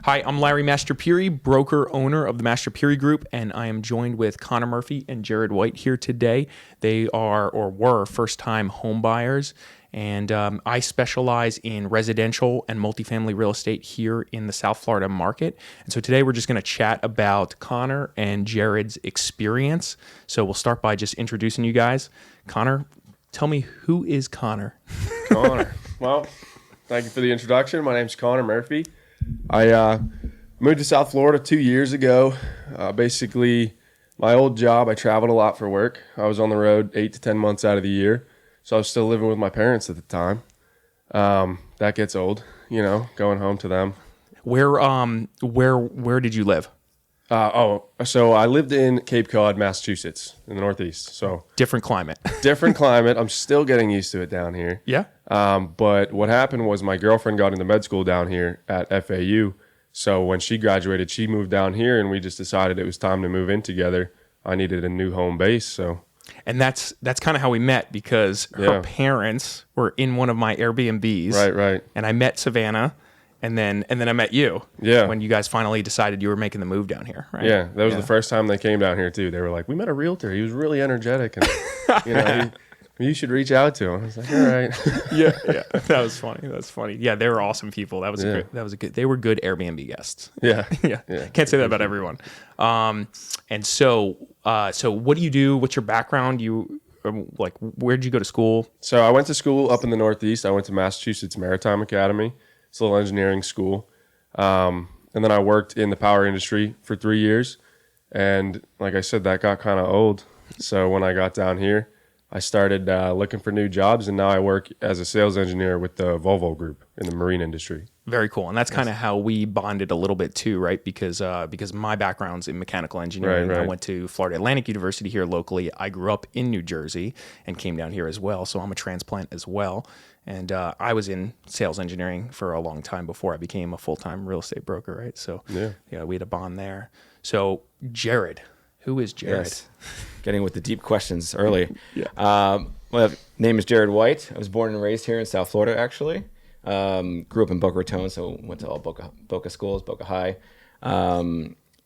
Hi, I'm Larry Mastrapuri, broker owner of the Mastrapuri Group, and I am joined with Connor Murphy and Jared White here today. They are or were first-time home buyers, and I specialize in residential and multifamily real estate here in the South Florida market. And so today we're just going to chat about Connor and Jared's experience. So we'll start by just introducing you guys. Connor, tell me, who is Connor? Connor. Well, thank you for the introduction. My name's Connor Murphy. I moved to South Florida 2 years ago. Basically, my old job, I traveled a lot for work. I was on the road 8 to 10 months out of the year. So I was still living with my parents at the time. That gets old, going home to them. Where did you live? So I lived in Cape Cod, Massachusetts, in the Northeast. So Different climate. different climate. I'm still getting used to it down here. Yeah. But what happened was my girlfriend got into med school down here at FAU. So when she graduated, she moved down here, and we just decided it was time to move in together. I needed a new home base, so. And that's kind of how we met, because her parents were in one of my Airbnbs. Right. And I met Savannah, and then I met you. Yeah. When you guys finally decided you were making the move down here, right? Yeah, that was the first time they came down here too. They were like, "We met a realtor. He was really energetic, and you should reach out to him." I was like, "All right." yeah. That was funny. That's funny. Yeah, they were awesome people. That was a good. They were good Airbnb guests. Yeah. yeah. Can't say that about everyone. And so what do you do? What's your background? Where did you go to school? So I went to school up in the Northeast. I went to Massachusetts Maritime Academy. It's a little engineering school. And then I worked in the power industry for 3 years. And like I said, that got kind of old. So when I got down here, I started looking for new jobs. And now I work as a sales engineer with the Volvo Group in the marine industry. Very cool. And that's kind of how we bonded a little bit too, right? Because my background's in mechanical engineering. Right. I went to Florida Atlantic University here locally. I grew up in New Jersey and came down here as well. So I'm a transplant as well. And I was in sales engineering for a long time before I became a full-time real estate broker, right? So yeah, we had a bond there. So Jared, who is Jared? Yes. Getting with the deep questions early. Yeah. My name is Jared White. I was born and raised here in South Florida, actually. Grew up in Boca Raton, so went to all Boca schools, Boca High.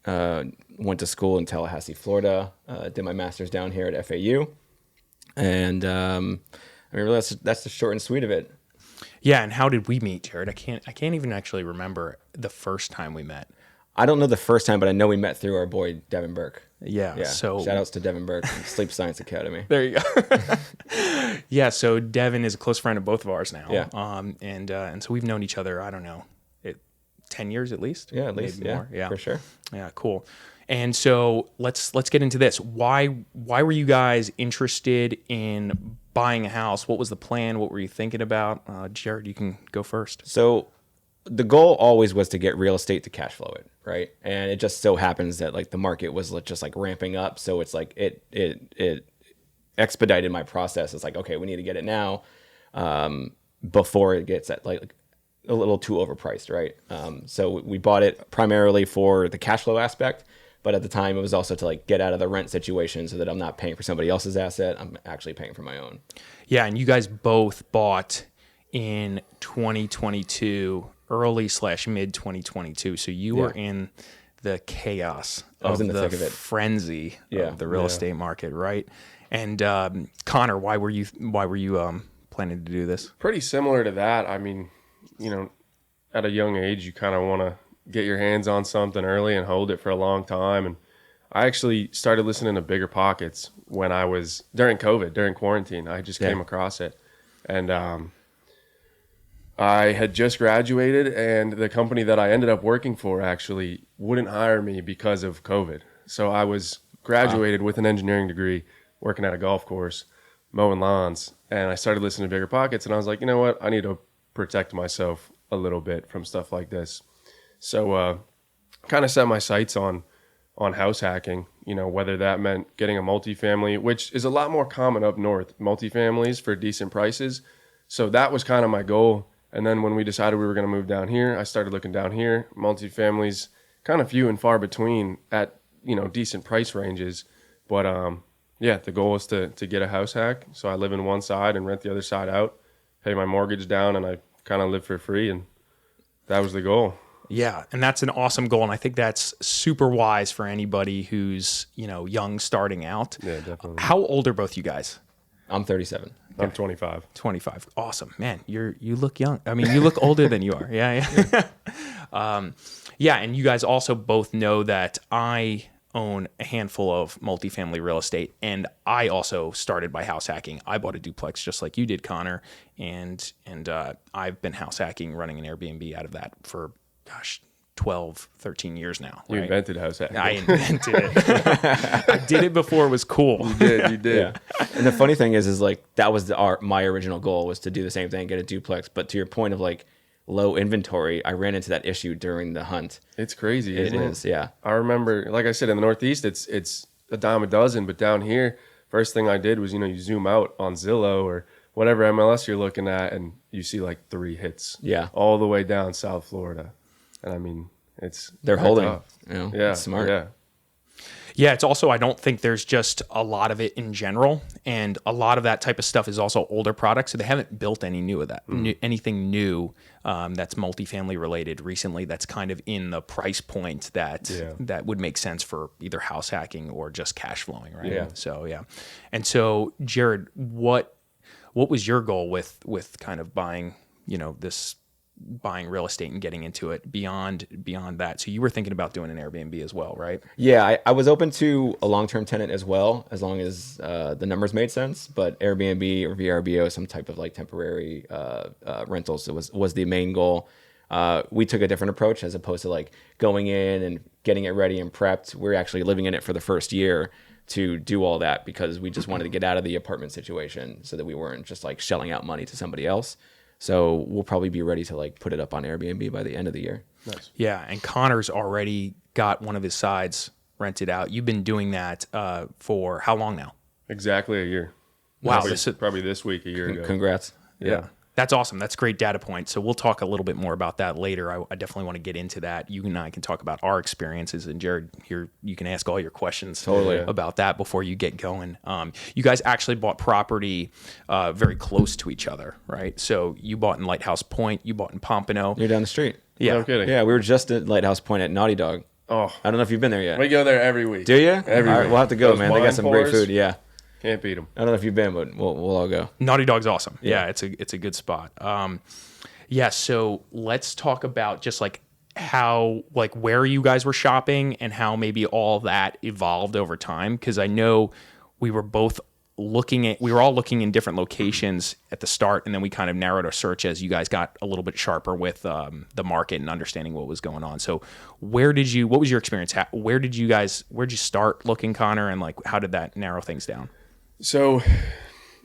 Went to school in Tallahassee, Florida. Did my master's down here at FAU. And that's the short and sweet of it. Yeah, and how did we meet, Jared? I can't even actually remember the first time we met. I don't know the first time, but I know we met through our boy Devin Burke. Yeah. So shout outs to Devin Burke, Sleep Science Academy. There you go. Yeah. So Devin is a close friend of both of ours now. Yeah. And so we've known each other, I don't know, 10 years at least. Yeah, at least. Maybe more. Yeah, for sure. Yeah. Cool. And so let's get into this. Why were you guys interested in buying a house? What was the plan? What were you thinking about? Jared, you can go first. So the goal always was to get real estate to cash flow it, right? And it just so happens that like the market was just like ramping up, so it's like it expedited my process. It's like, okay, we need to get it now before it gets at like a little too overpriced, right? So we bought it primarily for the cash flow aspect, but at the time it was also to like get out of the rent situation so that I'm not paying for somebody else's asset. I'm actually paying for my own. Yeah, and you guys both bought in 2022. Early/mid 2022. So you were in the chaos of the frenzy of the real estate market, right? And Connor, why were you planning to do this? Pretty similar to that. I mean, at a young age, you kind of want to get your hands on something early and hold it for a long time. And I actually started listening to Bigger Pockets when I was during COVID, during quarantine. I just came across it. And I had just graduated, and the company that I ended up working for actually wouldn't hire me because of COVID. So I was graduated with an engineering degree, working at a golf course, mowing lawns, and I started listening to Bigger Pockets, and I was like, you know what? I need to protect myself a little bit from stuff like this. So kind of set my sights on house hacking, whether that meant getting a multifamily, which is a lot more common up north, multifamilies for decent prices. So that was kind of my goal. And then when we decided we were going to move down here, I started looking down here. Multifamilies, kind of few and far between at, decent price ranges. But the goal is to get a house hack. So I live in one side and rent the other side out, pay my mortgage down, and I kind of live for free. And that was the goal. Yeah, and that's an awesome goal, and I think that's super wise for anybody who's young, starting out. Yeah, definitely. How old are both you guys? I'm 37. I'm 25. 25. Awesome, man. You look young. I mean, you look older than you are. Yeah, yeah. Yeah, and you guys also both know that I own a handful of multifamily real estate, and I also started by house hacking. I bought a duplex just like you did, Connor, and I've been house hacking, running an Airbnb out of that for 12, 13 years now. You right? invented house hacking. I invented it. I did it before it was cool. You did. Yeah. And the funny thing is like that was my original goal was to do the same thing, get a duplex. But to your point of like low inventory, I ran into that issue during the hunt. It's crazy, It isn't is, yeah. I remember, like I said, in the Northeast, it's a dime a dozen, but down here, first thing I did was, you zoom out on Zillow or whatever MLS you're looking at, and you see like 3 hits. Yeah. All the way down South Florida. And I mean, They're holding. tough. Yeah. It's smart. Yeah. Yeah, it's also, I don't think there's just a lot of it in general. And a lot of that type of stuff is also older products. So they haven't built any new of that, anything new that's multifamily related recently that's kind of in the price point that would make sense for either house hacking or just cash flowing, right? Yeah. So, yeah. And so, Jared, what was your goal with kind of buying, buying real estate and getting into it beyond that? So you were thinking about doing an Airbnb as well, right? Yeah, I was open to a long-term tenant as well, as long as the numbers made sense. But Airbnb or VRBO, some type of like temporary rentals, was the main goal. We took a different approach as opposed to like going in and getting it ready and prepped. We're actually living in it for the first year to do all that because we just wanted to get out of the apartment situation so that we weren't just like shelling out money to somebody else. So we'll probably be ready to like put it up on Airbnb by the end of the year. Nice. Yeah, and Connor's already got one of his sides rented out. You've been doing that for how long now? Exactly a year. Wow, Probably this week, a year ago. Congrats. Yeah. That's awesome. That's a great data point. So we'll talk a little bit more about that later. I definitely want to get into that. You and I can talk about our experiences, and Jared, here you can ask all your questions about that before you get going. You guys actually bought property very close to each other, right? So you bought in Lighthouse Point, you bought in Pompano. You're down the street. Yeah. No kidding. Yeah, we were just at Lighthouse Point at Naughty Dog. Oh, I don't know if you've been there yet. we go there every week. Do you? Every All right, week. we'll have to go, Those man. They got wine some great pours, food. Yeah. Can't beat them. I don't know if you've been, but we'll all go. Naughty Dog's awesome. Yeah, it's a good spot. So let's talk about just like how, like where you guys were shopping and how maybe all that evolved over time. Because I know we were all looking in different locations at the start, and then we kind of narrowed our search as you guys got a little bit sharper with the market and understanding what was going on. So what was your experience? Where'd you start looking, Connor, and like how did that narrow things down? So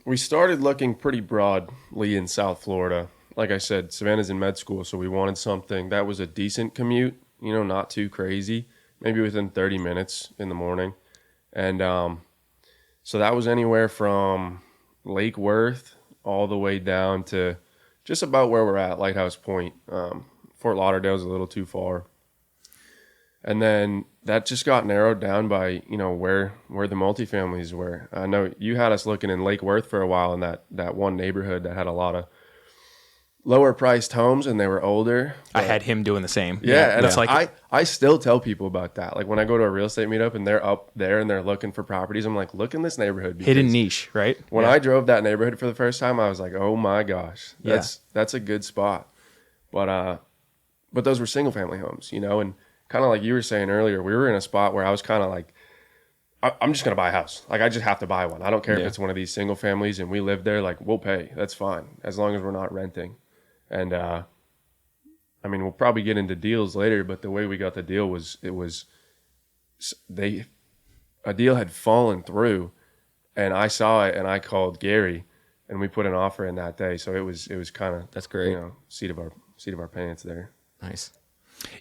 we started looking pretty broadly in South Florida. Like I said, Savannah's in med school, so we wanted something that was a decent commute, not too crazy, maybe within 30 minutes in the morning. And so that was anywhere from Lake Worth all the way down to just about where we're at, Lighthouse Point. Fort Lauderdale's a little too far. And then that just got narrowed down by, where the multifamilies were. I know you had us looking in Lake Worth for a while in that one neighborhood that had a lot of lower priced homes and they were older. I had him doing the same. Yeah, and it's like I still tell people about that. Like when I go to a real estate meetup and they're up there and they're looking for properties, I'm like, look in this neighborhood. hidden niche, right? When I drove that neighborhood for the first time, I was like, oh my gosh, that's a good spot. But those were single family homes, and kind of like you were saying earlier, we were in a spot where I was kind of like, I'm just going to buy a house. Like I just have to buy one. I don't care if it's one of these single families and we live there, like we'll pay. That's fine. As long as we're not renting. And, we'll probably get into deals later, but the way we got the deal was a deal had fallen through and I saw it and I called Gary and we put an offer in that day. So it was kind of, That's great. seat of our pants there. Nice.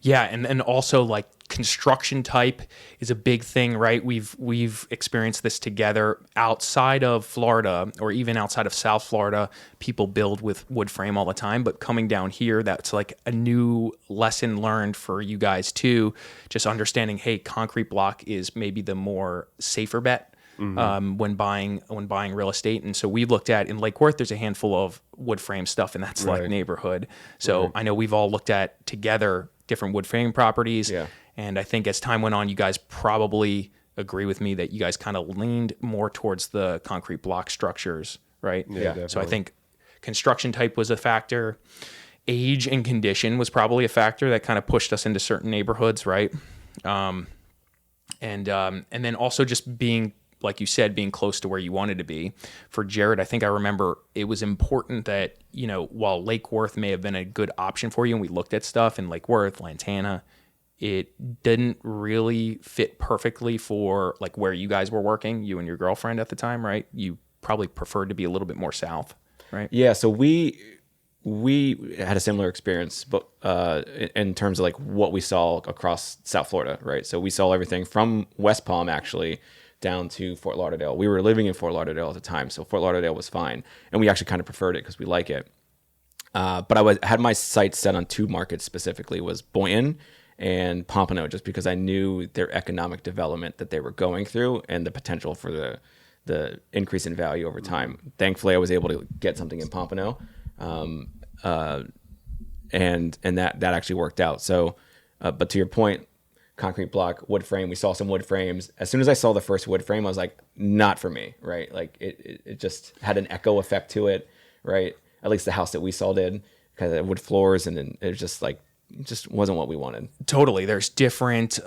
Yeah, and also like construction type is a big thing, right? We've experienced this together outside of Florida or even outside of South Florida. People build with wood frame all the time, but coming down here, that's like a new lesson learned for you guys too. Just understanding, hey, concrete block is maybe the more safer bet. when buying real estate. And so we looked at in Lake Worth, there's a handful of wood frame stuff in that select Right. neighborhood. So I know we've all looked at together different wood frame properties. Yeah. And I think as time went on, you guys probably agree with me that you guys kind of leaned more towards the concrete block structures, right? Yeah, So I definitely. think construction type was a factor. Age and condition was probably a factor that kind of pushed us into certain neighborhoods, right? And then also just being, like you said, being close to where you wanted to be. For Jared, I think I remember it was important that, while Lake Worth may have been a good option for you, and we looked at stuff in Lake Worth, Lantana, it didn't really fit perfectly for like where you guys were working, you and your girlfriend at the time, right? You probably preferred to be a little bit more south, right? Yeah, so we had a similar experience, but in terms of like what we saw across South Florida, right? So we saw everything from West Palm actually down to Fort Lauderdale. We were living in Fort Lauderdale at the time, so Fort Lauderdale was fine, and we actually kind of preferred it because we like it. But had my sights set on two markets specifically, was Boynton and Pompano, just because I knew their economic development that they were going through and the potential for the increase in value over time. Thankfully, I was able to get something in Pompano, and that actually worked out. So, but to your point, concrete block, wood frame. We saw some wood frames. As soon as I saw the first wood frame, I was like, not for me, right? Like it just had an echo effect to it, right? At least the house that we saw did, because of wood floors, and then it was just like, it just wasn't what we wanted. Totally. There's different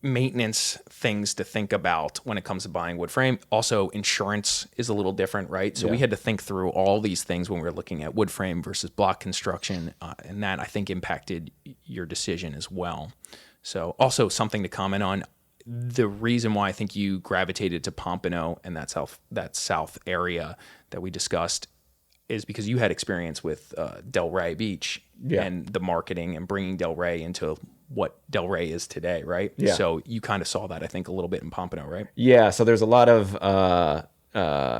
maintenance things to think about when it comes to buying wood frame. Also, insurance is a little different, right? So we had to think through all these things when we were looking at wood frame versus block construction, and that I think impacted your decision as well. So also something to comment on. The reason why I think you gravitated to Pompano and that south area that we discussed is because you had experience with Delray Beach and the marketing and bringing Delray into what Delray is today, right? Yeah. So you kind of saw that, I think, a little bit in Pompano, right? Yeah, so there's a lot of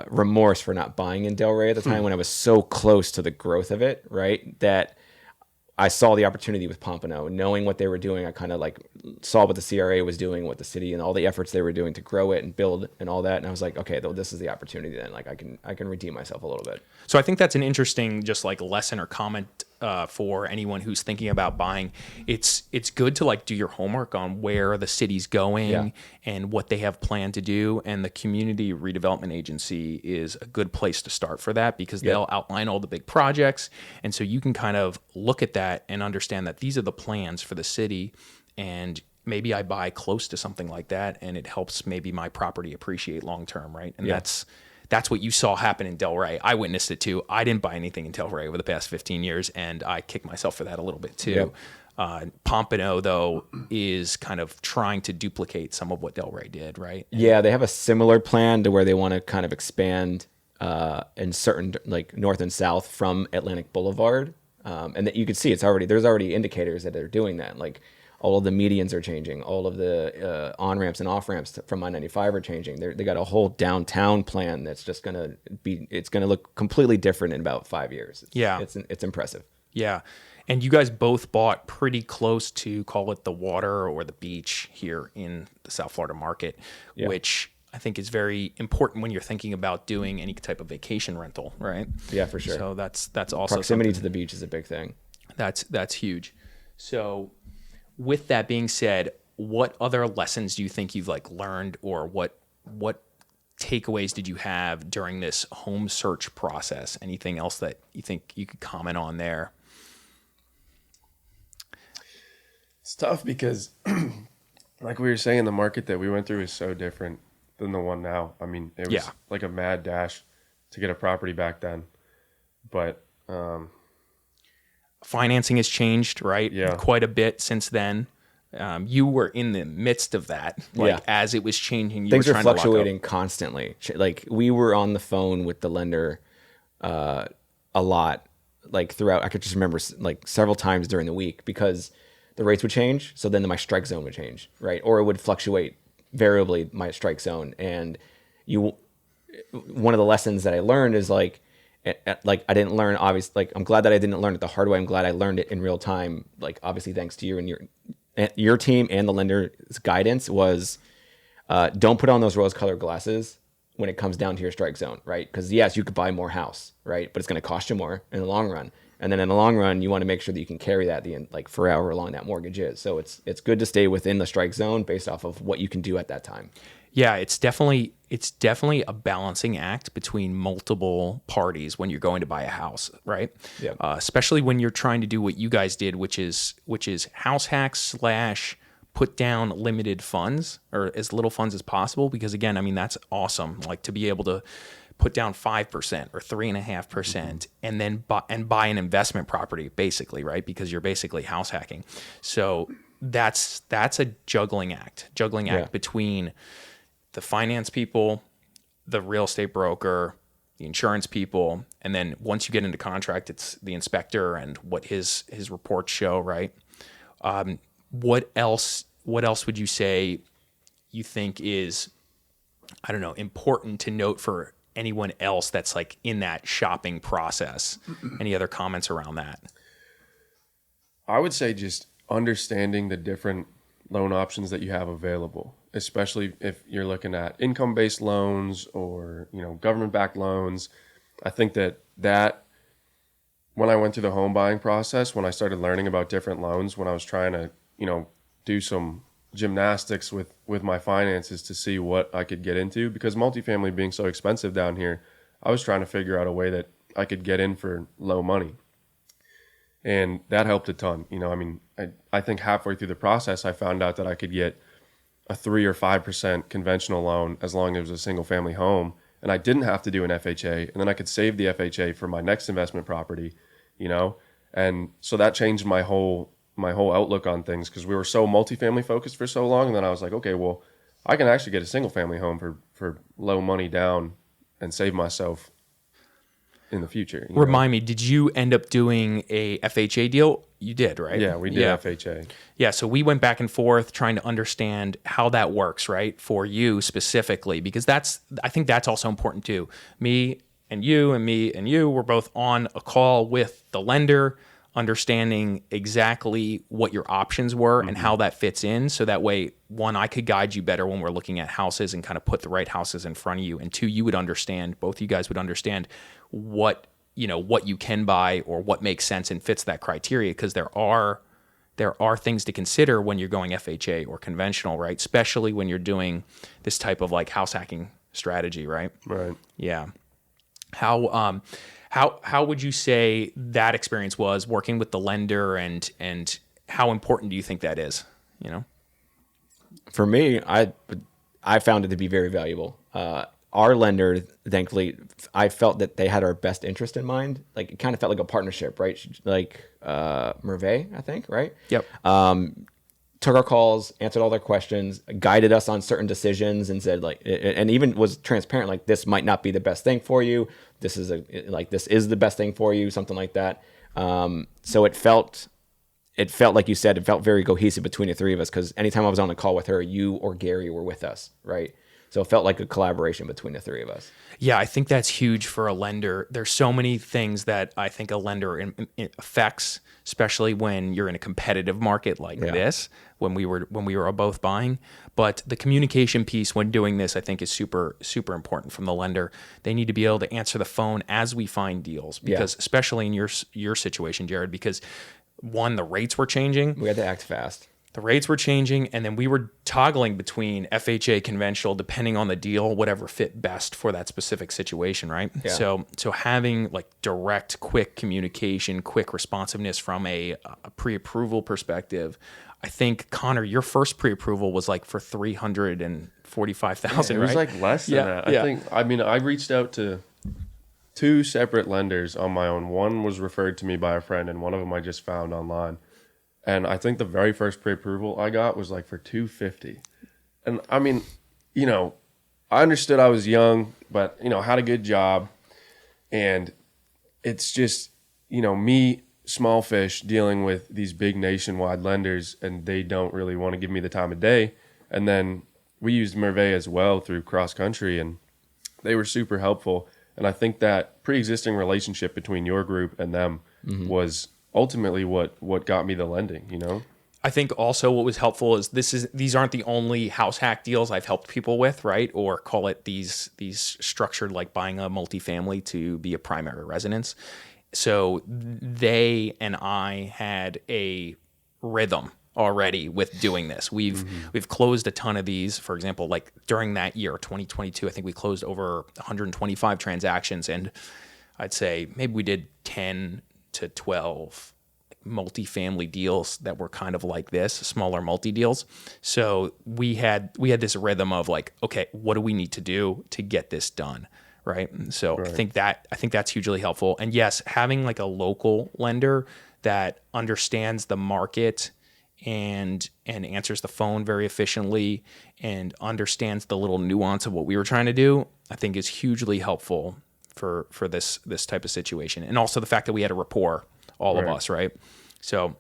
remorse for not buying in Delray at the time when I was so close to the growth of it, right? That I saw the opportunity with Pompano. Knowing what they were doing, I kind of like saw what the CRA was doing, what the city and all the efforts they were doing to grow it and build and all that. And I was like, okay, though, this is the opportunity then. Like I can redeem myself a little bit. So I think that's an interesting just like lesson or comment for anyone who's thinking about buying. It's good to like do your homework on where the city's going and what they have planned to do. And the Community Redevelopment Agency is a good place to start for that because they'll outline all the big projects. And so you can kind of look at that and understand that these are the plans for the city. And maybe I buy close to something like that and it helps maybe my property appreciate long term, right? And that's what you saw happen in Delray. I witnessed it too. I didn't buy anything in Delray over the past 15 years, and I kick myself for that a little bit too. Pompano, though, is kind of trying to duplicate some of what Delray did, right? Yeah, they have a similar plan to where they want to kind of expand in certain like north and south from Atlantic Boulevard, and that you can see there's already indicators that they're doing that. Like all of the medians are changing, all of the on ramps and off ramps from I-95 are changing. They got a whole downtown plan that's just gonna look completely different in about 5 years. It's impressive. Yeah. And you guys both bought pretty close to, call it the water or the beach here in the South Florida market, which I think is very important when you're thinking about doing any type of vacation rental, right? Yeah, for sure. So that's also Proximity something to the beach is a big thing. that's huge. So with that being said, what other lessons do you think you've like learned, or what takeaways did you have during this home search process? Anything else that you think you could comment on there? It's tough because, like we were saying, the market that we went through is so different than the one now. I mean, it was like a mad dash to get a property back then. But financing has changed, right? Yeah. Quite a bit since then. You were in the midst of that, like as it was changing. Things were are trying to lock fluctuating up. constantly. Like we were on the phone with the lender a lot, like throughout. I could just remember like several times during the week because the rates would change. So then my strike zone would change, right? Or it would fluctuate variably, my strike zone. And one of the lessons that I learned is like I didn't learn, obviously, like I'm glad that I didn't learn it the hard way. I'm glad I learned it in real time. Like obviously thanks to you and your team and the lender's guidance was Don't put on those rose-colored glasses when it comes down to your strike zone, right? Because yes, you could buy more house, right? But it's going to cost you more in the long run. And then in the long run, you want to make sure that you can carry that like for however long that mortgage is. So it's good to stay within the strike zone based off of what you can do at that time. Yeah, it's definitely a balancing act between multiple parties when you're going to buy a house, right? Yeah. Especially when you're trying to do what you guys did, which is house hacks / put down limited funds or as little funds as possible. Because again, I mean, that's awesome. Like to be able to put down 5% or 3.5% and then buy an investment property, basically, right? Because you're basically house hacking. So that's a juggling act between the finance people, the real estate broker, the insurance people, and then once you get into contract, it's the inspector and what his reports show, right? What else would you say you think is, I don't know, important to note for anyone else that's like in that shopping process? Any other comments around that? I would say just understanding the different loan options that you have available, especially if you're looking at income-based loans or, government-backed loans. I think that when I went through the home buying process, when I started learning about different loans, when I was trying to, do some gymnastics with my finances to see what I could get into, because multifamily being so expensive down here, I was trying to figure out a way that I could get in for low money. And that helped a ton. I think halfway through the process, I found out that I could get a 3 or 5% conventional loan as long as it was a single family home. And I didn't have to do an FHA. And then I could save the FHA for my next investment property, And so that changed my whole outlook on things, because we were so multifamily focused for so long. And then I was like, okay, well, I can actually get a single family home for low money down and save myself in the future. Remind me, did you end up doing a FHA deal? You did, right? Yeah, we did FHA. Yeah, so we went back and forth trying to understand how that works, right, for you specifically, because I think that's also important too. Me and you were both on a call with the lender, understanding exactly what your options were and how that fits in. So that way, one, I could guide you better when we're looking at houses and kind of put the right houses in front of you. And two, both you guys would understand what you can buy or what makes sense and fits that criteria. Because there are things to consider when you're going FHA or conventional, right? Especially when you're doing this type of like house hacking strategy, right? Right. Yeah. How would you say that experience was working with the lender, and how important do you think that is? For me, I found it to be very valuable. Our lender, thankfully, I felt that they had our best interest in mind. Like it kind of felt like a partnership, right? Like Merve, I think, right? Yep. Took our calls, answered all their questions, guided us on certain decisions, and said and even was transparent. Like this might not be the best thing for you. This is the best thing for you. Something like that. So it felt like you said, it felt very cohesive between the three of us. Because anytime I was on a call with her, you or Gary were with us, right? So it felt like a collaboration between the three of us. Yeah, I think that's huge for a lender. There's so many things that I think a lender affects, especially when you're in a competitive market like this, when we were both buying. But the communication piece when doing this, I think, is super, super important from the lender. They need to be able to answer the phone as we find deals, because especially in your situation, Jared, because one, the rates were changing. We had to act fast. The rates were changing, and then we were toggling between FHA, conventional, depending on the deal, whatever fit best for that specific situation, right? Yeah. So having like direct, quick communication, quick responsiveness from a pre-approval perspective. I think, Connor, your first pre-approval was like for $345,000, It was like less than that. I reached out to 2 separate lenders on my own. One was referred to me by a friend, and one of them I just found online. And I think the very first pre-approval I got was like for $250. And I mean, I understood I was young, but, had a good job. And it's just, me, small fish, dealing with these big nationwide lenders, and they don't really want to give me the time of day. And then we used Merve as well through cross country, and they were super helpful. And I think that pre-existing relationship between your group and them was ultimately what got me the lending, I think also what was helpful is these aren't the only house hack deals I've helped people with, right? Or call it these structured, like buying a multifamily to be a primary residence. So they and I had a rhythm already with doing this. We've closed a ton of these. For example, like during that year, 2022, I think we closed over 125 transactions, and I'd say maybe we did 10 to 12 multifamily deals that were kind of like this, smaller multi deals. So we had this rhythm of like, okay, what do we need to do to get this done? Right. So I think that's hugely helpful. And yes, having like a local lender that understands the market and answers the phone very efficiently and understands the little nuance of what we were trying to do, I think is hugely helpful for this type of situation. And also the fact that we had a rapport, all of us, right? So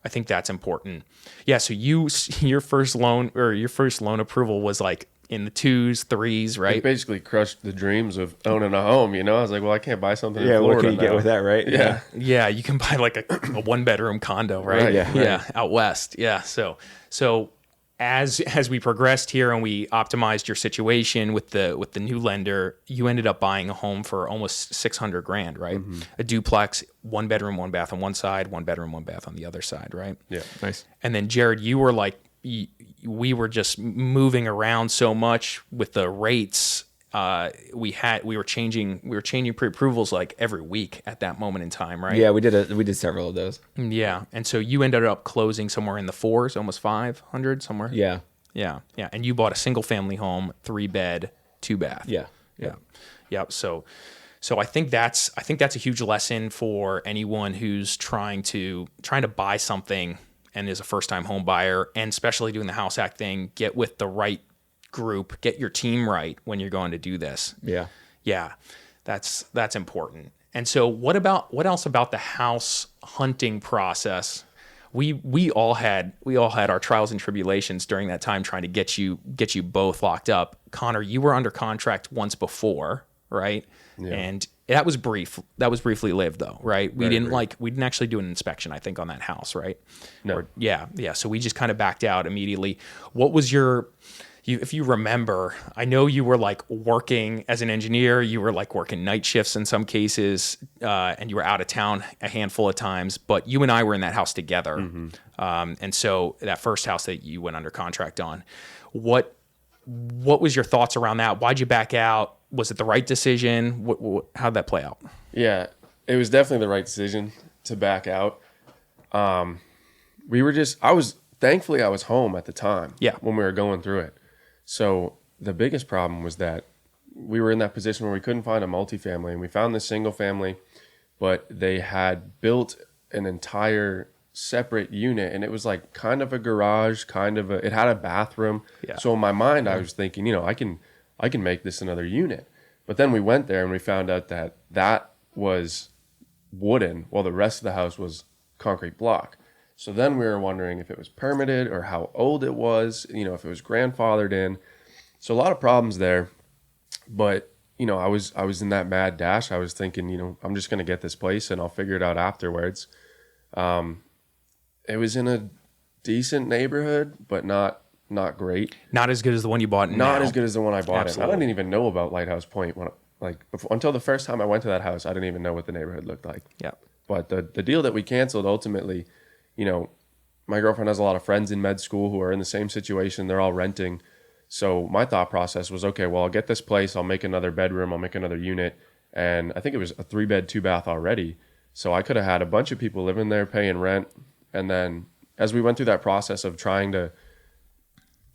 I think that's important. Yeah. So your first loan approval was like in the 2s, 3s, right? It basically crushed the dreams of owning a home. I was like, well, I can't buy something in Florida what can you get now. with that, right? Yeah. Yeah, you can buy like a 1-bedroom condo, right? Right, yeah. Yeah, out west. Yeah. So as we progressed here and we optimized your situation with the new lender, you ended up buying a home for almost $600,000, right? A duplex, 1 bedroom, 1 bath on one side, 1 bedroom, 1 bath on the other side, right? Yeah. Nice. And then Jared, you were like, we were just moving around so much with the rates. We were changing pre-approvals like every week at that moment in time, right? Yeah, we did several of those. Yeah. And so you ended up closing somewhere in the 4s, almost 500 somewhere. Yeah. Yeah. Yeah. And you bought a single family home, 3-bed, 2-bath. Yeah. Yeah. Yeah. So I think that's a huge lesson for anyone who's trying to buy something and is a first-time home buyer, and especially doing the house hack thing. Get with the right group, get your team right when you're going to do this. Yeah. Yeah, that's important. And so what else about the house hunting process? We all had our trials and tribulations during that time trying to get you both locked up. Connor, you were under contract once before, right? Yeah. And that was brief. That was briefly lived though, right? We Very didn't brief. we didn't actually do an inspection, I think, on that house, right? No. Yeah. So we just kind of backed out immediately. What was if you remember, I know you were like working as an engineer, you were like working night shifts in some cases, and you were out of town a handful of times, but you and I were in that house together. And so that first house that you went under contract on, what was your thoughts around that? Why'd you back out? Was it the right decision? How'd that play out? Yeah, it was definitely the right decision to back out. Thankfully I was home at the time. Yeah. When we were going through it. So the biggest problem was that we were in that position where we couldn't find a multifamily, and we found this single family, but they had built an entire separate unit, and it was like kind of a garage, it had a bathroom. Yeah. So in my mind, I was thinking, I can make this another unit. But then we went there and we found out that was wooden, while the rest of the house was concrete block. So then we were wondering if it was permitted or how old it was, if it was grandfathered in. So a lot of problems there. But, I was in that mad dash. I was thinking, I'm just going to get this place and I'll figure it out afterwards. It was in a decent neighborhood, but not great. Not as good as the one you bought now. Not as good as the one I bought. Absolutely. I didn't even know about Lighthouse Point until the first time I went to that house. I didn't even know what the neighborhood looked like. Yeah. But the deal that we canceled ultimately, my girlfriend has a lot of friends in med school who are in the same situation. They're all renting. So my thought process was, okay, well, I'll get this place. I'll make another bedroom. I'll make another unit. And I think it was a 3-bed, 2-bath already. So I could have had a bunch of people living there paying rent. And then as we went through that process of trying to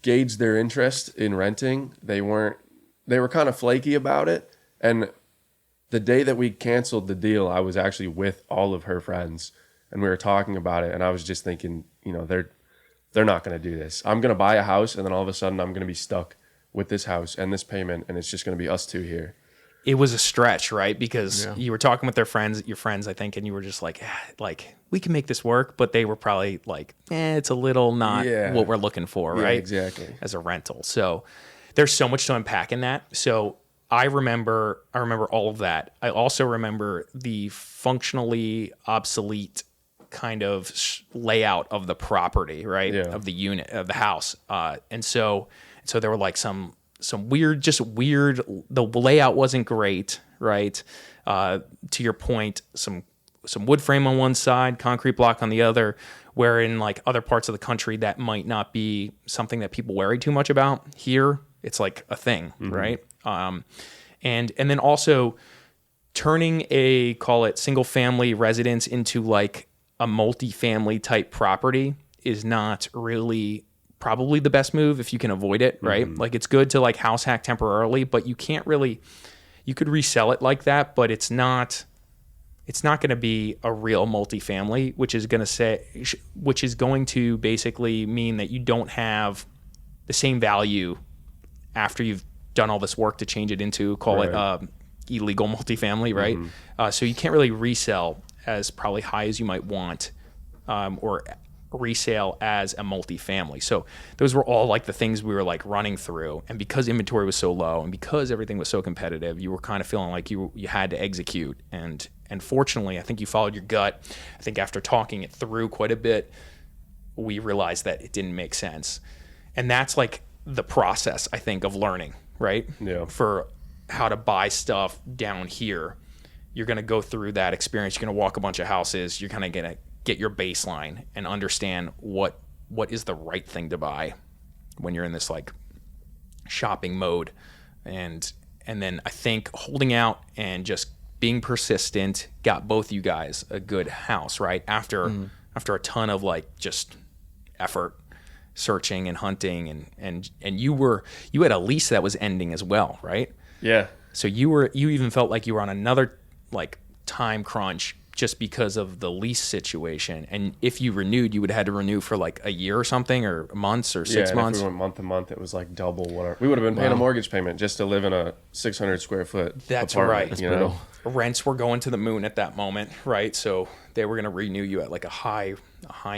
gauge their interest in renting, they were kind of flaky about it. And the day that we canceled the deal, I was actually with all of her friends and we were talking about it. And I was just thinking, they're not going to do this. I'm going to buy a house and then all of a sudden I'm going to be stuck with this house and this payment. And it's just going to be us two here. It was a stretch, right? Because you were talking with your friends, I think, and you were just like, we can make this work. But they were probably like, it's a little not what we're looking for, Yeah, right? exactly. As a rental. So there's so much to unpack in that. So I remember all of that. I also remember the functionally obsolete kind of layout of the property, right? Yeah. Of the unit of the house. And so there were like some weird, the layout wasn't great, right? To your point, some wood frame on one side, concrete block on the other, where in like other parts of the country that might not be something that people worry too much about. Here, it's like a thing, right? And then also turning a, call it, single family residence into like a multi-family type property is not really probably the best move if you can avoid it, right? Like it's good to like house hack temporarily, but you can't really, you could resell it like that, but it's not going to be a real multifamily, which is going to basically mean that you don't have the same value after you've done all this work to change it into, call it illegal multifamily, right? So you can't really resell as probably high as you might want, or resale as a multifamily. So those were all like the things we were like running through. And because inventory was so low and because everything was so competitive, you were kind of feeling like you had to execute. And fortunately, I think you followed your gut. I think after talking it through quite a bit, we realized that it didn't make sense. And that's like the process, I think, of learning, right? Yeah. For how to buy stuff down here. You're going to go through that experience. You're going to walk a bunch of houses. You're kind of going to get your baseline and understand what is the right thing to buy when you're in this like shopping mode. And then I think holding out and just being persistent got both you guys a good house, right? After a ton of like just effort searching and hunting and you had a lease that was ending as well, right? Yeah. So you even felt like you were on another like time crunch just because of the lease situation. And if you renewed, you would have had to renew for like a year or something, or months or 6 months. If we went month to month, it was like double what we would have been paying a mortgage payment just to live in a 600 square foot That's apartment. right. That's brutal. Rents were going to the moon at that moment, right? So they were going to renew you at like a high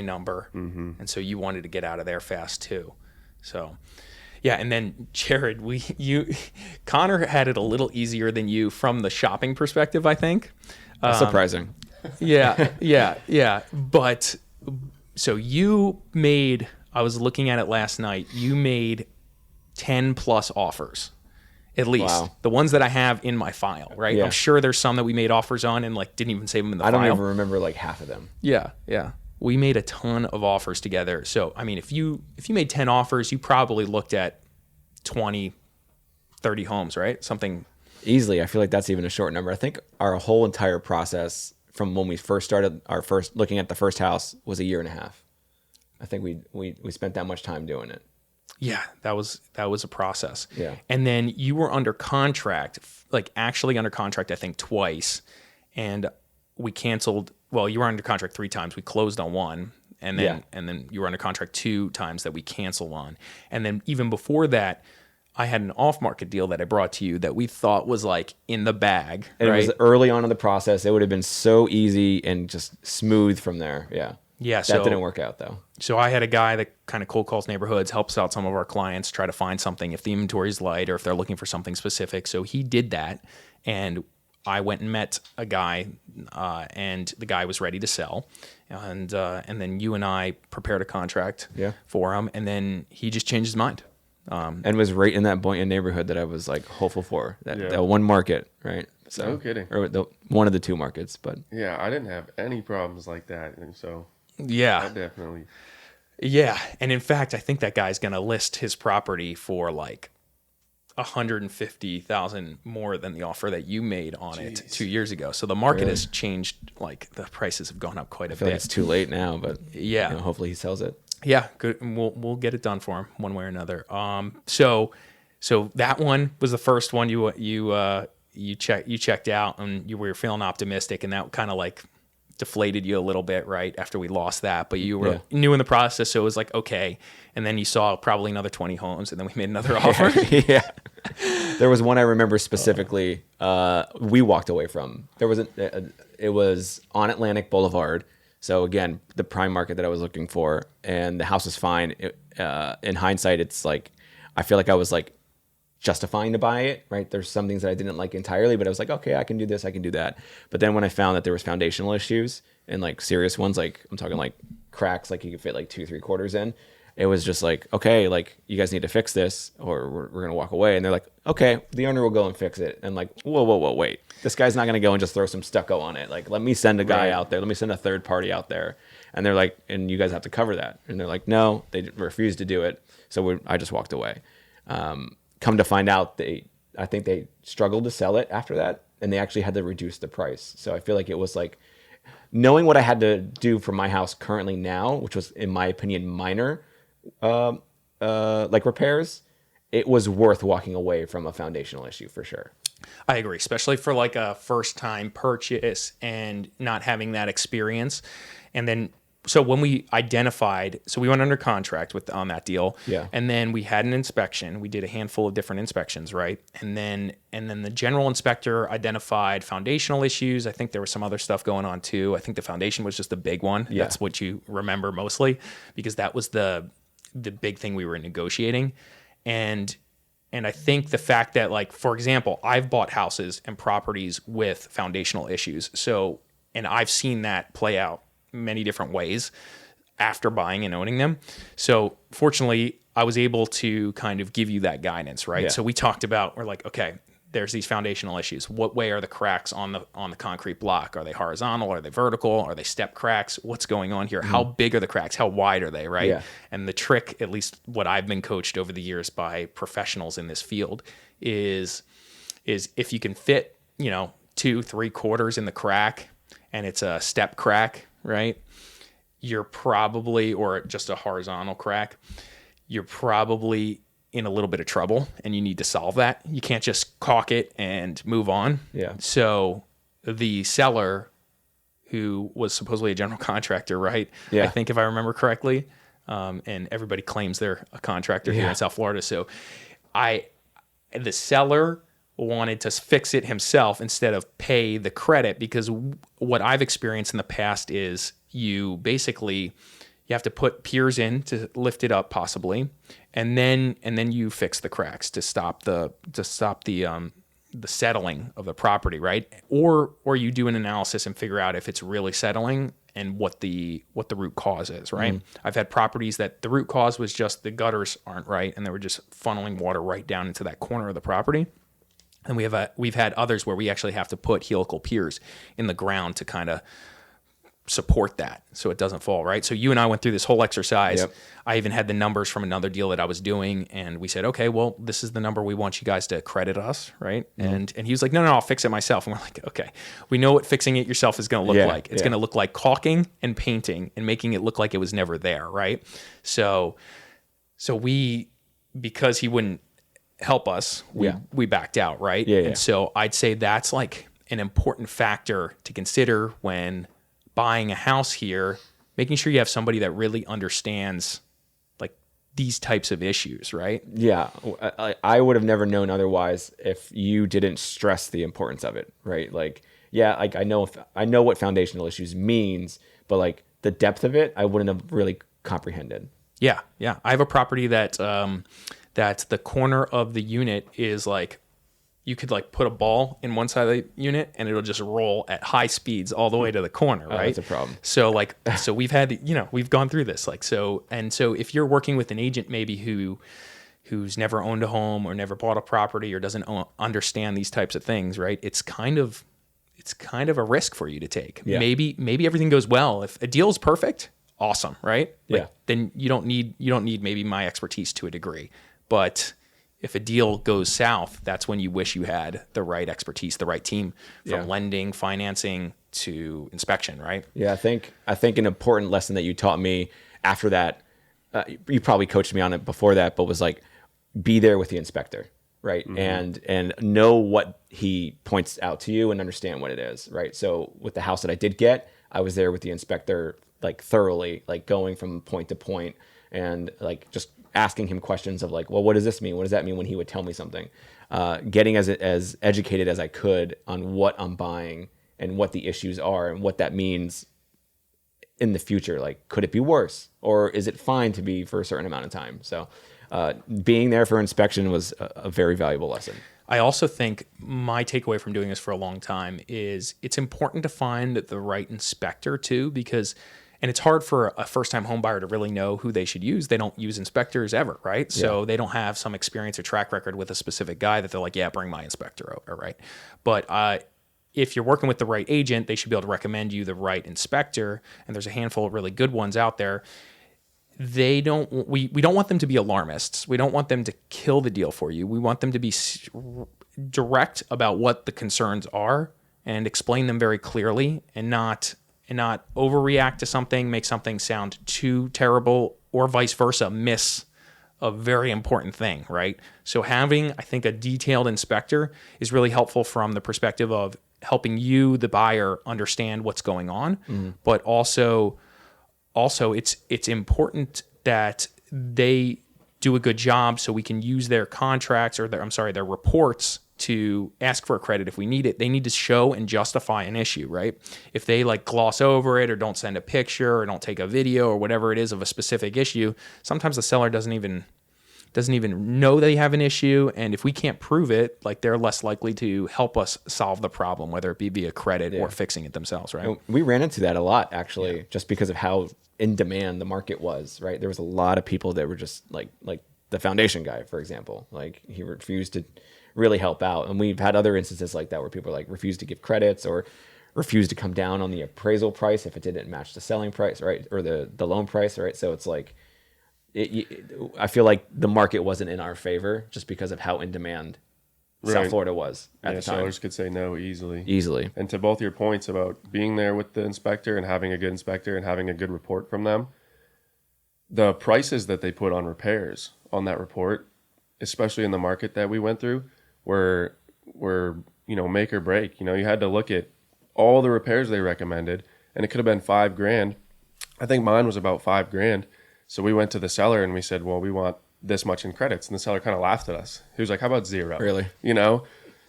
number. And so you wanted to get out of there fast too. So yeah. And then Jared, Connor had it a little easier than you from the shopping perspective, I think. Surprising. Yeah. But so you made, I was looking at it last night, you made 10 plus offers, at least. Wow. The ones that I have in my file, right? Yeah. I'm sure there's some that we made offers on and like didn't even save them in the I file. don't even remember like half of them. Yeah. We made a ton of offers together. So, I mean, if you made 10 offers, you probably looked at 20, 30 homes, right? Something. Easily. I feel like that's even a short number. I think our whole entire process from when we first started looking at the first house was a year and a half. I think we spent that much time doing it. Yeah, that was a process. Yeah. And then you were under contract, like actually under contract, I think twice. And we canceled, well, you were under contract 3 times. We closed on one. And then you were under contract 2 times that we canceled on. And then even before that, I had an off-market deal that I brought to you that we thought was like in the bag. And right? it was early on in the process. It would have been so easy and just smooth from there. Yeah. Yeah. That didn't work out though. So I had a guy that kind of cold calls neighborhoods, helps out some of our clients, try to find something if the inventory is light or if they're looking for something specific. So he did that. And I went and met a guy, and the guy was ready to sell. And then you and I prepared a contract for him. And then he just changed his mind. And was right in that Boynton neighborhood that I was like hopeful for. That one market, right? So, No kidding. Or one of the 2 markets, but Yeah, I didn't have any problems like that. And so Yeah. I definitely. Yeah. And in fact, I think that guy's going to list his property for like $150,000 more than the offer that you made on it 2 years ago. So the market has changed. Like the prices have gone up quite a I feel bit. like it's too late now, but hopefully he sells it. Yeah, good. We'll get it done for him one way or another. So that one was the first one you checked out, and you were feeling optimistic, and that kind of like deflated you a little bit right after we lost that. But you were new in the process, so it was like okay. And then you saw probably another 20 homes, and then we made another offer. Yeah. There was one I remember specifically. We walked away from. There was it was on Atlantic Boulevard. So again, the prime market that I was looking for, and the house was fine. In hindsight, it's like I feel like I was like justifying to buy it, right? There's some things that I didn't like entirely, but I was like, okay, I can do this, I can do that. But then when I found that there was foundational issues and like serious ones, like I'm talking like cracks, like you could fit like 2-3/4 in, it was just like, okay, like you guys need to fix this or we're going to walk away. And they're like, okay, the owner will go and fix it. And like, whoa, wait, this guy's not going to go and just throw some stucco on it. Like, let me send a guy out there. Let me send a third party out there. And they're like, and you guys have to cover that. And they're like, no, they refused to do it. So I just walked away. Come to find out, I think they struggled to sell it after that, and they actually had to reduce the price. So I feel like it was like knowing what I had to do for my house currently now, which was in my opinion minor, like repairs. It was worth walking away from a foundational issue for sure. I agree, especially for like a first time purchase and not having that experience. And then, so when we identified, so we went under contract on that deal. Yeah. And then we had an inspection. We did a handful of different inspections, right? And then the general inspector identified foundational issues. I think there was some other stuff going on too. I think the foundation was just the big one. Yeah. That's what you remember mostly, because that was the big thing we were negotiating. And I think the fact that, like, for example, I've bought houses and properties with foundational issues. So, and I've seen that play out many different ways after buying and owning them. So fortunately, I was able to kind of give you that guidance, right? Yeah. So we talked about, we're like, okay, there's these foundational issues. What way are the cracks on the concrete block? Are they horizontal? Are they vertical? Are they step cracks? What's going on here? How big are the cracks? How wide are they, right? Yeah. And the trick, at least what I've been coached over the years by professionals in this field, is if you can fit, 2-3/4 in the crack and it's a step crack, right? You're probably, or just a horizontal crack, you're probably in a little bit of trouble and you need to solve that. You can't just caulk it and move on. Yeah. So the seller, who was supposedly a general contractor, right? Yeah. I think if I remember correctly, and everybody claims they're a contractor here in South Florida. So the seller wanted to fix it himself instead of pay the credit, because what I've experienced in the past is you have to put piers in to lift it up possibly, and then you fix the cracks to stop the settling of the property, right? Or you do an analysis and figure out if it's really settling and what the root cause is, right? Mm-hmm. I've had properties that the root cause was just the gutters aren't right and they were just funneling water right down into that corner of the property. And we've had others where we actually have to put helical piers in the ground to kind of support that so it doesn't fall, right? So you and I went through this whole exercise. Yep. I even had the numbers from another deal that I was doing, and we said, okay, well, this is the number we want you guys to credit us, right? Mm-hmm. And he was like, no, I'll fix it myself. And we're like, okay, we know what fixing it yourself is going to look like. It's going to look like caulking and painting and making it look like it was never there, right? So we, because he wouldn't help us, we backed out, right? And so I'd say that's like an important factor to consider when buying a house here, making sure you have somebody that really understands like these types of issues, right? Yeah. I would have never known otherwise if you didn't stress the importance of it, right? Like, like I know what foundational issues means, but like the depth of it, I wouldn't have really comprehended. Yeah. I have a property that the corner of the unit is like, you could like put a ball in one side of the unit and it'll just roll at high speeds all the way to the corner, right? That's a problem. So so we've had, we've gone through this, so if you're working with an agent maybe who's never owned a home or never bought a property or doesn't understand these types of things, right? It's kind of a risk for you to take. Yeah. Maybe everything goes well. If a deal is perfect, awesome, right? Yeah. Then you don't need maybe my expertise to a degree, but if a deal goes south, that's when you wish you had the right expertise, the right team, from lending, financing to inspection, right? Yeah, I think an important lesson that you taught me after that, you probably coached me on it before that, but was like, be there with the inspector, right? Mm-hmm. And know what he points out to you and understand what it is, right? So with the house that I did get, I was there with the inspector like thoroughly, like going from point to point and like just asking him questions of like, well, what does this mean? What does that mean when he would tell me something? Getting as educated as I could on what I'm buying and what the issues are and what that means in the future. Like, could it be worse or is it fine to be for a certain amount of time? So being there for inspection was a very valuable lesson. I also think my takeaway from doing this for a long time is it's important to find the right inspector too, because, and it's hard for a first-time home buyer to really know who they should use. They don't use inspectors ever, right? So they don't have some experience or track record with a specific guy that they're like, yeah, bring my inspector over, right? But if you're working with the right agent, they should be able to recommend you the right inspector. And there's a handful of really good ones out there. We don't want them to be alarmists. We don't want them to kill the deal for you. We want them to be direct about what the concerns are and explain them very clearly, and not overreact to something, make something sound too terrible, or vice versa, miss a very important thing, right? So having, I think, a detailed inspector is really helpful from the perspective of helping you, the buyer, understand what's going on, but also it's important that they do a good job so we can use their contracts or their reports to ask for a credit if we need it. They need to show and justify an issue, right? If they like gloss over it or don't send a picture or don't take a video or whatever it is of a specific issue, sometimes the seller doesn't even know they have an issue. And if we can't prove it, like, they're less likely to help us solve the problem, whether it be via credit or fixing it themselves, right? We ran into that a lot, actually, just because of how in demand the market was, right? There was a lot of people that were just like the foundation guy, for example, like he refused to really help out. And we've had other instances like that where people like refused to give credits or refused to come down on the appraisal price if it didn't match the selling price, right? Or the loan price, right? So it's like, I feel like the market wasn't in our favor just because of how in demand South Florida was at the time. Sellers could say no easily. Easily. And to both your points about being there with the inspector and having a good inspector and having a good report from them, the prices that they put on repairs on that report, especially in the market that we went through, were make or break. You had to look at all the repairs they recommended, and it could have been $5,000. I think mine was about $5,000. So we went to the seller and we said, well, we want this much in credits. And the seller kind of laughed at us. He was like, how about zero? Really?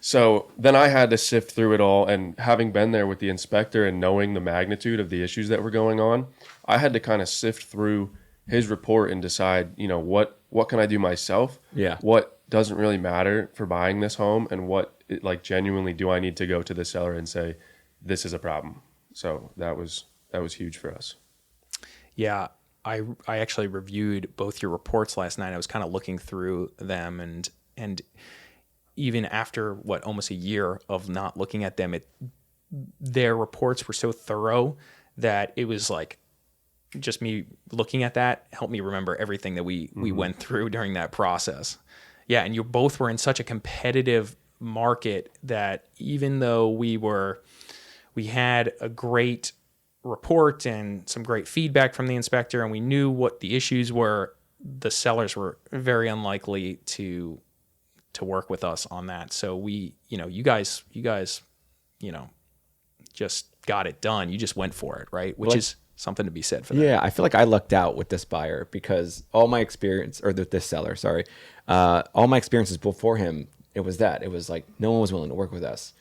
So then I had to sift through it all. And having been there with the inspector and knowing the magnitude of the issues that were going on, I had to kind of sift through his report and decide, what can I do myself? Yeah. What doesn't really matter for buying this home, and what genuinely do I need to go to the seller and say, this is a problem. So that was huge for us. Yeah. I actually reviewed both your reports last night. I was kind of looking through them, and even after almost a year of not looking at them, their reports were so thorough that it was like, just me looking at that helped me remember everything that we went through during that process. Yeah, and you both were in such a competitive market that even though we had a great report and some great feedback from the inspector, and we knew what the issues were, the sellers were very unlikely to work with us on that. So you guys just got it done. You just went for it, right? Which is something to be said for that. Yeah, I feel like I lucked out with this buyer because all my experience, or this seller, sorry, all my experiences before him, it was like no one was willing to work with us.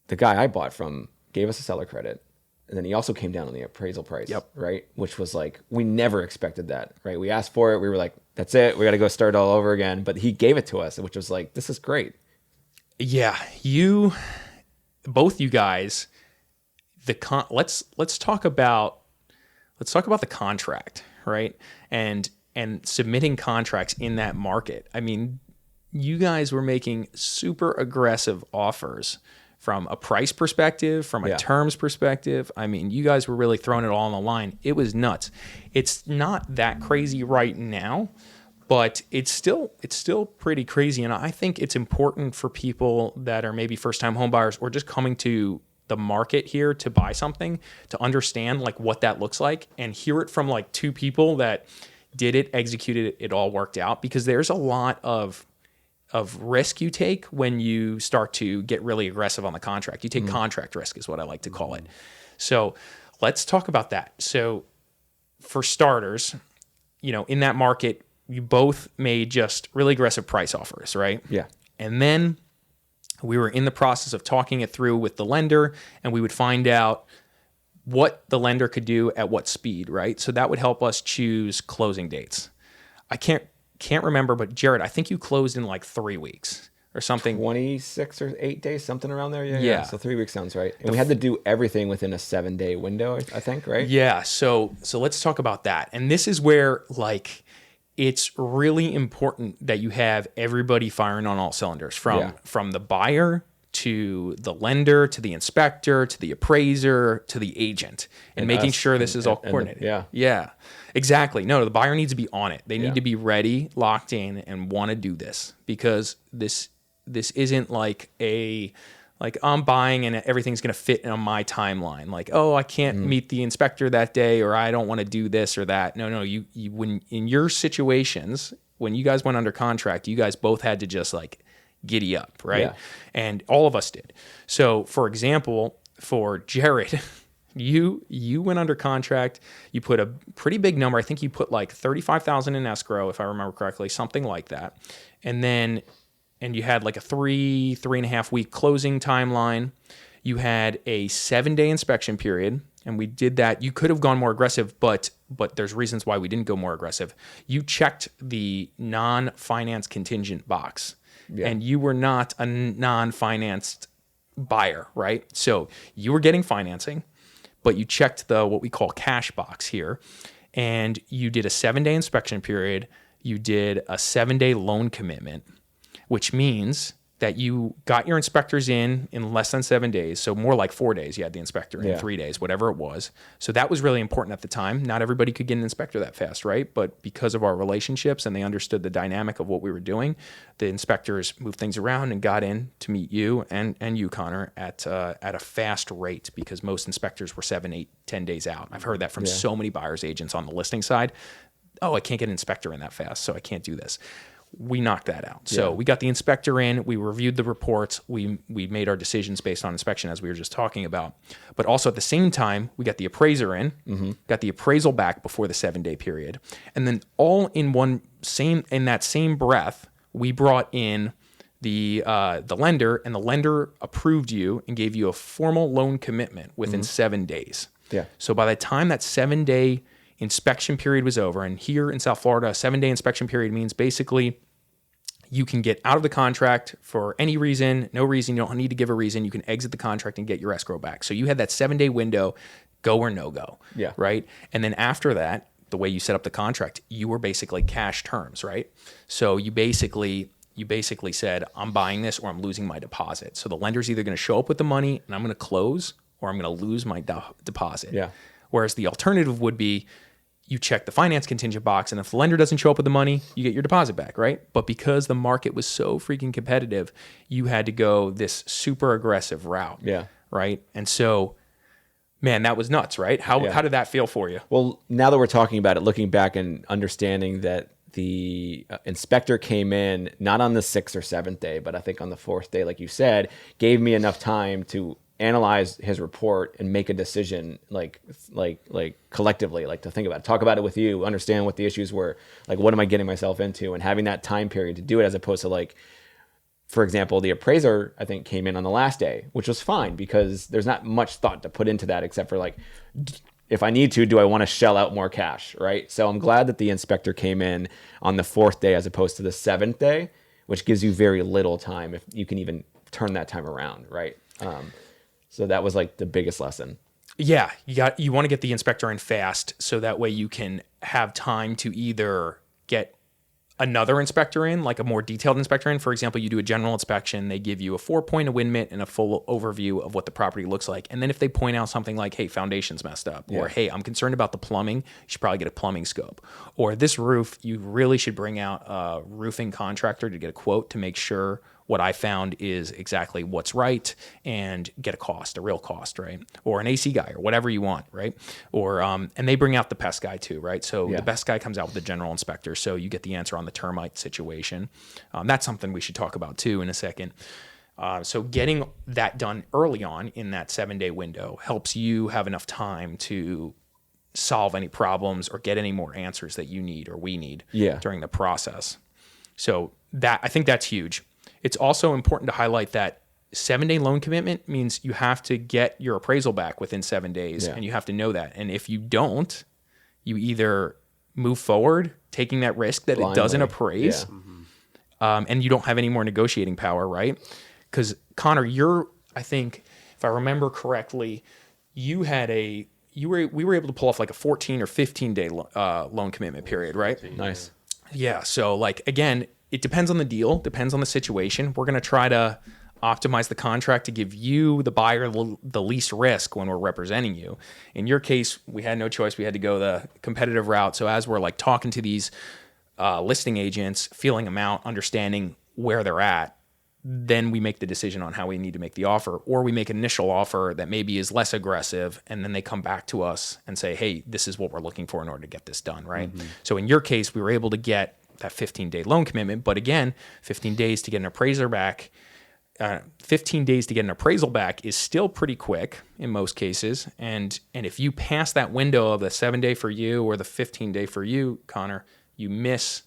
The guy I bought from gave us a seller credit. And then he also came down on the appraisal price, right? Which was like, we never expected that, right? We asked for it. We were like, that's it. We got to go start all over again. But he gave it to us, which was like, this is great. Yeah. Both you guys, let's talk about the contract, right? And submitting contracts in that market. I mean, you guys were making super aggressive offers from a price perspective, from a terms perspective. I mean, you guys were really throwing it all on the line. It was nuts. It's not that crazy right now, but it's still pretty crazy. And I think it's important for people that are maybe first-time home buyers or just coming to the market here to buy something to understand like what that looks like and hear it from like two people that did it, executed it, it all worked out, because there's a lot of risk you take when you start to get really aggressive on the contract. You take contract risk is what I like to call it. So let's talk about that. So for starters, in that market, you both made just really aggressive price offers, right? Yeah. And then we were in the process of talking it through with the lender, and we would find out what the lender could do at what speed, right? So that would help us choose closing dates. I can't can't remember, but Jared, I think you closed in like 3 weeks or something. 26 or 8 days, something around there. Yeah. Yeah. So 3 weeks sounds right. And we had to do everything within a 7-day window, I think, right? Yeah. So let's talk about that. And this is where like it's really important that you have everybody firing on all cylinders from the buyer to the lender to the inspector to the appraiser to the agent and making sure this is all coordinated. Yeah. Exactly. No, the buyer needs to be on it. They need to be ready, locked in, and want to do this because this isn't like I'm buying and everything's going to fit on my timeline. Like, oh, I can't meet the inspector that day, or I don't want to do this or that. No, you when in your situations, when you guys went under contract, you guys both had to just like giddy up, right? Yeah. And all of us did. So, for example, for Jared, you went under contract. You put a pretty big number. I think you put like 35,000 in escrow, if I remember correctly, something like that. And you had like a 3.5 week closing timeline. You had a 7-day inspection period, and we did that. You could have gone more aggressive, but there's reasons why we didn't go more aggressive. You checked the non-finance contingent box, and you were not a non-financed buyer, right? So you were getting financing, but you checked the what we call cash box here, and you did a 7-day inspection period. You did a 7-day loan commitment, which means that you got your inspectors in less than 7 days. So more like 4 days. You had the inspector in 3 days, whatever it was. So that was really important at the time. Not everybody could get an inspector that fast, right? But because of our relationships and they understood the dynamic of what we were doing, the inspectors moved things around and got in to meet you and you, Connor, at a fast rate because most inspectors were 7, 8, 10 days out. I've heard that from so many buyers agents on the listing side. Oh, I can't get an inspector in that fast, so I can't do this. We knocked that out. So we got the inspector in, we reviewed the reports, we made our decisions based on inspection as we were just talking about. But also at the same time, we got the appraiser in, got the appraisal back before the 7-day period. And then all in that same breath, we brought in the lender, and the lender approved you and gave you a formal loan commitment within 7 days. Yeah. So by the time that 7-day inspection period was over, and here in South Florida, a 7-day inspection period means basically you can get out of the contract for any reason, no reason, you don't need to give a reason, you can exit the contract and get your escrow back. So you had that 7-day window, go or no go, right? And then after that, the way you set up the contract, you were basically cash terms, right? So you basically said, I'm buying this or I'm losing my deposit. So the lender's either going to show up with the money and I'm going to close, or I'm going to lose my deposit. Yeah. Whereas the alternative would be, you check the finance contingent box, and if the lender doesn't show up with the money, you get your deposit back, right? But because the market was so freaking competitive, you had to go this super aggressive route, right? And so, man, that was nuts, right? How did that feel for you? Well, now that we're talking about it, looking back and understanding that the inspector came in not on the 6th or 7th day, but I think on the 4th day, like you said, gave me enough time to analyze his report and make a decision like collectively, like to think about it, talk about it with you, understand what the issues were, like what am I getting myself into, and having that time period to do it, as opposed to like, for example, the appraiser I think came in on the last day, which was fine because there's not much thought to put into that except for like, if I need to, do I want to shell out more cash, right? So I'm glad that the inspector came in on the 4th day as opposed to the 7th day, which gives you very little time if you can even turn that time around, right? So that was like the biggest lesson. Yeah, you want to get the inspector in fast so that way you can have time to either get another inspector in, like a more detailed inspector in. For example, you do a general inspection, they give you a 4-point amendment and a full overview of what the property looks like. And then if they point out something like, hey, foundation's messed up, or hey, I'm concerned about the plumbing, you should probably get a plumbing scope. Or this roof, you really should bring out a roofing contractor to get a quote to make sure what I found is exactly what's right, and get a real cost, right? Or an AC guy, or whatever you want, right? Or and they bring out the pest guy too, right? So the pest guy comes out with the general inspector, so you get the answer on the termite situation. That's something we should talk about too in a second. So getting that done early on in that 7-day window helps you have enough time to solve any problems or get any more answers that you need or we need during the process. So I think that's huge. It's also important to highlight that 7-day loan commitment means you have to get your appraisal back within 7 days, and you have to know that. And if you don't, you either move forward, taking that risk that it doesn't Blindly. appraise, Yeah. and you don't have any more negotiating power, right? Because Connor, I think if I remember correctly, we were able to pull off like a 14 or 15 day loan commitment period, right? Nice. Yeah. So like, again, it depends on the deal, depends on the situation. We're going to try to optimize the contract to give you, the buyer, the least risk when we're representing you. In your case, we had no choice. We had to go the competitive route. So as we're like talking to these listing agents, feeling them out, understanding where they're at, then we make the decision on how we need to make the offer, or we make an initial offer that maybe is less aggressive, and then they come back to us and say, hey, this is what we're looking for in order to get this done, right? So in your case, we were able to get that 15-day loan commitment, but again, 15 days to get an appraiser back, 15 days to get an appraisal back is still pretty quick in most cases. And if you pass that window of the 7-day for you or the 15-day for you, Connor, you miss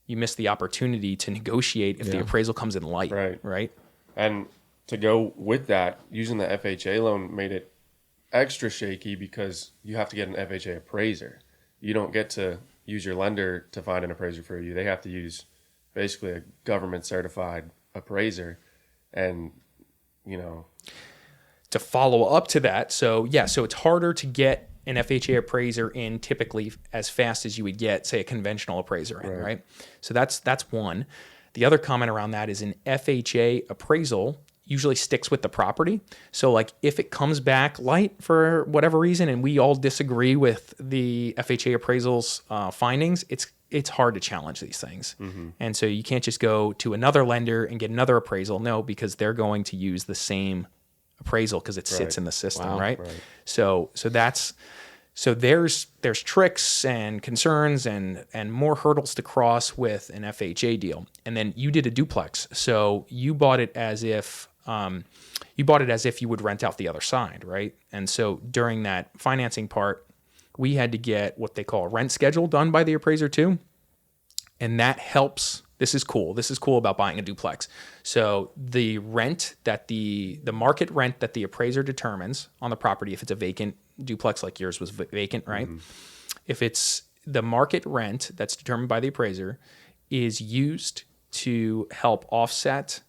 the opportunity to negotiate if the appraisal comes in light, right? And to go with that, using the FHA loan made it extra shaky because you have to get an FHA appraiser. You don't get to use your lender to find an appraiser for you. They have to use basically a government certified appraiser. And, to follow up to that. So it's harder to get an FHA appraiser in typically as fast as you would get, say, a conventional appraiser in, right? So that's one. The other comment around that is an FHA appraisal usually sticks with the property. So like if it comes back light for whatever reason and we all disagree with the FHA appraisal's findings, it's hard to challenge these things. And so you can't just go to another lender and get another appraisal. No, because they're going to use the same appraisal because it sits in the system, right? So there's tricks and concerns and more hurdles to cross with an FHA deal. And then you did a duplex. So you bought it as if you would rent out the other side, right? And so during that financing part, we had to get what they call a rent schedule done by the appraiser too. And that helps. This is cool. This is cool about buying a duplex. So the rent that the market rent that the appraiser determines on the property, if it's a vacant duplex like yours was vacant, right? If it's the market rent that's determined by the appraiser is used to help offset,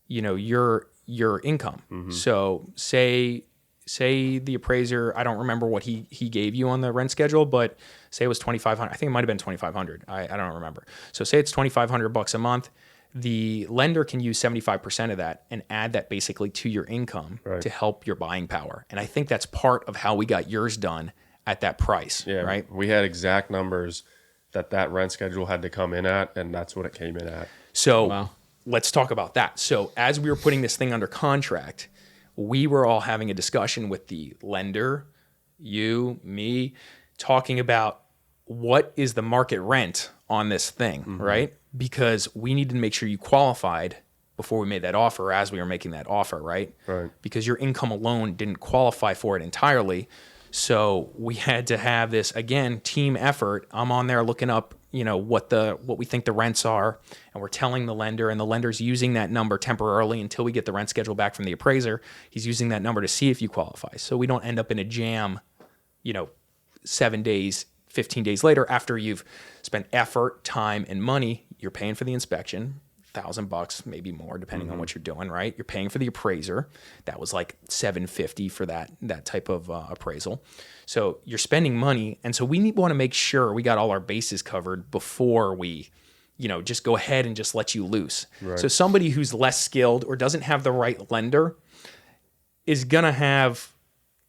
your income. So say the appraiser, I don't remember what he gave you on the rent schedule, but say it was $2,500. I think it might've been $2,500. I don't remember. So say it's $2,500 a month. The lender can use 75% of that and add that basically to your income to help your buying power. And I think that's part of how we got yours done at that price, right? We had exact numbers that rent schedule had to come in at, and that's what it came in at. So let's talk about that. So as we were putting this thing under contract, we were all having a discussion with the lender, you, me, talking about what is the market rent on this thing, right? Because we needed to make sure you qualified before we made that offer as we were making that offer, right? Because your income alone didn't qualify for it entirely. So we had to have this, again, team effort. I'm on there looking up, what we think the rents are, and we're telling the lender, and the lender's using that number temporarily until we get the rent schedule back from the appraiser. He's using that number to see if you qualify. So we don't end up in a jam, 7 days, 15 days later after you've spent effort, time, and money. You're paying for the inspection, $1,000, maybe more, depending on what you're doing, right? You're paying for the appraiser. That was like $750 for that type of appraisal. So you're spending money. And so we want to make sure we got all our bases covered before we, just go ahead and just let you loose. So somebody who's less skilled or doesn't have the right lender is going to have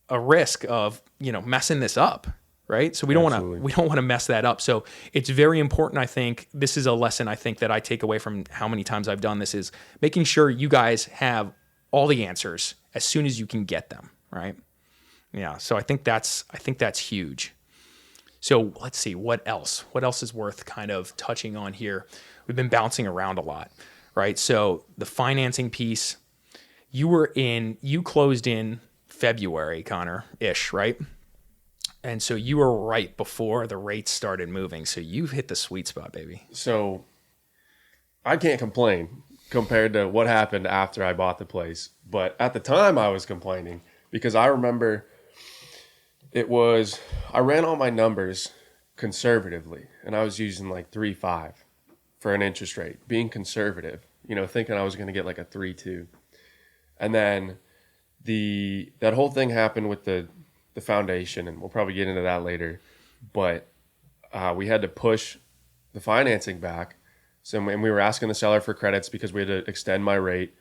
a risk of, messing this up. Right. So we don't want to mess that up. So it's very important. I think this is a lesson I think that I take away from how many times I've done this is making sure you guys have all the answers as soon as you can get them. Right. Yeah. So I think that's huge. So let's see what else is worth kind of touching on here. We've been bouncing around a lot. Right. So the financing piece, you closed in February, Connor-ish, right? And so you were right before the rates started moving. So you've hit the sweet spot, baby. So I can't complain compared to what happened after I bought the place. But at the time I was complaining because I remember I ran all my numbers conservatively, and I was using like 3.5 for an interest rate, being conservative, thinking I was going to get like a 3.2. And then that whole thing happened with the foundation, and we'll probably get into that later. But we had to push the financing back. And we were asking the seller for credits because we had to extend my rate.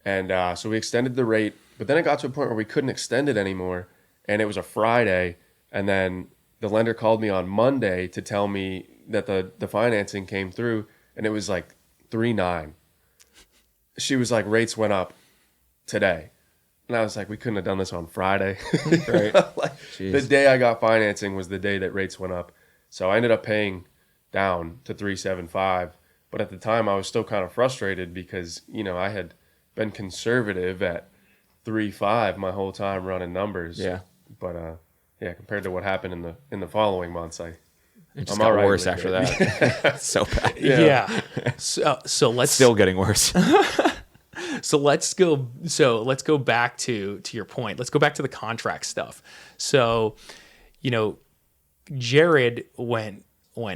And so we extended the rate, but then it got to a point where we couldn't extend it anymore. And it was a Friday. And then the lender called me on Monday to tell me that the financing came through, and it was like 3.9. She was like, rates went up today. And I was like, we couldn't have done this on Friday. Right. The day I got financing was the day that rates went up. So I ended up paying down to 3.75. But at the time, I was still kind of frustrated because, I had been conservative at 3.5 my whole time running numbers. Yeah. But compared to what happened in the following months, It just I'm got all right worse with after it. that. So bad. Yeah. So let's Still getting worse. let's go back to your point. Let's go back to the contract stuff. So, Jared went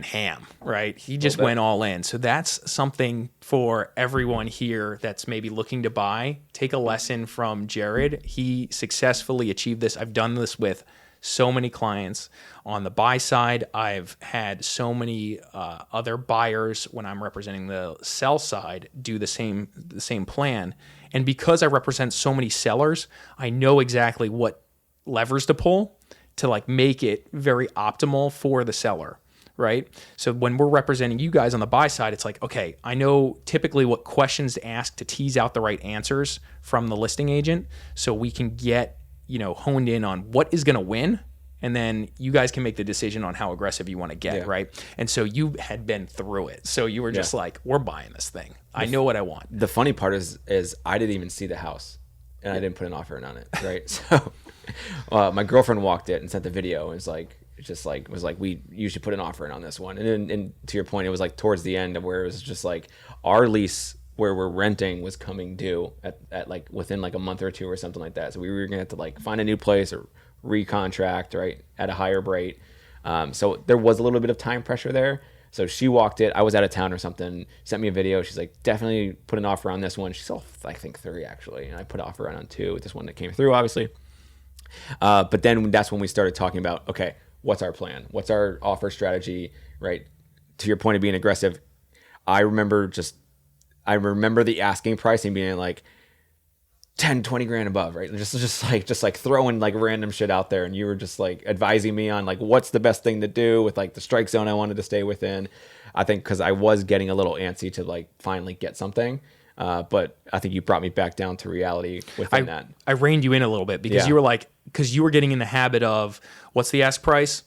ham, right? He just went all in. So that's something for everyone here that's maybe looking to buy. Take a lesson from Jared. He successfully achieved this. I've done this with so many clients on the buy side. I've had so many other buyers when I'm representing the sell side do the same plan. And because I represent so many sellers, I know exactly what levers to pull to like make it very optimal for the seller, right? So when we're representing you guys on the buy side, it's like, okay, I know typically what questions to ask to tease out the right answers from the listing agent so we can get, honed in on what is going to win. And then you guys can make the decision on how aggressive you want to get, right? And so you had been through it. So you were just like, we're buying this thing. I know what I want. The funny part is I didn't even see the house, and I didn't put an offer in on it, right? So my girlfriend walked it and sent the video, and was like, we usually put an offer in on this one. And to your point, it was like towards the end of where it was just like our lease where we're renting was coming due at like within like a month or two or something like that. So we were gonna have to like find a new place or recontract, right, at a higher rate. So there was a little bit of time pressure there. So she walked it. I was out of town or something. Sent me a video. She's like, definitely put an offer on this one. She saw, I think, 3 actually, and I put an offer on 2 with this one that came through, obviously. But then that's when we started talking about, okay, what's our plan? What's our offer strategy, right? To your point of being aggressive, I remember the asking price and being like 10, 20 grand above, right? Just like throwing like random shit out there. And you were just like advising me on like, what's the best thing to do with like the strike zone I wanted to stay within. I think cause I was getting a little antsy to like finally get something. But I think you brought me back down to reality within that. I reined you in a little bit because you were like, because you were getting in the habit of what's the ask price?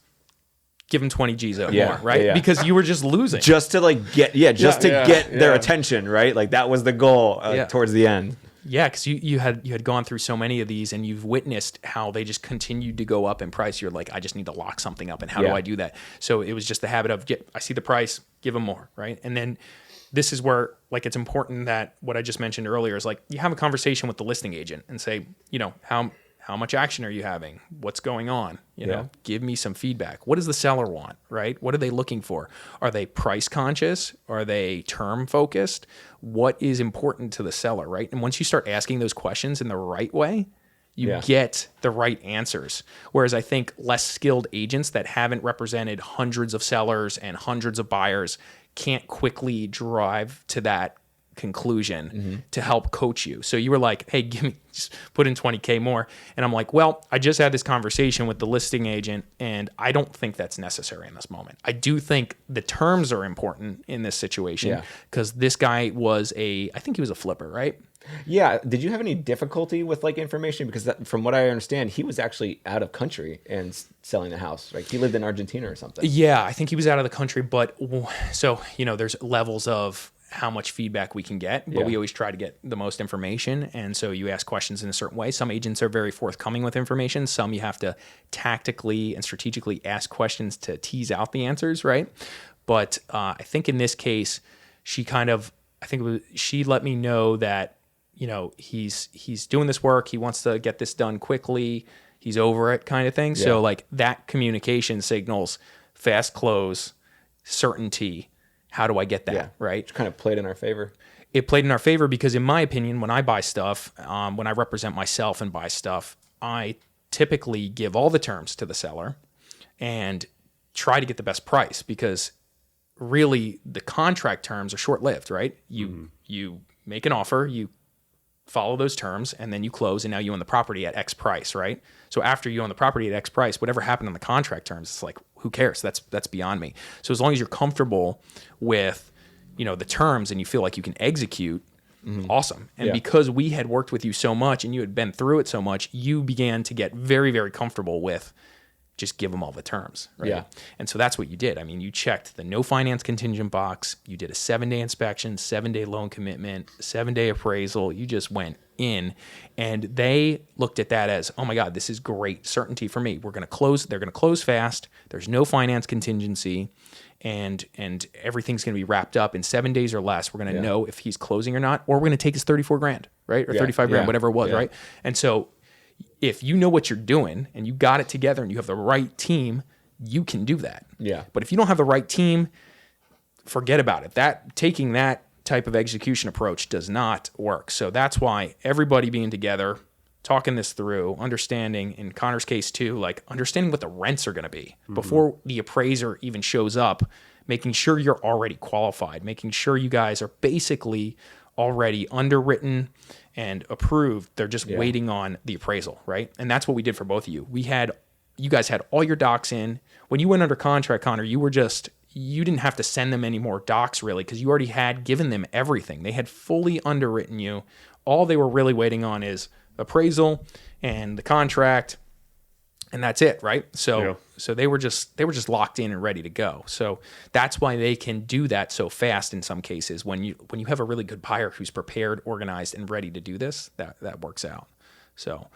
Give them 20 G's more, right? Yeah. Because you were just losing. Just to like get, get their attention, right? Like that was the goal towards the end. Yeah, because you had gone through so many of these and you've witnessed how they just continued to go up in price. You're like, I just need to lock something up. And how do I do that? So it was just the habit of, I see the price, give them more, right? And then this is where like it's important that what I just mentioned earlier is like you have a conversation with the listing agent and say, how much action are you having? What's going on? Give me some feedback. What does the seller want, right? What are they looking for? Are they price conscious? Are they term focused? What is important to the seller, right? And once you start asking those questions in the right way, you get the right answers. Whereas I think less skilled agents that haven't represented hundreds of sellers and hundreds of buyers can't quickly drive to that conclusion to help coach you. So you were like, hey, just put in 20K more. And I'm like, well, I just had this conversation with the listing agent and I don't think that's necessary in this moment. I do think the terms are important in this situation because this guy I think he was a flipper, right? Yeah. Did you have any difficulty with like information? Because from what I understand, he was actually out of country and selling the house. Like he lived in Argentina or something. Yeah, I think he was out of the country. But so, there's levels of how much feedback we can get, but we always try to get the most information. And so you ask questions in a certain way. Some agents are very forthcoming with information. Some you have to tactically and strategically ask questions to tease out the answers, right? But I think in this case, she let me know that, he's doing this work. He wants to get this done quickly. He's over it kind of thing. Yeah. So like that communication signals fast close, certainty. How do I get that? Yeah. Right. Which kind of played in our favor. It played in our favor because, in my opinion, when I buy stuff, when I represent myself and buy stuff, I typically give all the terms to the seller and try to get the best price, because really the contract terms are short-lived, right? You make an offer, you follow those terms, and then you close, and now you own the property at X price, right? So after you own the property at X price, whatever happened on the contract terms, it's like, who cares? That's beyond me. So as long as you're comfortable with, the terms and you feel like you can execute, awesome. And because we had worked with you so much and you had been through it so much, you began to get very, very comfortable with just give them all the terms, right? Yeah. And so that's what you did. I mean, you checked the no finance contingent box. You did a 7-day inspection, 7-day loan commitment, 7-day appraisal. You just went in, and they looked at that as, oh my God, this is great certainty for me. We're going to close. They're going to close fast. There's no finance contingency, and everything's going to be wrapped up in 7 days or less. We're going to know if he's closing or not, or we're going to take his 34 grand, right? Or 35 grand, whatever it was, right? And so if you know what you're doing and you got it together and you have the right team, you can do that. Yeah. But if you don't have the right team, forget about it. Taking that type of execution approach does not work. So that's why everybody being together, talking this through, understanding, in Connor's case too, like understanding what the rents are going to be before the appraiser even shows up, making sure you're already qualified, making sure you guys are basically already underwritten and approved. They're just waiting on the appraisal, right? And that's what we did for both of you. You guys had all your docs in. When you went under contract, Connor, you didn't have to send them any more docs really, because you already had given them everything. They had fully underwritten you. All they were really waiting on is appraisal and the contract, and that's it, right? So they were just locked in and ready to go. So that's why they can do that so fast in some cases. When you have a really good buyer who's prepared, organized, and ready to do this, that works out. So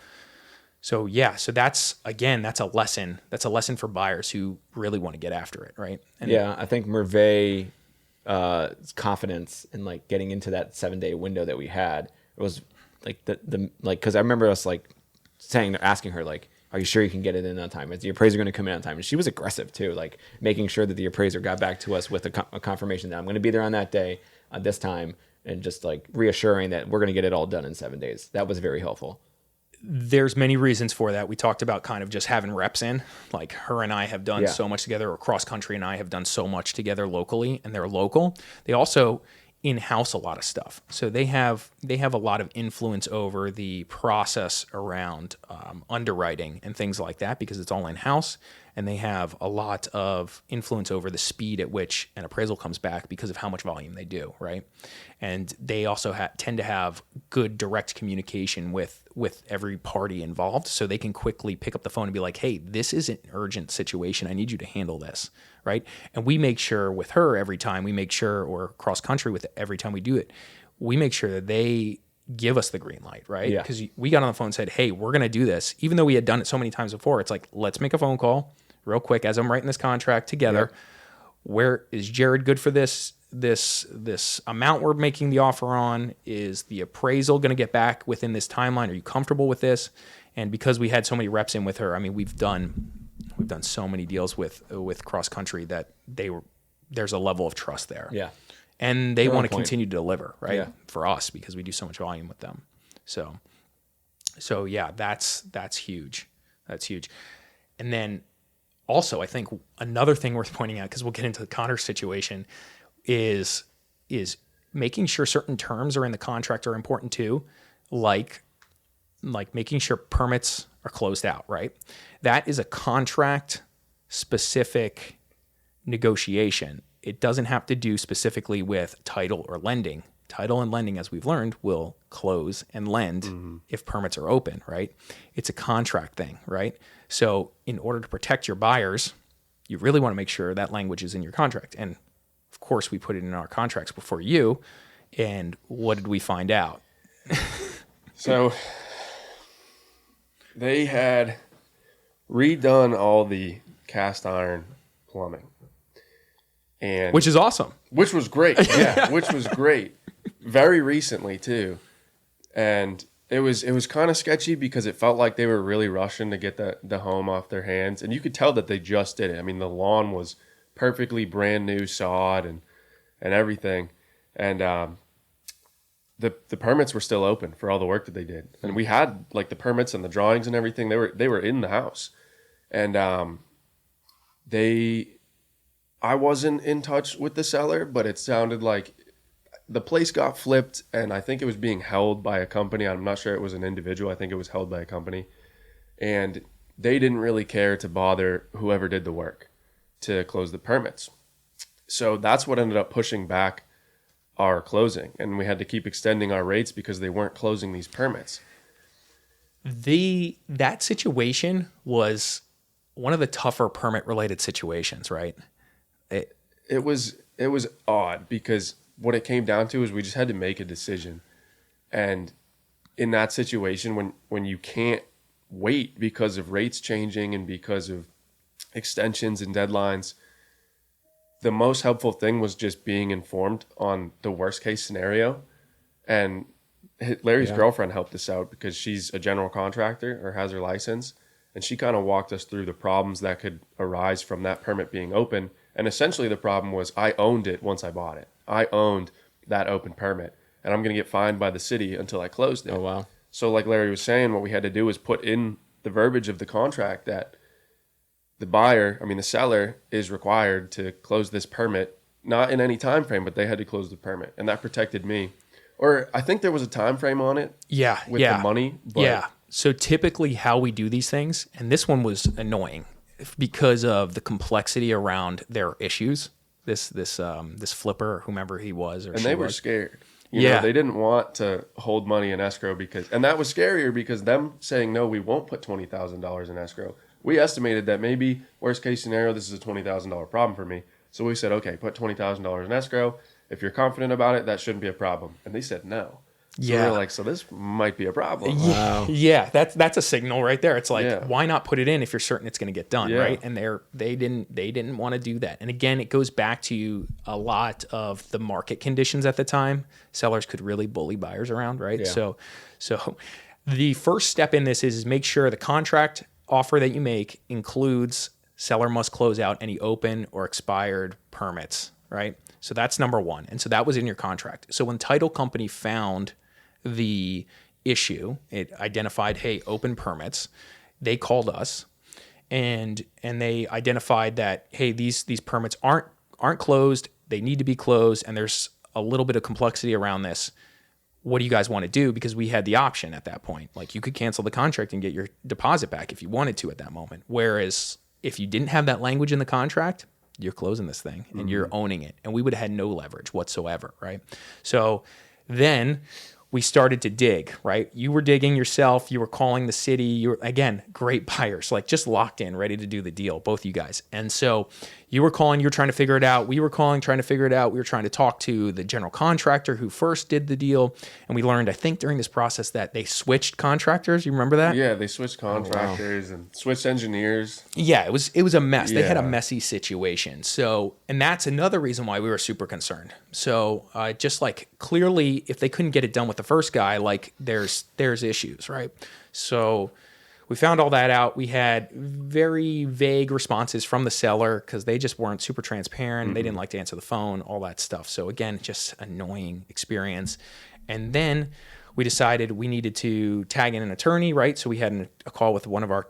that's a lesson. That's a lesson for buyers who really want to get after it, right? And I think Merveille's confidence in like getting into that 7-day window that we had, it was like because I remember us like asking her like, are you sure you can get it in on time? Is the appraiser going to come in on time? And she was aggressive too, like making sure that the appraiser got back to us with a confirmation that I'm going to be there on that day at this time, and just like reassuring that we're going to get it all done in 7 days. That was very helpful. There's many reasons for that. We talked about kind of just having reps in, like her and I have done so much together, or Cross Country and I have done so much together locally, and they're local. They also in-house a lot of stuff. So they have a lot of influence over the process around underwriting and things like that, because it's all in-house, and they have a lot of influence over the speed at which an appraisal comes back because of how much volume they do, right? And they also tend to have good direct communication with every party involved, so they can quickly pick up the phone and be like, hey, this is an urgent situation. I need you to handle this, right? And we make sure with her every time, or Cross Country with every time we do it, we make sure that they give us the green light, right? Yeah. Because we got on the phone and said, hey, we're going to do this. Even though we had done it so many times before, it's like, let's make a phone call real quick as I'm writing this contract together. Yeah. Where is Jared good for this amount we're making the offer on? Is the appraisal going to get back within this timeline? Are you comfortable with this? And because we had so many reps in with her, I mean, we've done so many deals with Cross Country that there's a level of trust there. Yeah. And they They're want on to point. continue to deliver, right? Yeah. For us, because we do so much volume with them. So yeah, that's huge. That's huge. And then also, I think another thing worth pointing out, because we'll get into the Connor's situation, is making sure certain terms are in the contract are important too, like making sure permits are closed out, right? That is a contract specific negotiation. It doesn't have to do specifically with title or lending. Title and lending, as we've learned, will close and lend if permits are open, right? It's a contract thing, right? So in order to protect your buyers, you really want to make sure that language is in your contract. And of course, we put it in our contracts before you. And what did we find out? So they had redone all the cast iron plumbing, and Which is awesome. which was great. Yeah, which was great. Very recently too, and It was kind of sketchy because it felt like they were really rushing to get the home off their hands, and you could tell that they just did it. I mean, the lawn was perfectly brand new sod and everything, and the permits were still open for all the work that they did, and we had like the permits and the drawings and everything. They were in the house, and I wasn't in touch with the seller, but it sounded like the place got flipped, and I think it was being held by a company. I'm not sure it was an individual. I think it was held by a company, and they didn't really care to bother whoever did the work to close the permits. So that's what ended up pushing back our closing, and we had to keep extending our rates because they weren't closing these permits. That situation was one of the tougher permit related situations, right? It was odd because what it came down to is we just had to make a decision. And in that situation, when you can't wait because of rates changing and because of extensions and deadlines, the most helpful thing was just being informed on the worst case scenario. And Larry's girlfriend helped us out because she's a general contractor or has her license. And she kind of walked us through the problems that could arise from that permit being open. And essentially the problem was I owned it once I bought it. I owned that open permit, and I'm going to get fined by the city until I closed it. Oh, wow. So like Larry was saying, what we had to do was put in the verbiage of the contract that the seller is required to close this permit, not in any time frame, but they had to close the permit. And that protected me. Or I think there was a time frame on it. Yeah. With the money. But So typically how we do these things, and this one was annoying because of the complexity around their issues. This flipper, or whomever he was, and they were scared. You know, they didn't want to hold money in escrow and that was scarier because them saying no, we won't put $20,000 in escrow. We estimated that maybe worst case scenario, this is a $20,000 problem for me. So we said, okay, put $20,000 in escrow. If you're confident about it, that shouldn't be a problem. And they said no. So we were like, so this might be a problem. Wow. Yeah, that's a signal right there. It's like, why not put it in if you're certain it's going to get done, right? And they didn't want to do that. And again, it goes back to a lot of the market conditions at the time. Sellers could really bully buyers around, right? Yeah. So the first step in this is make sure the contract offer that you make includes seller must close out any open or expired permits, right? So that's number one. And so that was in your contract. So when title company found the issue, it identified, hey, open permits. They called us and they identified that, hey, these permits aren't closed. They need to be closed. And there's a little bit of complexity around this. What do you guys want to do? Because we had the option at that point. Like you could cancel the contract and get your deposit back if you wanted to at that moment. Whereas if you didn't have that language in the contract, you're closing this thing and you're owning it. And we would have had no leverage whatsoever, right? So then we started to dig, right? You were digging yourself. You were calling the city. You were, again, great buyers, like just locked in, ready to do the deal, both you guys. And so you were calling, you were trying to figure it out. We were calling, trying to figure it out. We were trying to talk to the general contractor who first did the deal. And we learned, I think, during this process that they switched contractors. You remember that? Yeah, they switched contractors and switched engineers. Yeah, it was a mess. They had a messy situation. So, and that's another reason why we were super concerned. So just like clearly, if they couldn't get it done with the first guy, like there's issues, right? So we found all that out. We had very vague responses from the seller because they just weren't super transparent. They didn't like to answer the phone, all that stuff. So again, just annoying experience. And then we decided we needed to tag in an attorney, right? So we had a call with one of our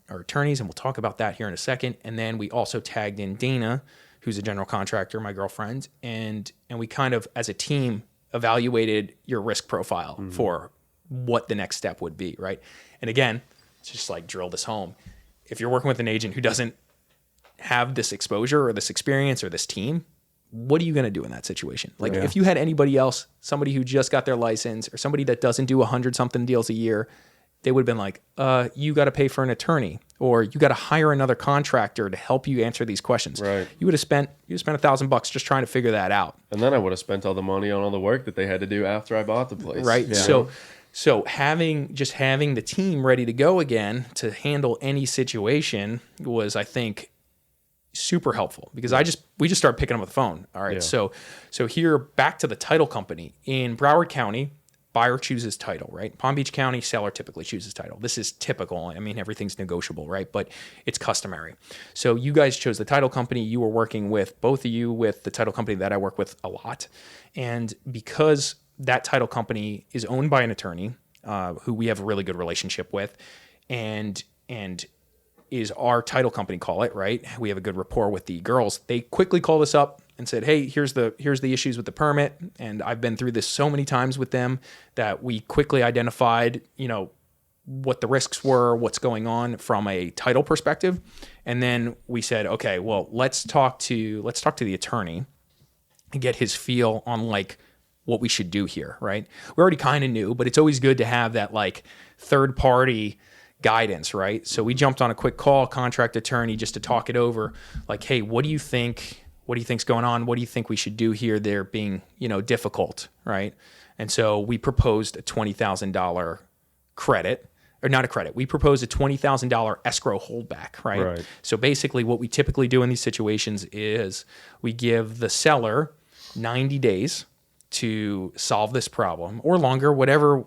attorneys, and we'll talk about that here in a second. And then we also tagged in Dana, who's a general contractor, my girlfriend, and we kind of, as a team, evaluated your risk profile for what the next step would be, right? And again, just like drill this home. If you're working with an agent who doesn't have this exposure or this experience or this team, what are you going to do in that situation? Like if you had anybody else, somebody who just got their license or somebody that doesn't do 100 something deals a year, they would have been like, you got to pay for an attorney or you got to hire another contractor to help you answer these questions. Right. You would have spent $1,000 just trying to figure that out. And then I would have spent all the money on all the work that they had to do after I bought the place. Right. Yeah. So having the team ready to go again to handle any situation was, I think, super helpful because we just started picking up the phone. All right. Yeah. So here back to the title company in Broward County, buyer chooses title, right? Palm Beach County, seller typically chooses title. This is typical. I mean, everything's negotiable, right? But it's customary. So you guys chose the title company. You were working with, both of you, with the title company that I work with a lot. And because that title company is owned by an attorney who we have a really good relationship with, and is our title company, call it, right? We have a good rapport with the girls. They quickly called us up and said, hey, here's the issues with the permit. And I've been through this so many times with them that we quickly identified, what the risks were, what's going on from a title perspective. And then we said, okay, well, let's talk to the attorney and get his feel on like what we should do here, right? We already kind of knew, but it's always good to have that like third party guidance, right? So we jumped on a quick call, contract attorney, just to talk it over. Like, hey, what do you think? What do you think's going on? What do you think we should do here? They're being, difficult, right? And so we proposed a $20,000 credit, or not a credit. We proposed a $20,000 escrow holdback, right? So basically, what we typically do in these situations is we give the seller 90 days to solve this problem, or longer, whatever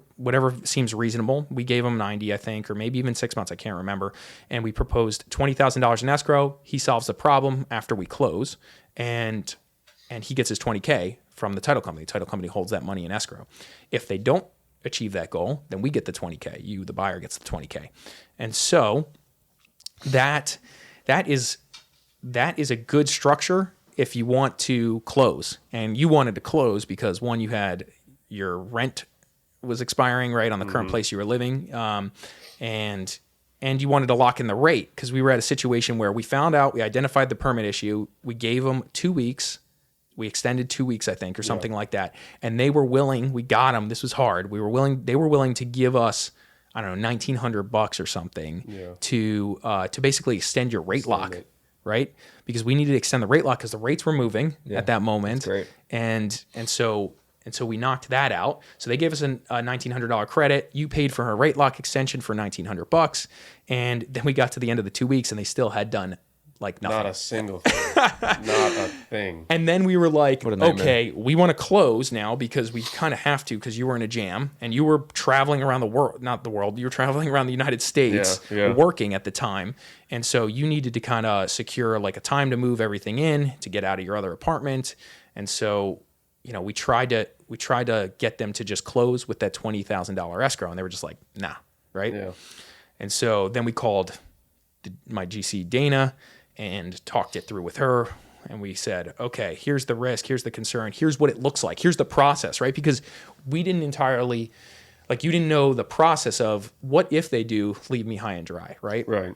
seems reasonable. We gave him 90, I think, or maybe even 6 months. I can't remember. And we proposed $20,000 in escrow. He solves the problem after we close, and he gets his $20K from the title company. The title company holds that money in escrow. If they don't achieve that goal, then we get the $20K. You, the buyer, gets the $20K. And so that is a good structure if you want to close. And you wanted to close because, one, you had your rent was expiring, right, on the current place you were living, and you wanted to lock in the rate, because we were at a situation where we found out, we identified the permit issue, we gave them 2 weeks, we extended 2 weeks, I think, or something like that, and they were willing, we got them, this was hard, they were willing to give us, I don't know, $1,900 or something to basically extend your rate lock. Right? Because we needed to extend the rate lock because the rates were moving at that moment. Great. And so we knocked that out. So they gave us a $1,900 credit. You paid for her rate lock extension for $1,900. And then we got to the end of the 2 weeks and they still had done like nothing. Not a single thing. Not a thing. And then we were like, What a nightmare. okay, we want to close now because we kind of have to, because you were in a jam and you were traveling around the world, not the world, you were traveling around the United States working at the time. And so you needed to kind of secure like a time to move everything in, to get out of your other apartment. And so, we tried to get them to just close with that $20,000 escrow. And they were just like, nah, right? Yeah. And so then we called my GC Dana and talked it through with her. And we said, okay, here's the risk, here's the concern, here's what it looks like, here's the process, right? Because we didn't entirely, like, you didn't know the process of what if they do leave me high and dry, right? Right.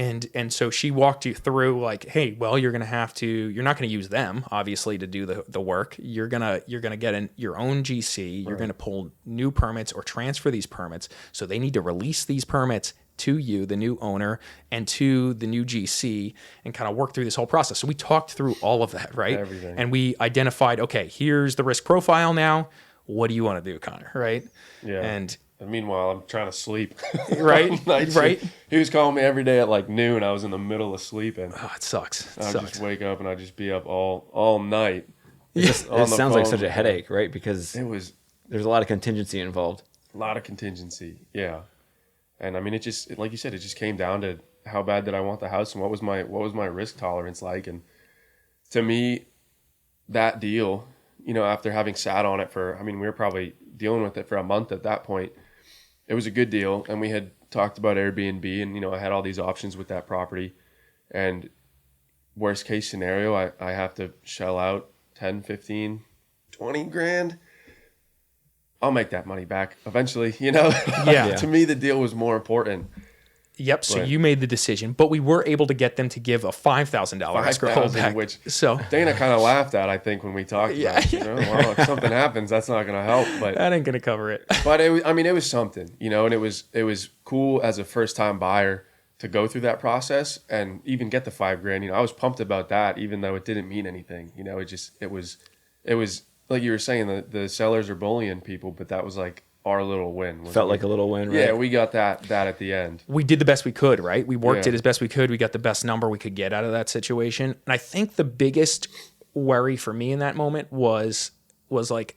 And so she walked you through like, hey, well, you're not going to use them obviously to do the work. You're going to get your own GC. You're going to pull new permits or transfer these permits. So they need to release these permits to you, the new owner, and to the new GC, and kind of work through this whole process. So we talked through all of that, right? Everything. And we identified, okay, here's the risk profile now. What do you want to do, Connor? Right? Yeah. And meanwhile, I'm trying to sleep. right, Night right. shift. He was calling me every day at like noon. I was in the middle of sleeping. Oh, it sucks. I'd just wake up and I'd just be up all night. It on the sounds like phone. such a headache, right? Because It was there's a lot of contingency involved. a lot of contingency. Yeah. And I mean, it just, like you said, it just came down to how bad did I want the house and what was my risk tolerance like. And to me, that deal, after having sat on it we were probably dealing with it for a month at that point. It was a good deal. And we had talked about Airbnb and, I had all these options with that property. And worst case scenario, I have to shell out 10, 15, 20 grand. I'll make that money back eventually, Yeah. To me, the deal was more important. Yep. So Right. you made the decision, but we were able to get them to give a $5,000 escrow 5,000, holdback. which So Dana kind of laughed at, I think, when we talked about it. Well, if something happens, that's not going to help. But that ain't gonna cover it. it was something, and it was cool as a first time buyer to go through that process and even get the $5,000. I was pumped about that, even though it didn't mean anything. It was like you were saying, the sellers are bullying people, but that was like our little win. Felt like a little win, right? Yeah, we got that at the end. We did the best we could, right? We worked Yeah. it as best we could. We got the best number we could get out of that situation. And I think the biggest worry for me in that moment was like,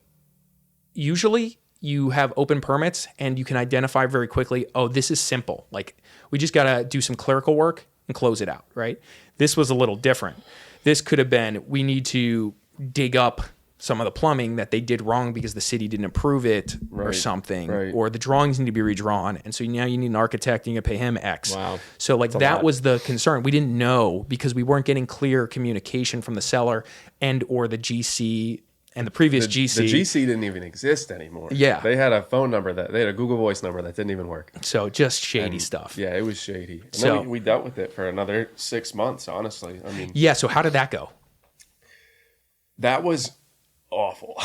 usually you have open permits and you can identify very quickly, oh, this is simple. Like we just got to do some clerical work and close it out, right? This was a little different. This could have been, we need to dig up some of the plumbing that they did wrong because the city didn't approve it or something, or the drawings need to be redrawn. And so now you need an architect and you pay him X. Wow. So like that was the concern. We didn't know because we weren't getting clear communication from the seller and or the GC and the previous GC. The GC didn't even exist anymore. Yeah. They had a phone number they had a Google Voice number that didn't even work. So just shady stuff. Yeah, it was shady. And So- then we dealt with it for another 6 months, honestly. I mean, Yeah. So how did that go? that was awful.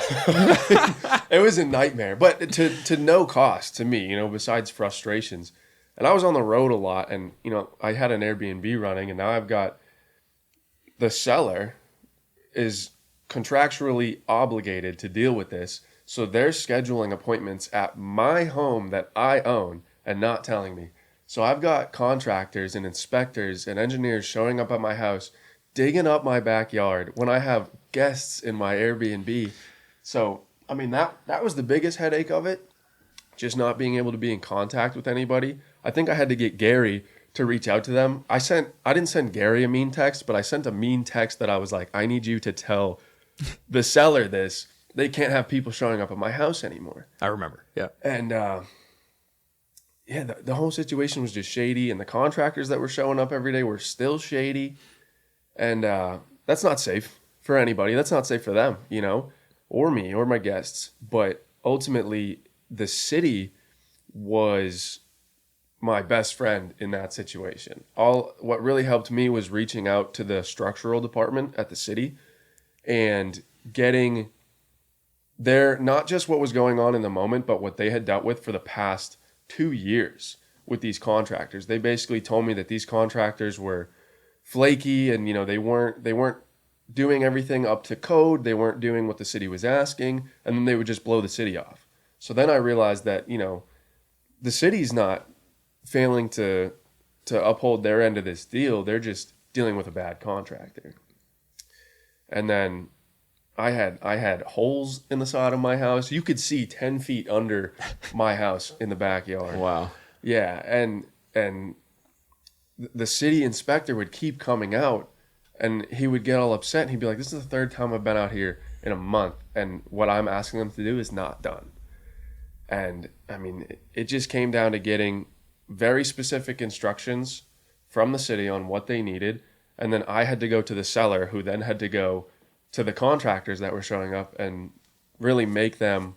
It was a nightmare, but to no cost to me, besides frustrations. And I was on the road a lot, and I had an Airbnb running, and now I've got the seller is contractually obligated to deal with this, so they're scheduling appointments at my home that I own and not telling me. So I've got contractors and inspectors and engineers showing up at my house, digging up my backyard when I have guests in my Airbnb. So, I mean, that was the biggest headache of it, just not being able to be in contact with anybody. I think I had to get Gary to reach out to them. I didn't send Gary a mean text, but I sent a mean text that I was like, I need you to tell the seller this. They can't have people showing up at my house anymore. I remember. Yeah. And the whole situation was just shady, and the contractors that were showing up every day were still shady. And that's not safe for anybody. That's not safe for them, or me or my guests. But ultimately, the city was my best friend in that situation. What really helped me was reaching out to the structural department at the city and getting their, not just what was going on in the moment, but what they had dealt with for the past 2 years with these contractors. They basically told me that these contractors were flaky, and they weren't doing everything up to code. They weren't doing what the city was asking, and then they would just blow the city off. So then I realized that the city's not failing to uphold their end of this deal. They're just dealing with a bad contractor. And then I had holes in the side of my house. You could see 10 feet under my house in the backyard. Wow. Yeah, and the city inspector would keep coming out, and he would get all upset, and he'd be like, this is the third time I've been out here in a month, and what I'm asking them to do is not done. And I mean, it just came down to getting very specific instructions from the city on what they needed, and then I had to go to the seller, who then had to go to the contractors that were showing up and really make them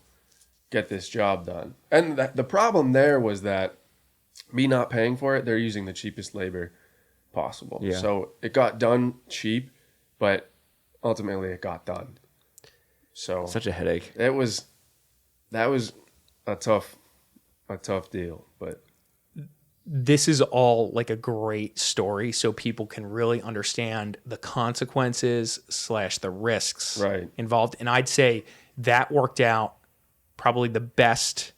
get this job done. And the problem there was that me not paying for it, they're using the cheapest labor possible. Yeah. So it got done cheap, but ultimately it got done. So Such a headache. that was a tough deal, but This is all like a great story so people can really understand the consequences / the risks involved. And I'd say that worked out probably the best.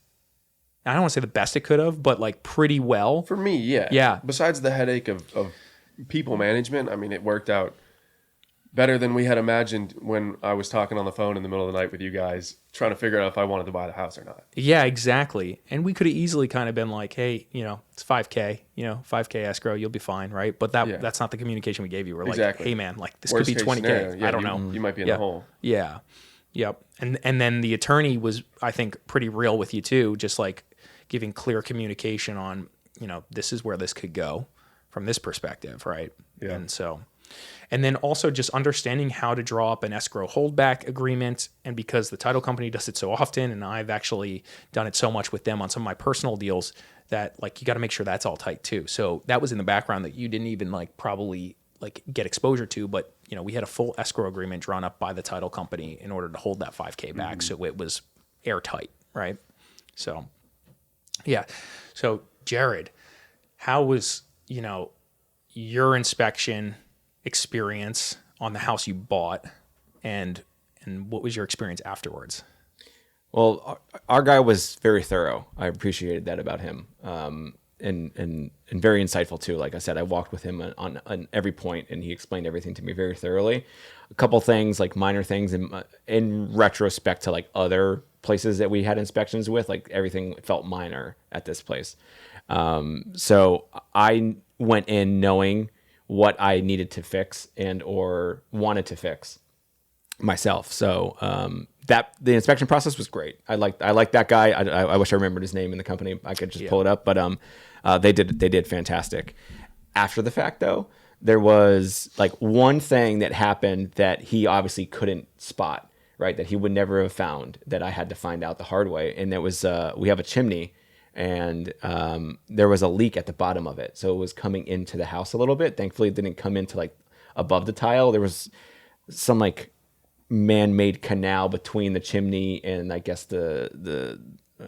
I don't want to say the best it could have, but like pretty well. for me, yeah. Yeah. Besides the headache of people management, I mean, it worked out better than we had imagined when I was talking on the phone in the middle of the night with you guys, trying to figure out if I wanted to buy the house or not. Yeah, exactly. And we could have easily kind of been like, hey, it's 5K, 5K escrow, you'll be fine, right? But that's not the communication we gave you. We're like, hey man, like this Worst could be case 20K. scenario, yeah, I don't know. You might be in the hole. Yeah. Yep. And then the attorney was, I think, pretty real with you too, just like giving clear communication on, this is where this could go from this perspective, right? Yeah. And then also just understanding how to draw up an escrow holdback agreement. And because the title company does it so often, and I've actually done it so much with them on some of my personal deals, that like you got to make sure that's all tight too. So that was in the background that you didn't even probably get exposure to, but we had a full escrow agreement drawn up by the title company in order to hold that 5K back. Mm-hmm. So it was airtight, right? So yeah. So Jared, how was, your inspection experience on the house you bought, and what was your experience afterwards? Well, our guy was very thorough. I appreciated that about him, and very insightful too. Like I said, I walked with him on every point, and he explained everything to me very thoroughly. A couple things, like minor things, in retrospect to like other places that we had inspections with, like everything felt minor at this place. So I went in knowing what I needed to fix and or wanted to fix myself. So that the inspection process was great. I liked that guy. I wish I remembered his name in the company. I could just pull it up, but they did fantastic. After the fact, though, there was like one thing that happened that he obviously couldn't spot, right? That he would never have found, that I had to find out the hard way. And that was we have a chimney, and there was a leak at the bottom of it, so it was coming into the house a little bit. Thankfully, it didn't come into like above the tile. There was some like man-made canal between the chimney and I guess the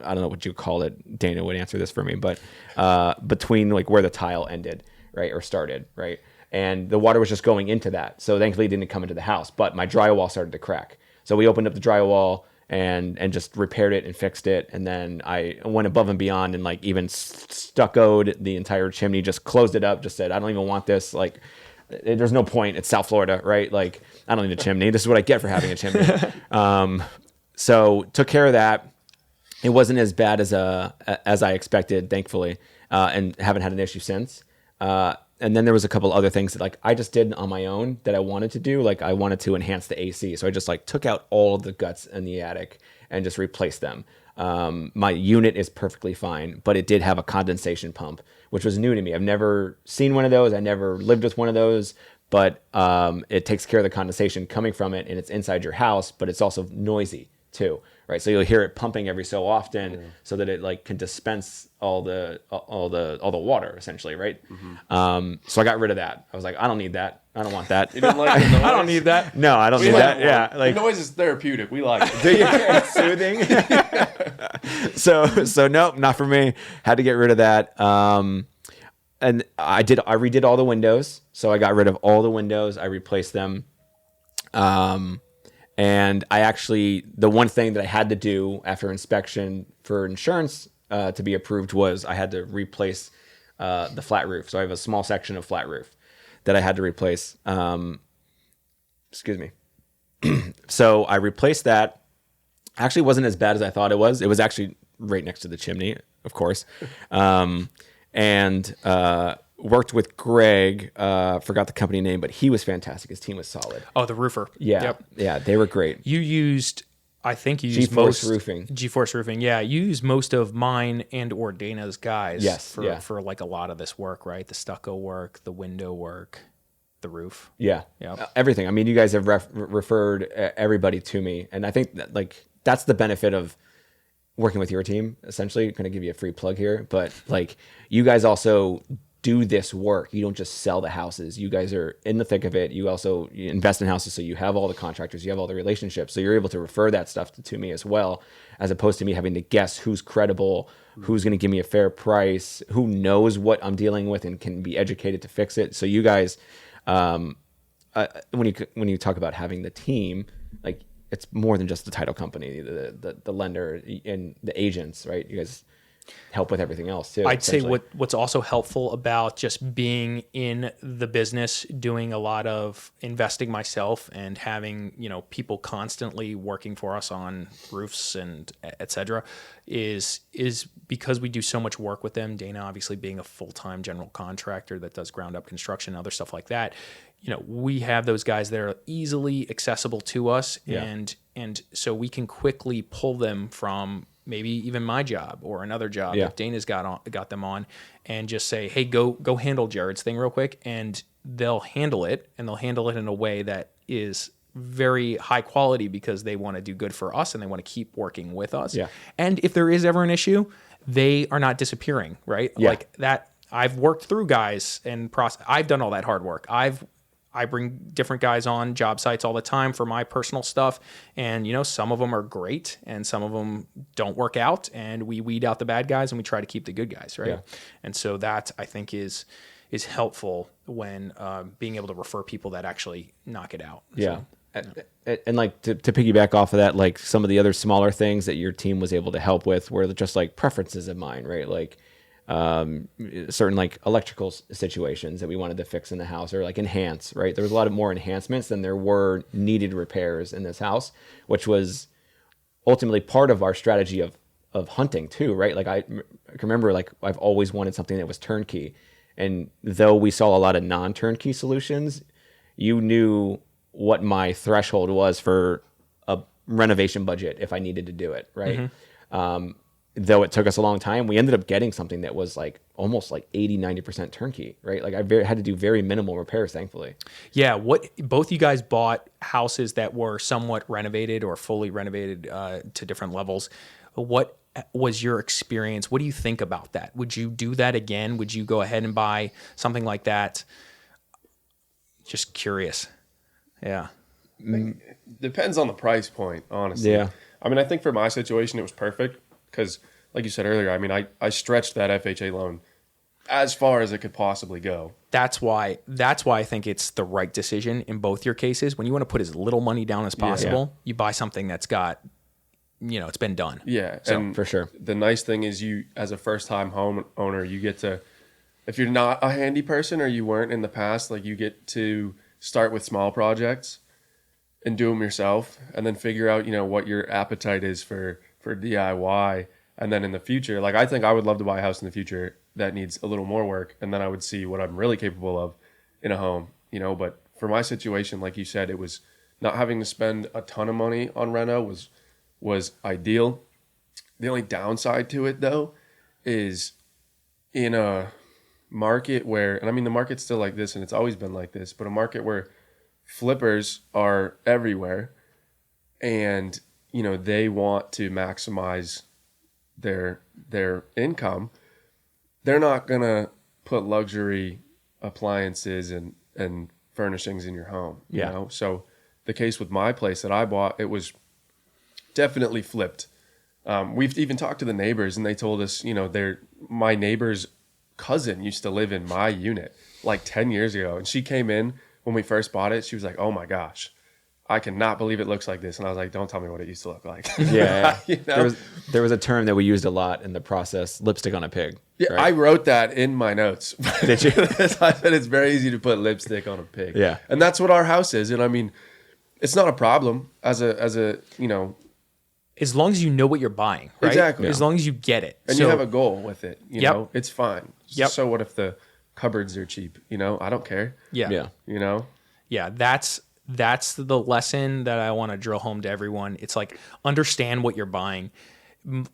I don't know what you call it. Dana would answer this for me, but between like where the tile ended, right, or started, right, and the water was just going into that. So thankfully, it didn't come into the house. But my drywall started to crack, so we opened up the drywall and just repaired it and fixed it. And then I went above and beyond and like even stuccoed the entire chimney, just closed it up, just said I don't even want this. Like, there's no point. It's South Florida, right? Like, I don't need a chimney. This is what I get for having a chimney. So took care of that. It wasn't as bad as I expected, thankfully, and haven't had an issue since. And then there was a couple other things that like I just did on my own that I wanted to do. Like I wanted to enhance the AC, so I just like took out all of the guts in the attic and just replaced them. My unit is perfectly fine, but it did have a condensation pump, which was new to me. I've never seen one of those. I never lived with one of those, but it takes care of the condensation coming from it, and it's inside your house, but it's also noisy too, right? So you'll hear it pumping every so often, so that it like can dispense all the water essentially, right? So I got rid of that. I was like, I don't need that. I don't want that. You didn't like the noise? I don't need that. No, I don't need that. Yeah, like the noise is therapeutic. We like it. it's soothing. So nope, not for me. Had to get rid of that. And I redid all the windows. So I got rid of all the windows. I replaced them. And I actually, the one thing that I had to do after inspection for insurance to be approved was I had to replace the flat roof. So I have a small section of flat roof that I had to replace. Excuse me. So I replaced that. Actually, it wasn't as bad as I thought it was. It was actually right next to the chimney, of course. And worked with Greg, forgot the company name, but he was fantastic. His team was solid. Oh, the roofer. Yeah. Yep. Yeah, they were great. You used, I think you used GeForce Roofing. GeForce Roofing. Yeah, you used most of mine and or Dana's guys. Yes, For, yeah. for like a lot of this work, right? The stucco work, the window work, the roof. Yeah. Yep. Everything. I mean, you guys have referred everybody to me. And I think that, like, that's the benefit of working with your team, essentially. Going to give you a free plug here. But, like, you guys also do this work. You don't just sell the houses. You guys are in the thick of it. You also invest in houses, so you have all the contractors, you have all the relationships, so you're able to refer that stuff to me as well, as opposed to me having to guess who's credible, who's going to give me a fair price, who knows what I'm dealing with and can be educated to fix it. So you guys, when you talk about having the team, like, it's more than just the title company, the lender and the agents, right? You guys help with everything else too. I'd say what's also helpful about just being in the business, doing a lot of investing myself and having, people constantly working for us on roofs and et cetera, is because we do so much work with them. Dana, obviously being a full-time general contractor that does ground up construction and other stuff like that, we have those guys that are easily accessible to us. Yeah. And so we can quickly pull them from maybe even my job or another job that Dana's got them on, and just say, hey, go handle Jared's thing real quick. And they'll handle it, and they'll handle it in a way that is very high quality because they want to do good for us and they want to keep working with us. Yeah. And if there is ever an issue, they are not disappearing, right? Yeah. Like that, I've worked through guys and I've done all that hard work. I bring different guys on job sites all the time for my personal stuff. And, some of them are great and some of them don't work out, and we weed out the bad guys and we try to keep the good guys. Right. Yeah. And so that, I think, is helpful when being able to refer people that actually knock it out. Yeah. So, and like to piggyback off of that, like some of the other smaller things that your team was able to help with were just like preferences of mine, right? Like, certain like electrical situations that we wanted to fix in the house or like enhance, right? There was a lot of more enhancements than there were needed repairs in this house, which was ultimately part of our strategy of hunting too, right? Like I can remember, like I've always wanted something that was turnkey, and though we saw a lot of non-turnkey solutions, you knew what my threshold was for a renovation budget if I needed to do it, right? Though it took us a long time, we ended up getting something that was like almost like 80-90% turnkey, right? Like I had to do very minimal repairs, thankfully. Yeah, what both you guys bought houses that were somewhat renovated or fully renovated to different levels. What was your experience? What do you think about that? Would you do that again? Would you go ahead and buy something like that? Just curious. Yeah. Depends on the price point, honestly. Yeah. I mean, I think for my situation, it was perfect because, like you said earlier, I mean, I stretched that FHA loan as far as it could possibly go. That's why I think it's the right decision in both your cases. When you want to put as little money down as possible, you buy something that's got, it's been done. Yeah, So, and for sure. The nice thing is you, as a first-time home owner, you get to, if you're not a handy person or you weren't in the past, like you get to start with small projects and do them yourself, and then figure out, what your appetite is for DIY. And then in the future, like I think I would love to buy a house in the future that needs a little more work, and then I would see what I'm really capable of in a home, But for my situation, like you said, it was not having to spend a ton of money on reno was ideal. The only downside to it, though, is in a market where, and I mean the market's still like this, and it's always been like this, but a market where flippers are everywhere, and they want to maximize their income. They're not gonna put luxury appliances and furnishings in your home. So the case with my place that I bought, it was definitely flipped. We've even talked to the neighbors, and they told us, my neighbor's cousin used to live in my unit like 10 years ago, and she came in when we first bought it. She was like, "Oh my gosh, I cannot believe it looks like this." And I was like, "Don't tell me what it used to look like." Yeah. There was a term that we used a lot in the process: lipstick on a pig. Yeah, right? I wrote that in my notes. Did you? I said it's very easy to put lipstick on a pig. Yeah. And that's what our house is. And I mean, it's not a problem as a As long as you know what you're buying, right? Exactly. As long as you get it. and you have a goal with it, Yep. it's fine. Yep. So what if the cupboards are cheap? I don't care. Yeah. Yeah, that's the lesson that I want to drill home to everyone. It's like, understand what you're buying.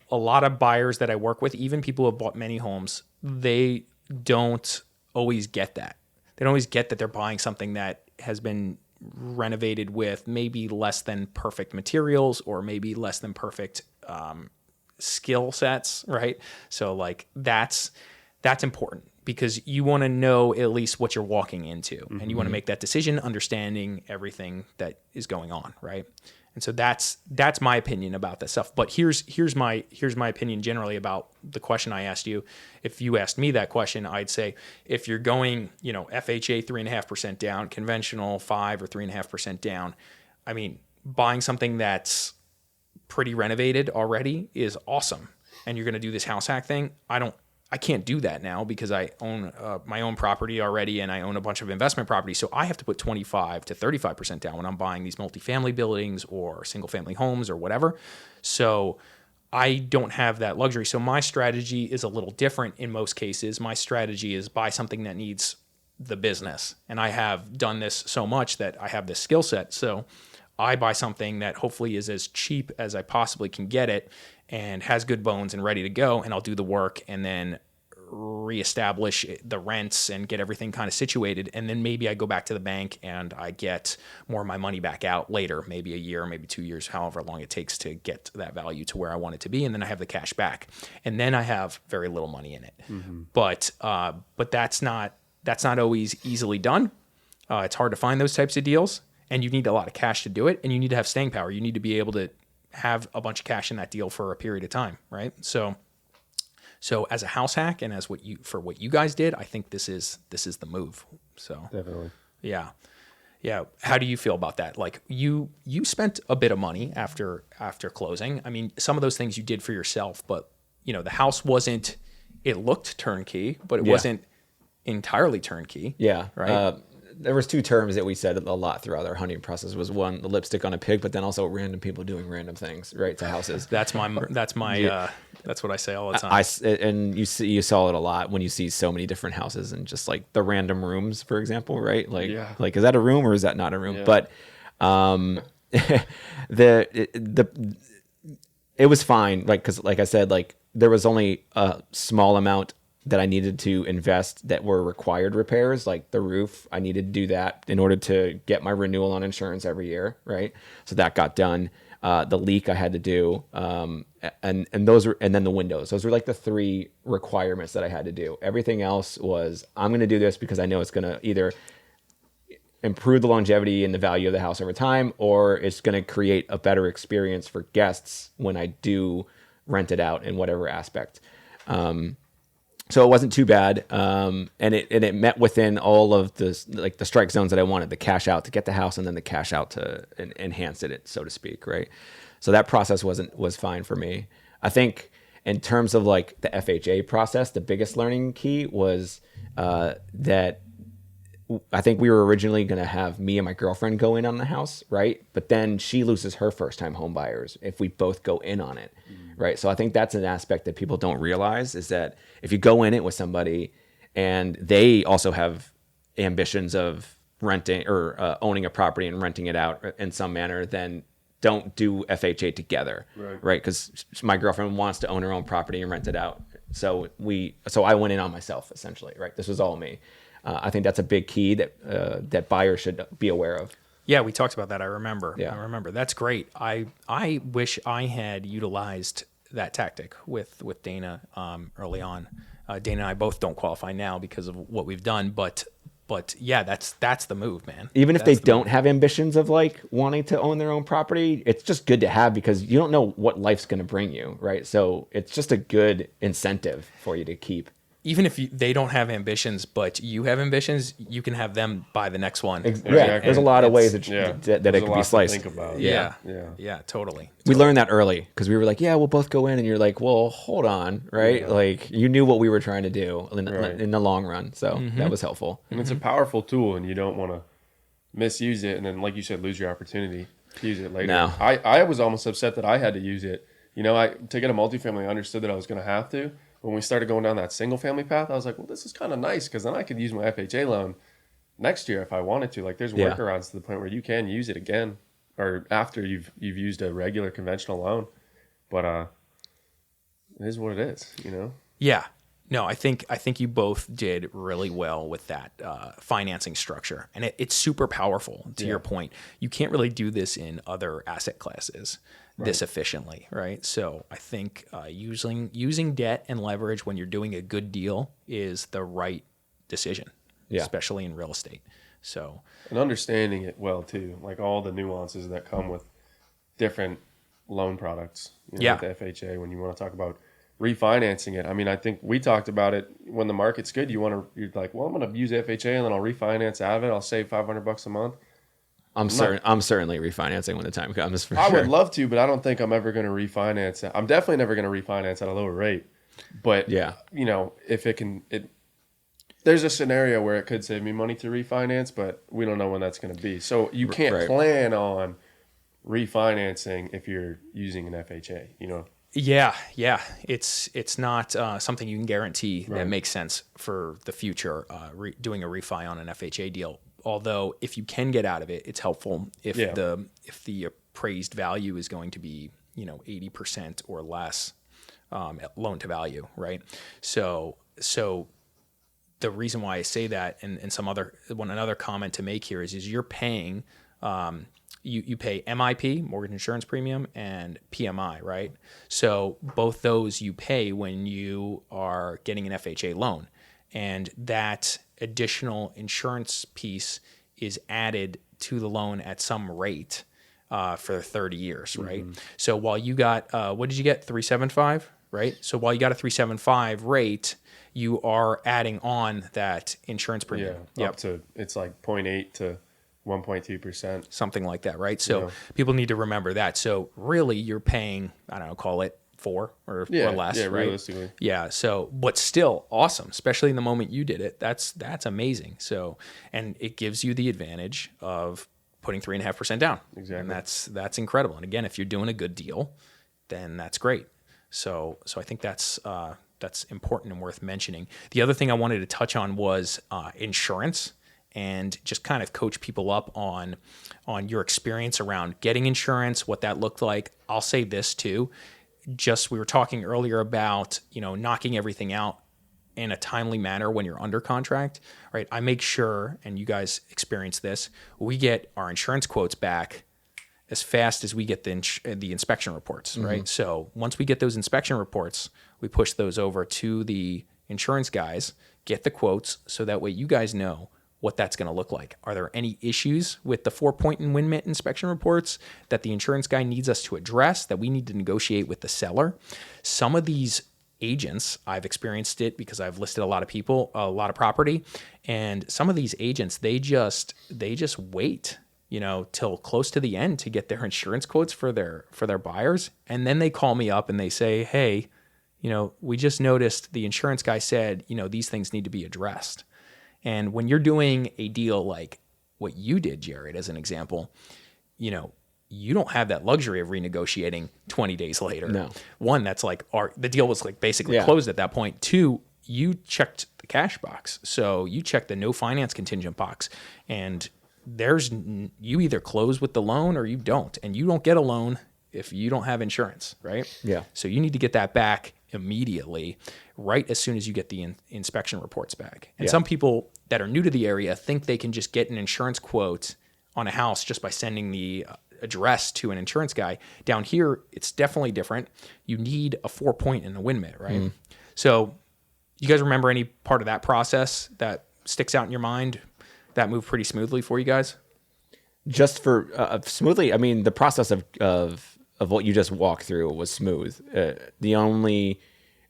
A lot of buyers that I work with, even people who have bought many homes, they don't always get that. They don't always get that they're buying something that has been renovated with maybe less than perfect materials or maybe less than perfect skill sets, right? So like that's important, because you want to know at least what you're walking into, and you want to make that decision understanding everything that is going on, right? And so that's my opinion about this stuff. But here's my opinion generally about the question I asked you. If you asked me that question, I'd say if you're going, FHA 3.5% down, conventional 5 or 3.5% down, I mean, buying something that's pretty renovated already is awesome. And you're going to do this house hack thing. I can't do that now because I own my own property already, and I own a bunch of investment properties. So I have to put 25 to 35% down when I'm buying these multifamily buildings or single family homes or whatever. So I don't have that luxury. So my strategy is a little different in most cases. My strategy is buy something that needs the business. And I have done this so much that I have this skill set. So I buy something that hopefully is as cheap as I possibly can get it and has good bones and ready to go, and I'll do the work and then reestablish the rents and get everything kind of situated. And then maybe I go back to the bank and I get more of my money back out later, maybe a year, maybe 2 years, however long it takes to get that value to where I want it to be. And then I have the cash back, and then I have very little money in it. Mm-hmm. But that's not always easily done. It's hard to find those types of deals, and you need a lot of cash to do it, and you need to have staying power. You need to be able to have a bunch of cash in that deal for a period of time, right? So as a house hack, and as what you guys did, I think this is the move. So Definitely. Yeah. How do you feel about that? Like you spent a bit of money after closing. I mean, some of those things you did for yourself, but the house wasn't. It looked turnkey, but it wasn't entirely turnkey. Yeah. Right. there was two terms that we said a lot throughout our hunting process. Was one, the lipstick on a pig, but then also random people doing random things, right, to houses. That's that's what I say all the time. And you saw it a lot when you see so many different houses and just like the random rooms, for example, right? Like, Yeah. like is that a room or is that not a room? Yeah. But it was fine, like, because like I said, like there was only a small amount that I needed to invest that were required repairs, like the roof. I needed to do that in order to get my renewal on insurance every year, right? So that got done. The leak I had to do, and then the windows. Those were like the three requirements that I had to do. Everything else was, I'm going to do this because I know it's going to either improve the longevity and the value of the house over time, or it's going to create a better experience for guests when I do rent it out in whatever aspect. So it wasn't too bad, and it met within all of the strike zones that I wanted: the cash out to get the house, and then the cash out to enhance it, so to speak, right? So that process was fine for me. I think in terms of like the FHA process, the biggest learning key was that I think we were originally going to have me and my girlfriend go in on the house, right? But then she loses her first-time home buyers if we both go in on it, right? So I think that's an aspect that people don't realize, is that if you go in it with somebody and they also have ambitions of renting or owning a property and renting it out in some manner, then don't do FHA together, right? Because my girlfriend wants to own her own property and rent it out. So I went in on myself, essentially, right? This was all me. I think that's a big key that buyers should be aware of. Yeah, we talked about that. I remember. Yeah. I remember. That's great. I wish I had utilized that tactic with Dana early on. Dana and I both don't qualify now because of what we've done, but yeah, that's the move, man. Even if they That's the don't move. have ambitions of like wanting to own their own property, it's just good to have because you don't know what life's going to bring you, right? So it's just a good incentive for you to keep. Even if they don't have ambitions, but you have ambitions, you can have them buy the next one. Yeah, Exactly. there's a lot of ways Yeah. that There's it a could lot be to sliced. think about. Yeah. Yeah. Totally. We learned that early because we were like, yeah, we'll both go in. And you're like, well, hold on, right? Yeah. Like you knew what we were trying to do Right. in the long run. So that was helpful. And it's a powerful tool, and you don't want to misuse it, and then, like you said, lose your opportunity to use it later. No. I was almost upset that I had to use it. You know, to get a multifamily, I understood that I was going to have to. When we started going down that single family path, I was like, well, this is kind of nice because then I could use my FHA loan next year if I wanted to. Like, there's Yeah. workarounds to the point where you can use it again or after you've used a regular conventional loan. But it is what it is, you know? Yeah. No, I think you both did really well with that financing structure, and it's super powerful. To your point, you can't really do this in other asset classes this efficiently, right? So I think using debt and leverage when you're doing a good deal is the right decision, especially in real estate. So And understanding it well too, like all the nuances that come with different loan products. You know, with the FHA, when you want to talk about refinancing it. I mean, I think we talked about it when the market's good. You're like, well, I'm going to use FHA and then I'll refinance out of it. I'll save $500 a month. I'm certainly refinancing when the time comes. For I sure. would love to, but I don't think I'm ever going to refinance it. I'm definitely never going to refinance at a lower rate. But Yeah. you know, if there's a scenario where it could save me money to refinance, but we don't know when that's going to be. So you can't Right. plan on refinancing if you're using an FHA, you know. yeah, it's not something you can guarantee that Right. makes sense for the future. Doing a refi on an FHA deal, although if you can get out of it, it's helpful if the appraised value is going to be 80% or less loan to value, right? So the reason why I say that, and another comment to make here is you're paying. You pay MIP, mortgage insurance premium, and PMI, right? So both those you pay when you are getting an FHA loan. And that additional insurance piece is added to the loan at some rate for 30 years, right? So while you got, what did you get? 375, right? So while you got a 375 rate, you are adding on that insurance premium. Up to, it's like 0.8 to 1.2%. Something like that, right? So people need to remember that. So really you're paying, I don't know, call it 4 or Yeah, less, yeah, right? realistically. Yeah. So, but still awesome, especially in the moment you did it. That's amazing. So, and it gives you the advantage of putting 3.5% down. Exactly. And that's incredible. And again, if you're doing a good deal, then that's great. So I think that's important and worth mentioning. The other thing I wanted to touch on was insurance, and just kind of coach people up on your experience around getting insurance, what that looked like. I'll say this too. Just we were talking earlier about, knocking everything out in a timely manner when you're under contract, right? I make sure, and you guys experience this, we get our insurance quotes back as fast as we get the inspection reports, right? So once we get those inspection reports, we push those over to the insurance guys, get the quotes, so that way you guys know what that's going to look like. Are there any issues with the 4-point and WinMet inspection reports that the insurance guy needs us to address, that we need to negotiate with the seller? Some of these agents, I've experienced it because I've listed a lot of people, a lot of property, and some of these agents, they just wait, till close to the end to get their insurance quotes for their buyers. And then they call me up and they say, hey, we just noticed the insurance guy said, these things need to be addressed. And when you're doing a deal like what you did, Jared, as an example, you don't have that luxury of renegotiating 20 days later. No. One, that's like the deal was like basically closed at that point. Two, you checked the cash box. So you checked the no finance contingent box, and you either close with the loan or you don't, and you don't get a loan if you don't have insurance, right? Yeah. So you need to get that back immediately, right as soon as you get the inspection reports back. And some people that are new to the area think they can just get an insurance quote on a house just by sending the address to an insurance guy. Down here, it's definitely different. You need a 4-point and a WinMet, right? So you guys remember any part of that process that sticks out in your mind that moved pretty smoothly for you guys? Just for smoothly, I mean, the process of what you just walked through was smooth. The only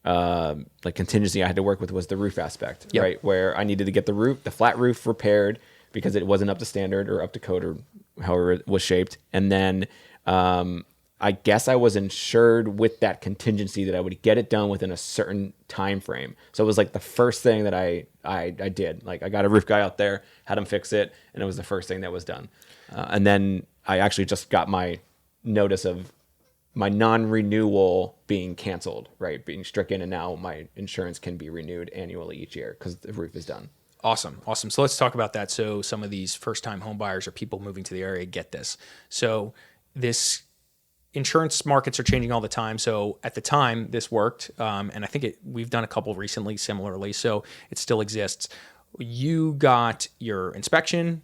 contingency I had to work with was the roof aspect, right? Where I needed to get the flat roof repaired because it wasn't up to standard or up to code or however it was shaped. And then I guess I was insured with that contingency that I would get it done within a certain time frame. So it was like the first thing that I did. Like I got a roof guy out there, had him fix it, and it was the first thing that was done. And then I actually just got my notice of my non-renewal being canceled, right? Being stricken, and now my insurance can be renewed annually each year because the roof is done. Awesome. So let's talk about that. So some of these first-time home buyers or people moving to the area get this. So this insurance markets are changing all the time. So at the time, this worked, and I think we've done a couple recently similarly. So it still exists. You got your inspection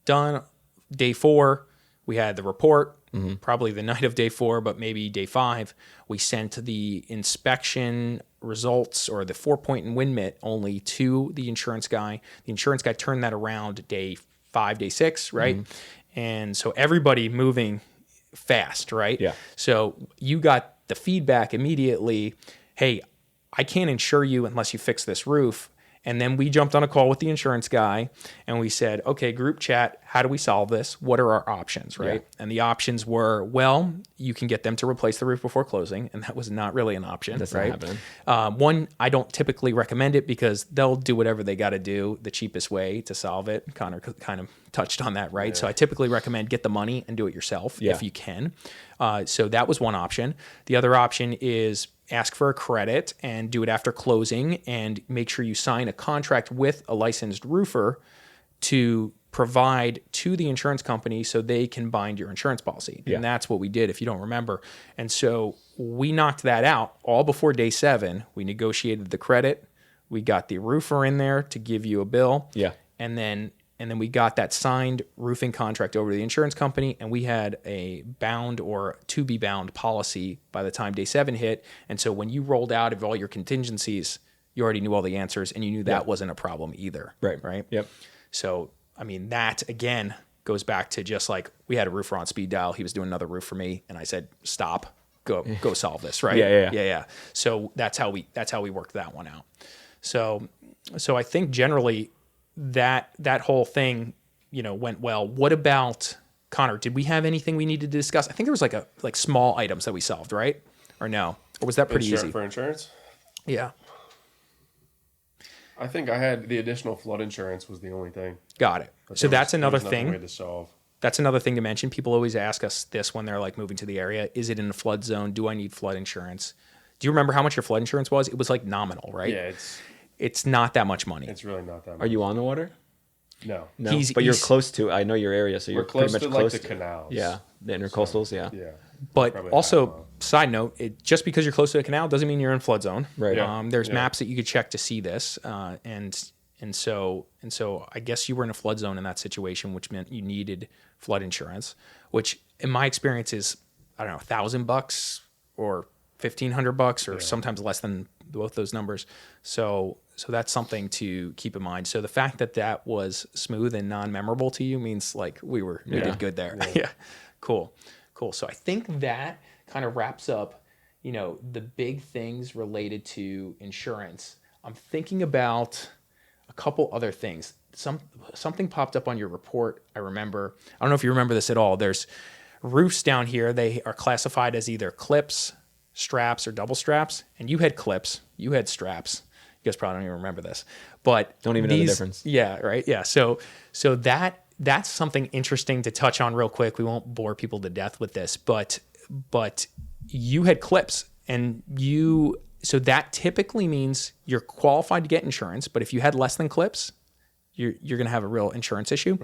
done day 4. We had the report, probably the night of day 4, but maybe day 5. We sent the inspection results or the 4-point and WinMet only to the insurance guy. The insurance guy turned that around day 5, day 6, right? And so everybody moving fast, right? Yeah. So you got the feedback immediately, hey, I can't insure you unless you fix this roof. And then we jumped on a call with the insurance guy and we said, okay, group chat, how do we solve this? What are our options, right? Yeah. And the options were, well, you can get them to replace the roof before closing. And that was not really an option, That's right? not happening. One, I don't typically recommend it because they'll do whatever they got to do the cheapest way to solve it. Connor kind of touched on that, right? Yeah. So I typically recommend get the money and do it yourself if you can. So that was one option. The other option is ask for a credit and do it after closing, and make sure you sign a contract with a licensed roofer to provide to the insurance company so they can bind your insurance policy. Yeah. And that's what we did, if you don't remember. And so we knocked that out all before day 7. We negotiated the credit. We got the roofer in there to give you a bill. Yeah. And then we got that signed roofing contract over to the insurance company, and we had a bound or to be bound policy by the time day 7 hit. And so when you rolled out of all your contingencies, you already knew all the answers, and you knew that wasn't a problem either. Right. Yep. So, I mean, that again goes back to just like we had a roofer on speed dial. He was doing another roof for me, and I said, "Stop, go solve this." Right. Yeah. So that's how we worked that one out. So I think generally that whole thing, went well. What about Connor? Did we have anything we needed to discuss? I think there was like small items that we solved, right? Or no? or was that pretty easy? For insurance? Yeah, I think I had the additional flood insurance was the only thing. got it. But So there that's was another nothing thing. we had to solve. That's another thing to mention. People always ask us this when they're like moving to the area. Is it in a flood zone? Do I need flood insurance? Do you remember how much your flood insurance was? It was like nominal, right? Yeah, It's not that much money. it's really not that much. Are you on the water? No. No, He's- but you're he's- close to. I know your area, so you're We're close pretty to much like close the canals. Yeah, the intercoastals. Yeah. Yeah. But Probably also, half a mile. side note, just because you're close to a canal doesn't mean you're in flood zone. Right. Yeah. There's Yeah. maps that you could check to see this, and so I guess you were in a flood zone in that situation, which meant you needed flood insurance, which in my experience is I don't know $1,000 or $1,500 or sometimes less than both those numbers. So that's something to keep in mind. So the fact that that was smooth and non-memorable to you means like we did good there. Yeah. Cool. So I think that kind of wraps up, the big things related to insurance. I'm thinking about a couple other things. Something popped up on your report. I remember. I don't know if you remember this at all. There's roofs down here. They are classified as either clips, straps, or double straps. And you had clips. You had straps. You guys probably don't even remember this, but Don't even know the difference. Yeah. Right. Yeah. So that's something interesting to touch on real quick. We won't bore people to death with this, but you had clips, and so that typically means you're qualified to get insurance. But if you had less than clips, you're going to have a real insurance issue.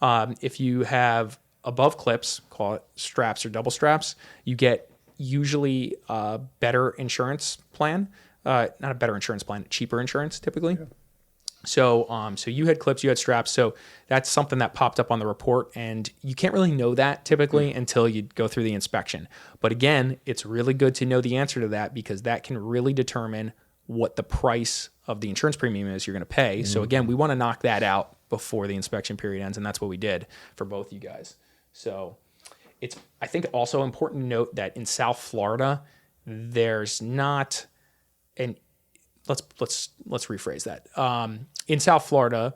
Right. If you have above clips, call it straps or double straps, you get usually a better insurance plan. Not a better insurance plan, cheaper insurance typically. Yeah. So you had clips, you had straps. So that's something that popped up on the report, and you can't really know that typically until you go through the inspection. But again, it's really good to know the answer to that because that can really determine what the price of the insurance premium is you're going to pay. So again, we want to knock that out before the inspection period ends, and that's what we did for both you guys. So it's, I think, also important to note that in South Florida, there's not an let's rephrase that. In South Florida,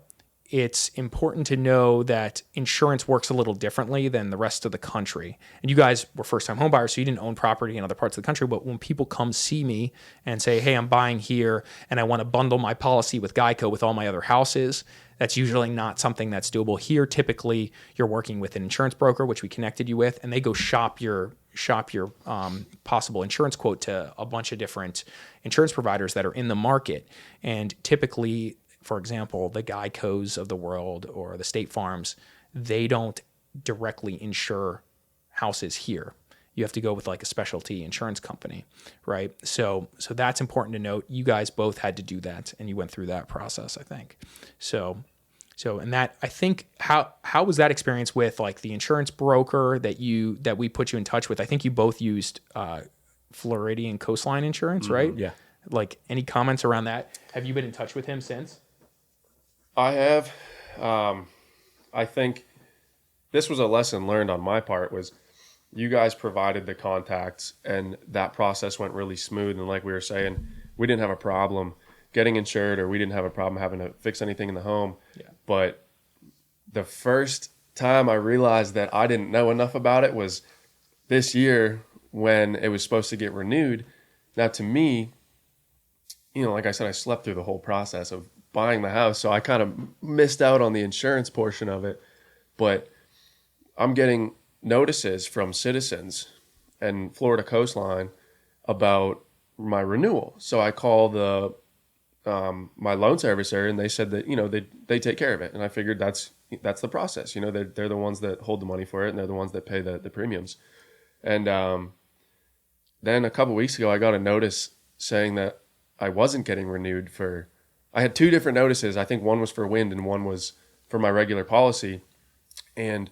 it's important to know that insurance works a little differently than the rest of the country. And you guys were first-time homebuyers, so you didn't own property in other parts of the country. But when people come see me and say, hey, I'm buying here and I want to bundle my policy with Geico with all my other houses, that's usually not something that's doable. Here, typically, you're working with an insurance broker, which we connected you with, and they go shop your possible insurance quote to a bunch of different insurance providers that are in the market. And typically, for example, the Geicos of the world or the State Farms, they don't directly insure houses here. You have to go with like a specialty insurance company, right? So that's important to note. You guys both had to do that, and you went through that process, I think. So and that, I think, how was that experience with like the insurance broker that we put you in touch with? I think you both used Floridian Coastline Insurance, right? Yeah. Like, any comments around that? Have you been in touch with him since? I have. I think this was a lesson learned on my part was you guys provided the contacts and that process went really smooth. And like we were saying, we didn't have a problem getting insured, or we didn't have a problem having to fix anything in the home. Yeah. But the first time I realized that I didn't know enough about it was this year when it was supposed to get renewed. Now, to me, like I said, I slept through the whole process of buying the house, so I kind of missed out on the insurance portion of it. But I'm getting notices from Citizens and Florida Coastline about my renewal. So I call my loan servicer, and they said that they take care of it, and I figured that's the process. They're the ones that hold the money for it, and they're the ones that pay the premiums. And then a couple weeks ago, I got a notice saying that I wasn't getting renewed for. I had two different notices. I think one was for wind and one was for my regular policy, and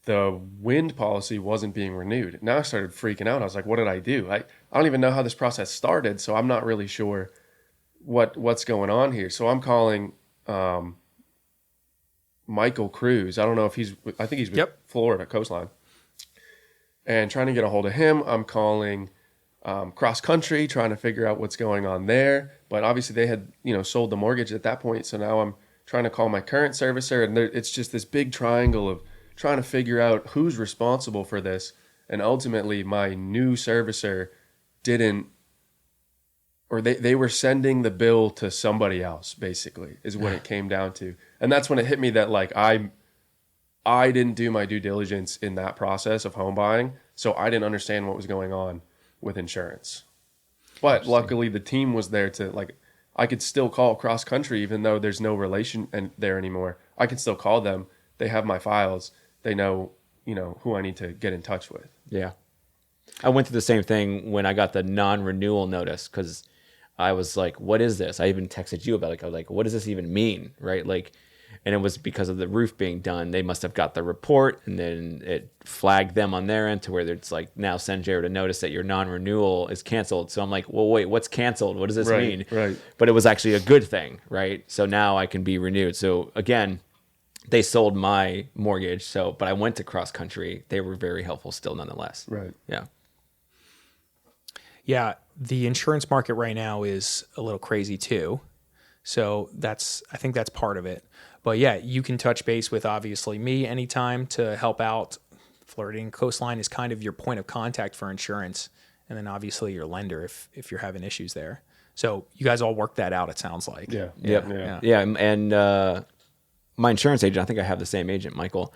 the wind policy wasn't being renewed. Now I started freaking out. I was like, what did I do? I don't even know how this process started, so I'm not really sure what's going on here. So I'm calling Michael Cruz. I don't know if I think he's with Florida Coastline. And trying to get a hold of him, I'm calling Cross Country, trying to figure out what's going on there. But obviously they had, sold the mortgage at that point. So now I'm trying to call my current servicer, and it's just this big triangle of trying to figure out who's responsible for this. And ultimately my new servicer didn't or they were sending the bill to somebody else, basically, is what it came down to. And that's when it hit me that like I didn't do my due diligence in that process of home buying, so I didn't understand what was going on with insurance. But luckily the team was there to like, I could still call cross country even though there's no relation there anymore. I can still call them. They have my files. They know, who I need to get in touch with. Yeah. I went through the same thing when I got the non-renewal notice, because I was like, what is this? I even texted you about it. I was like, what does this even mean? Right? Like, and it was because of the roof being done. They must have got the report, and then it flagged them on their end to where it's like, now send Jared a notice that your non-renewal is canceled. So I'm like, well, wait, what's canceled? What does this mean? Right. But it was actually a good thing, right? So now I can be renewed. So again, they sold my mortgage. But I went to cross country. They were very helpful still nonetheless. Right. Yeah. Yeah, the insurance market right now is a little crazy too. So I think that's part of it. But yeah, you can touch base with obviously me anytime to help out. Floridian Coastline is kind of your point of contact for insurance, and then obviously your lender if you're having issues there. So you guys all work that out, it sounds like. Yeah. Yeah. And my insurance agent, I think I have the same agent, Michael.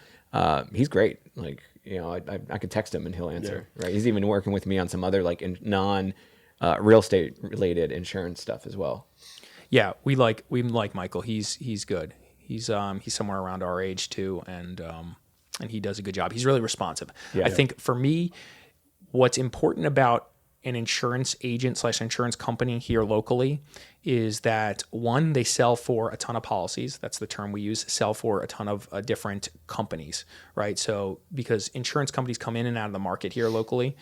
He's great. Like, I could text him and he'll answer. Yeah. Right. He's even working with me on some other like non real estate related insurance stuff as well. Yeah, we like Michael. He's good. He's somewhere around our age too, and he does a good job. He's really responsive. I think for me, what's important about an insurance agent / insurance company here locally is that one, they sell for a ton of policies. That's the term we use, sell for a ton of different companies, right? So because insurance companies come in and out of the market here locally,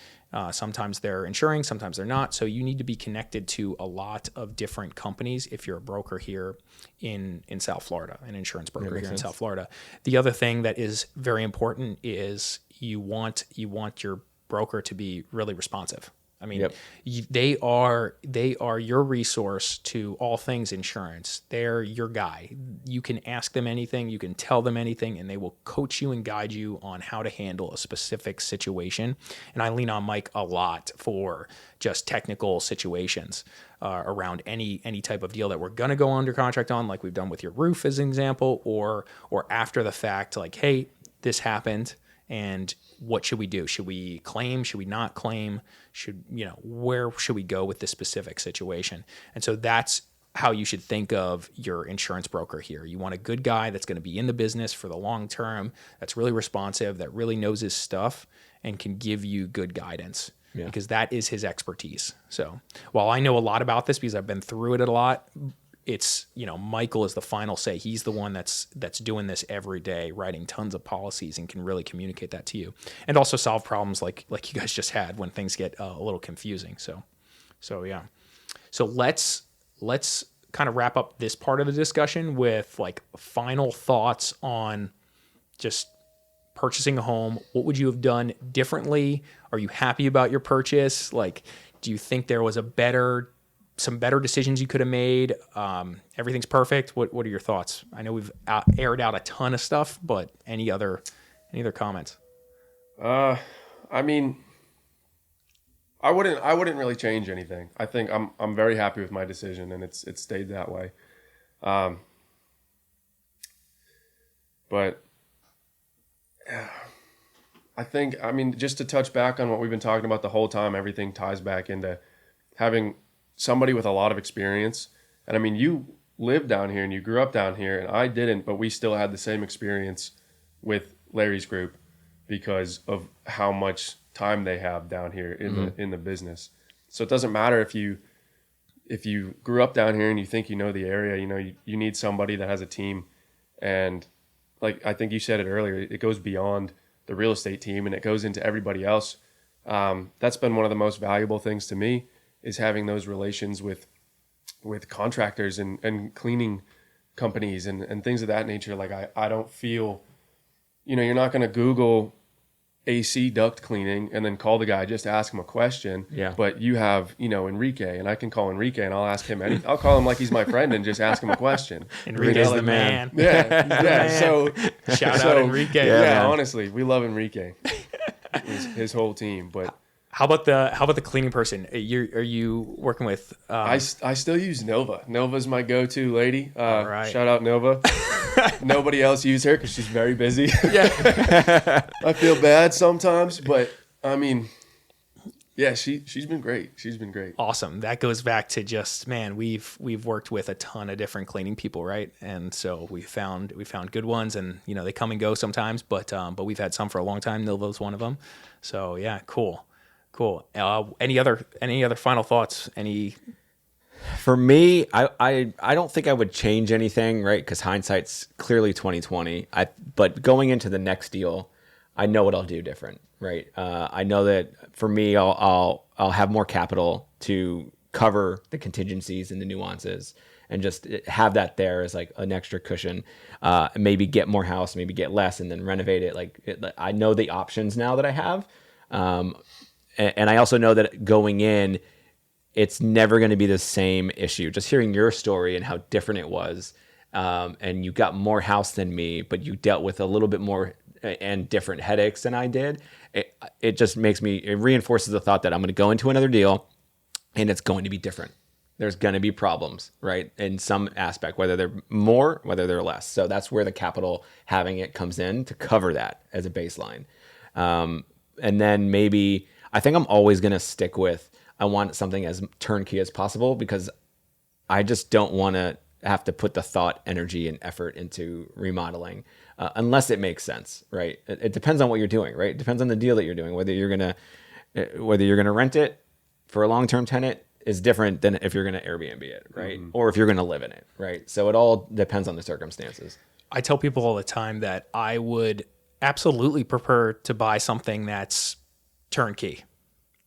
sometimes they're insuring, sometimes they're not. So you need to be connected to a lot of different companies if you're a broker here in South Florida, an insurance broker here in South Florida. The other thing that is very important is you want your broker to be really responsive. I mean, they are your resource to all things insurance. They're your guy. You can ask them anything, you can tell them anything, and they will coach you and guide you on how to handle a specific situation. And I lean on Mike a lot for just technical situations around any type of deal that we're gonna go under contract on, like we've done with your roof as an example, or after the fact, like, hey, this happened. And what should we do? Should we claim? Should we not claim? Where should we go with this specific situation? And so that's how you should think of your insurance broker here. You want a good guy that's going to be in the business for the long term, that's really responsive, that really knows his stuff and can give you good guidance because that is his expertise. So while I know a lot about this because I've been through it a lot, it's, Michael is the final say. He's the one that's doing this every day, writing tons of policies and can really communicate that to you and also solve problems like you guys just had when things get a little confusing. So yeah. So let's kind of wrap up this part of the discussion with like final thoughts on just purchasing a home. What would you have done differently? Are you happy about your purchase? Like, do you think there was some better decisions you could have made? Everything's perfect. What are your thoughts? I know we've aired out a ton of stuff, but any other comments? I mean, I wouldn't really change anything. I think I'm very happy with my decision, and it's stayed that way. But I think, just to touch back on what we've been talking about the whole time, everything ties back into having somebody with a lot of experience. And you live down here and you grew up down here, and I didn't, but we still had the same experience with Larry's group because of how much time they have down here in the business. So it doesn't matter if you grew up down here and you think you know the area. You need somebody that has a team, and like I think you said it earlier, it goes beyond the real estate team and it goes into everybody else. That's been one of the most valuable things to me, is having those relations with contractors and cleaning companies and things of that nature. Like I don't feel, you're not going to Google AC duct cleaning and then call the guy just to ask him a question. Yeah. But you have, Enrique, and I can call Enrique and I'll ask him I'll call him like he's my friend and just ask him a question. Enrique's the man. Yeah. Yeah. So shout out Enrique. Yeah, honestly, we love Enrique. His whole team. But How about the cleaning person? Are you working with? I still use Nova. Nova's my go-to lady. All right. Shout out Nova. Nobody else use her because she's very busy. Yeah. I feel bad sometimes, but I mean, yeah, she's been great. She's been great. Awesome. That goes back to just, man, we've worked with a ton of different cleaning people, right? And so we found good ones, and they come and go sometimes, but we've had some for a long time. Nova's one of them. So yeah, cool. Any other final thoughts? For me, I don't think I would change anything, right? Because hindsight's clearly 2020. But going into the next deal, I know what I'll do different, right? I know that for me, I'll have more capital to cover the contingencies and the nuances, and just have that there as like an extra cushion. Maybe get more house, maybe get less, and then renovate it. I know the options now that I have, and I also know that going in, it's never going to be the same issue. Just hearing your story and how different it was, and you got more house than me, but you dealt with a little bit more and different headaches than I did. It just it reinforces the thought that I'm going to go into another deal and it's going to be different. There's going to be problems, right? In some aspect, whether they're more, whether they're less. So that's where the capital, having it, comes in to cover that as a baseline. And then maybe, I think I'm always going to stick with, I want something as turnkey as possible, because I just don't want to have to put the thought, energy, and effort into remodeling unless it makes sense, right? It depends on what you're doing, right? It depends on the deal that you're doing. Whether you're gonna rent it for a long-term tenant is different than if you're gonna Airbnb it, right? Mm-hmm. Or if you're gonna live in it, right? So it all depends on the circumstances. I tell people all the time that I would absolutely prefer to buy something that's turnkey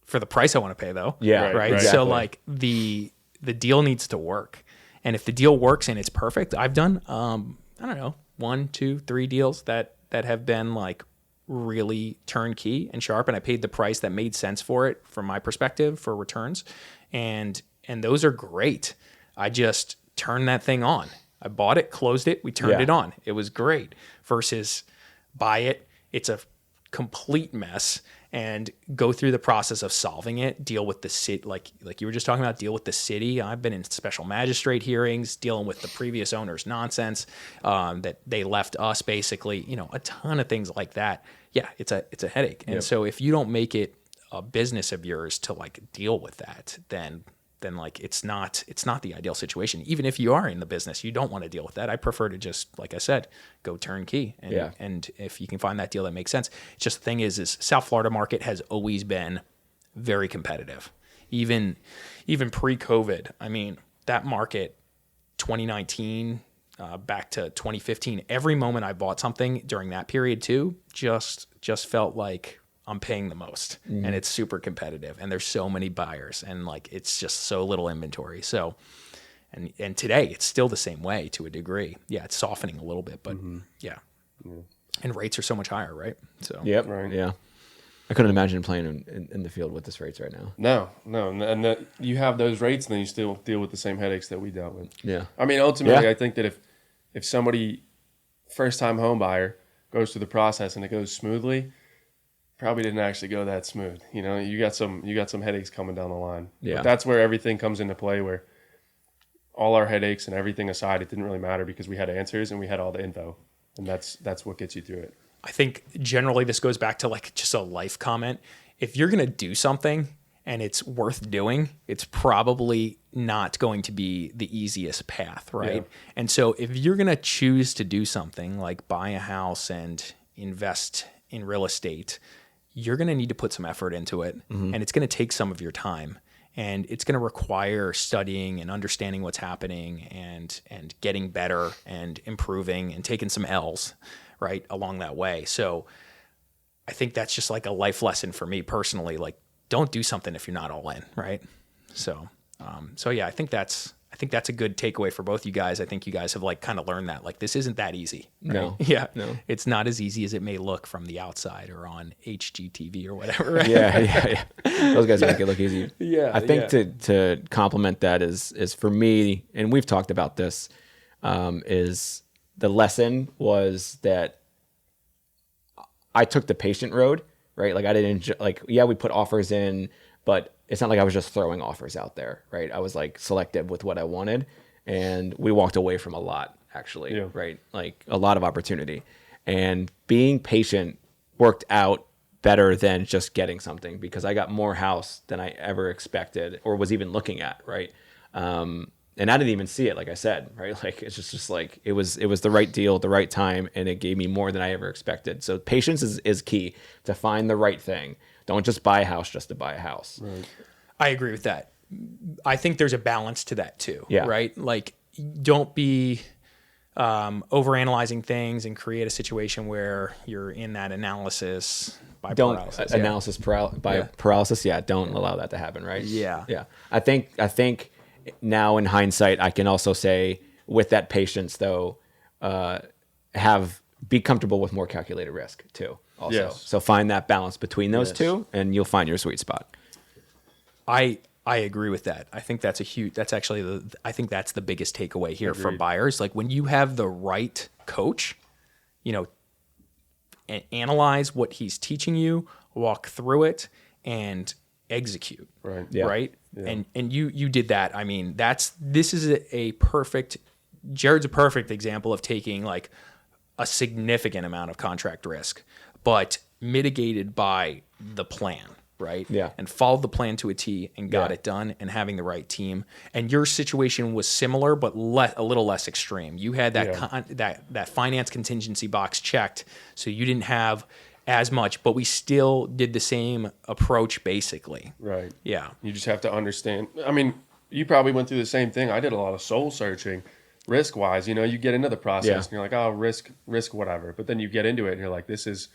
for the price I want to pay, though. Yeah, right. Exactly. So like the deal needs to work, and if the deal works and it's perfect, I've done I don't know, 1, 2, 3 deals that have been like really turnkey and sharp, and I paid the price that made sense for it from my perspective for returns, and those are great. I just turned that thing on. I bought it, closed it, we turned it on. It was great. Versus buy it, it's a complete mess, and go through the process of solving it, deal with the city, like you were just talking about, deal with the city. I've been in special magistrate hearings, dealing with the previous owner's nonsense, that they left us, basically, a ton of things like that. Yeah, it's a headache. And so if you don't make it a business of yours to like deal with that, then like it's not the ideal situation. Even if you are in the business, you don't want to deal with that. I prefer to just, like I said, go turnkey. And if you can find that deal that makes sense. It's just, the thing is South Florida market has always been very competitive. Even pre-COVID. I mean, that market, 2019 back to 2015, every moment I bought something during that period too, just felt like I'm paying the most, and it's super competitive, and there's so many buyers, and like it's just so little inventory. So, and today it's still the same way to a degree. Yeah, it's softening a little bit, but and rates are so much higher, right? So Right. Yeah. I couldn't imagine playing in the field with this rates right now. No, and you have those rates, and then you still deal with the same headaches that we dealt with. Yeah. I mean, ultimately, I think that if somebody, first-time home buyer, goes through the process and it goes smoothly, probably didn't actually go that smooth. You got some headaches coming down the line. Yeah. But that's where everything comes into play, where all our headaches and everything aside, it didn't really matter because we had answers and we had all the info, and that's what gets you through it. I think generally this goes back to like just a life comment. If you're going to do something and it's worth doing, it's probably not going to be the easiest path, right? Yeah. And so if you're going to choose to do something like buy a house and invest in real estate, you're going to need to put some effort into it, and it's going to take some of your time, and it's going to require studying and understanding what's happening, and getting better and improving and taking some L's right along that way. So I think that's just like a life lesson for me personally. Like, don't do something if you're not all in, right? So yeah, I think that's a good takeaway for both you guys. I think you guys have like kind of learned that like this isn't that easy. Right? No. Yeah. No. It's not as easy as it may look from the outside or on HGTV or whatever. Right? Yeah. Those guys make it look easy. Yeah, I think to complement that is for me, and we've talked about this, is the lesson was that I took the patient road right? Like I didn't yeah, we put offers in, but it's not like I was just throwing offers out there, right? I was like selective with what I wanted, and we walked away from a lot actually, Yeah. right? Like a lot of opportunity, and being patient worked out better than just getting something because I got more house than I ever expected or was even looking at, right? And I didn't even see it, like I said, right? Like it's just like it was the right deal at the right time, and it gave me more than I ever expected. So patience is key to find the right thing. Don't just buy a house just to buy a house. Right. I agree with that. I think there's a balance to that too. Yeah. Right. Like, don't be overanalyzing things and create a situation where you're in that analysis by Don't paralysis. analysis by Yeah. paralysis. Yeah, don't allow that to happen. Right. Yeah. Yeah. I think now in hindsight, I can also say with that patience though, be comfortable with more calculated risk too. Also, Yes. so find that balance between those Yes. two, and you'll find your sweet spot. I agree with that. I think that's I think that's the biggest takeaway here for Agreed. buyers. Like when you have the right coach, analyze what he's teaching you, walk through it, and execute. Right. Yeah. Right. Yeah. And you did that. I mean, this is a perfect. Jared's a perfect example of taking like a significant amount of contract risk, but mitigated by the plan, right? Yeah. And followed the plan to a T and got Yeah. it done, and having the right team. And your situation was similar, but a little less extreme. You had that Yeah. that finance contingency box checked, so you didn't have as much, but we still did the same approach basically. Right. Yeah. You just have to understand. I mean, you probably went through the same thing. I did a lot of soul searching, risk wise. You get into the process Yeah. and you're like, oh, risk, whatever. But then you get into it and you're like, this is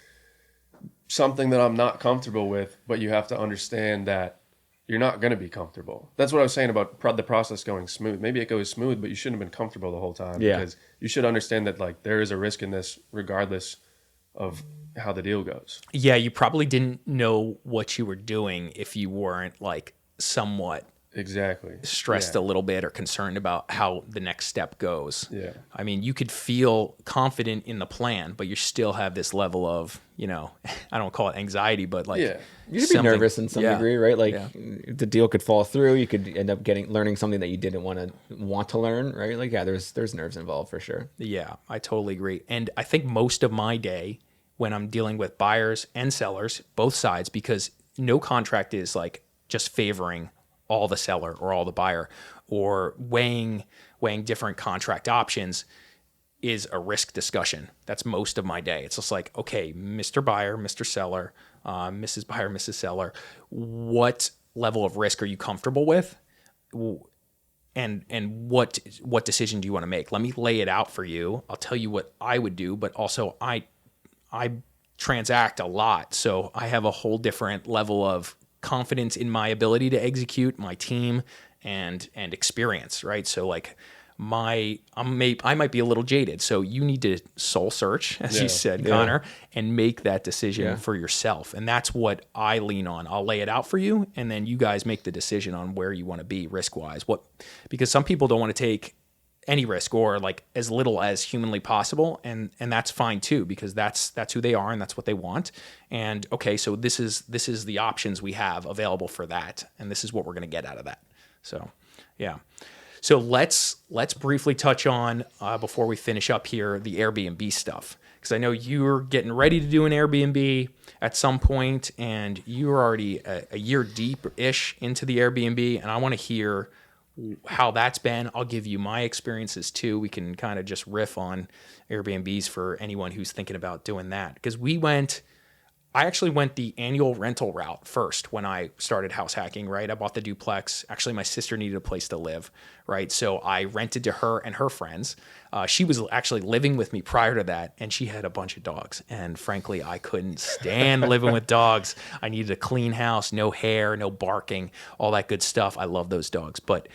something that I'm not comfortable with. But you have to understand that you're not going to be comfortable. That's what I was saying about the process going smooth. Maybe it goes smooth, but you shouldn't have been comfortable the whole time. Yeah. Because you should understand that like there is a risk in this, regardless of how the deal goes. Yeah, you probably didn't know what you were doing if you weren't like somewhat Exactly. stressed a little bit or concerned about how the next step goes. Yeah. I mean, you could feel confident in the plan, but you still have this level of, I don't call it anxiety, but like Yeah. You could be nervous in some degree, right? Like Yeah. the deal could fall through. You could end up learning something that you didn't want to learn, right? Like, yeah, there's nerves involved for sure. Yeah, I totally agree. And I think most of my day when I'm dealing with buyers and sellers, both sides, because no contract is like just favoring all the seller or all the buyer, or weighing different contract options is a risk discussion. That's most of my day. It's just like, okay, Mr. Buyer, Mr. Seller, Mrs. Buyer, Mrs. Seller, what level of risk are you comfortable with? And what decision do you want to make? Let me lay it out for you. I'll tell you what I would do, but also I transact a lot, so I have a whole different level of confidence in my ability to execute, my team, and experience, right? So like I might be a little jaded, so you need to soul search, as you said, Connor, and make that decision for yourself. And that's what I lean on. I'll lay it out for you, and then you guys make the decision on where you want to be risk-wise. Because some people don't want to take any risk, or like as little as humanly possible, and that's fine too, because that's who they are and that's what they want. And okay, so this is the options we have available for that, and this is what we're going to get out of that. So yeah, so let's briefly touch on before we finish up here the Airbnb stuff, because I know you're getting ready to do an Airbnb at some point, and you're already a year deep-ish into the Airbnb, and I want to hear how that's been. I'll give you my experiences too. We can kind of just riff on Airbnbs for anyone who's thinking about doing that. Because I actually went the annual rental route first when I started house hacking, right? I bought the duplex. Actually, my sister needed a place to live, right? So I rented to her and her friends. She was actually living with me prior to that, and she had a bunch of dogs. And frankly, I couldn't stand living with dogs. I needed a clean house, no hair, no barking, all that good stuff. I love those dogs, but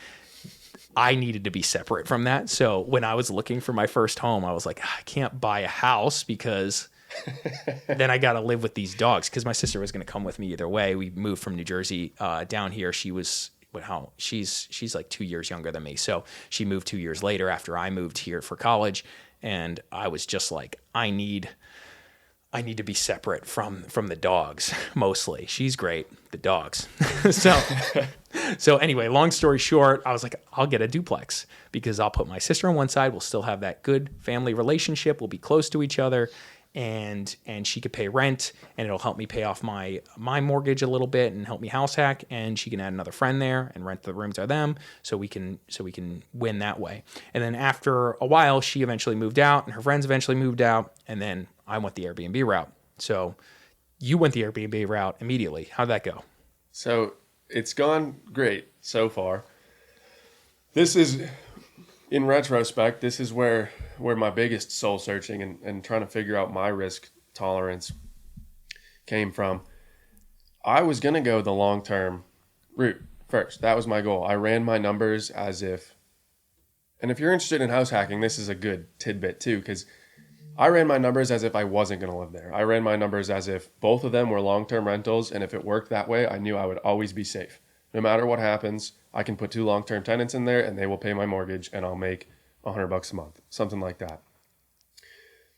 I needed to be separate from that. So when I was looking for my first home, I was like, I can't buy a house because then I got to live with these dogs, because my sister was going to come with me either way. We moved from New Jersey down here. She's like 2 years younger than me. So she moved 2 years later after I moved here for college. And I was just like, I need I need to be separate from the dogs mostly. She's great, the dogs. So anyway, long story short, I was like, I'll get a duplex because I'll put my sister on one side. We'll still have that good family relationship. We'll be close to each other, and she could pay rent, and it'll help me pay off my mortgage a little bit and help me house hack. And she can add another friend there and rent the rooms to them, so we can win that way. And then after a while, she eventually moved out, and her friends eventually moved out, and then I went the Airbnb route. So you went the Airbnb route immediately. How'd that go? So it's gone great so far. This is, in retrospect, this is where my biggest soul searching and trying to figure out my risk tolerance came from. I was going to go the long-term route first. That was my goal. I ran my numbers as if, and if you're interested in house hacking, this is a good tidbit too, because I ran my numbers as if I wasn't going to live there. I ran my numbers as if both of them were long-term rentals, and if it worked that way, I knew I would always be safe. No matter what happens, I can put 2 long-term tenants in there, and they will pay my mortgage, and I'll make $100 a month, something like that.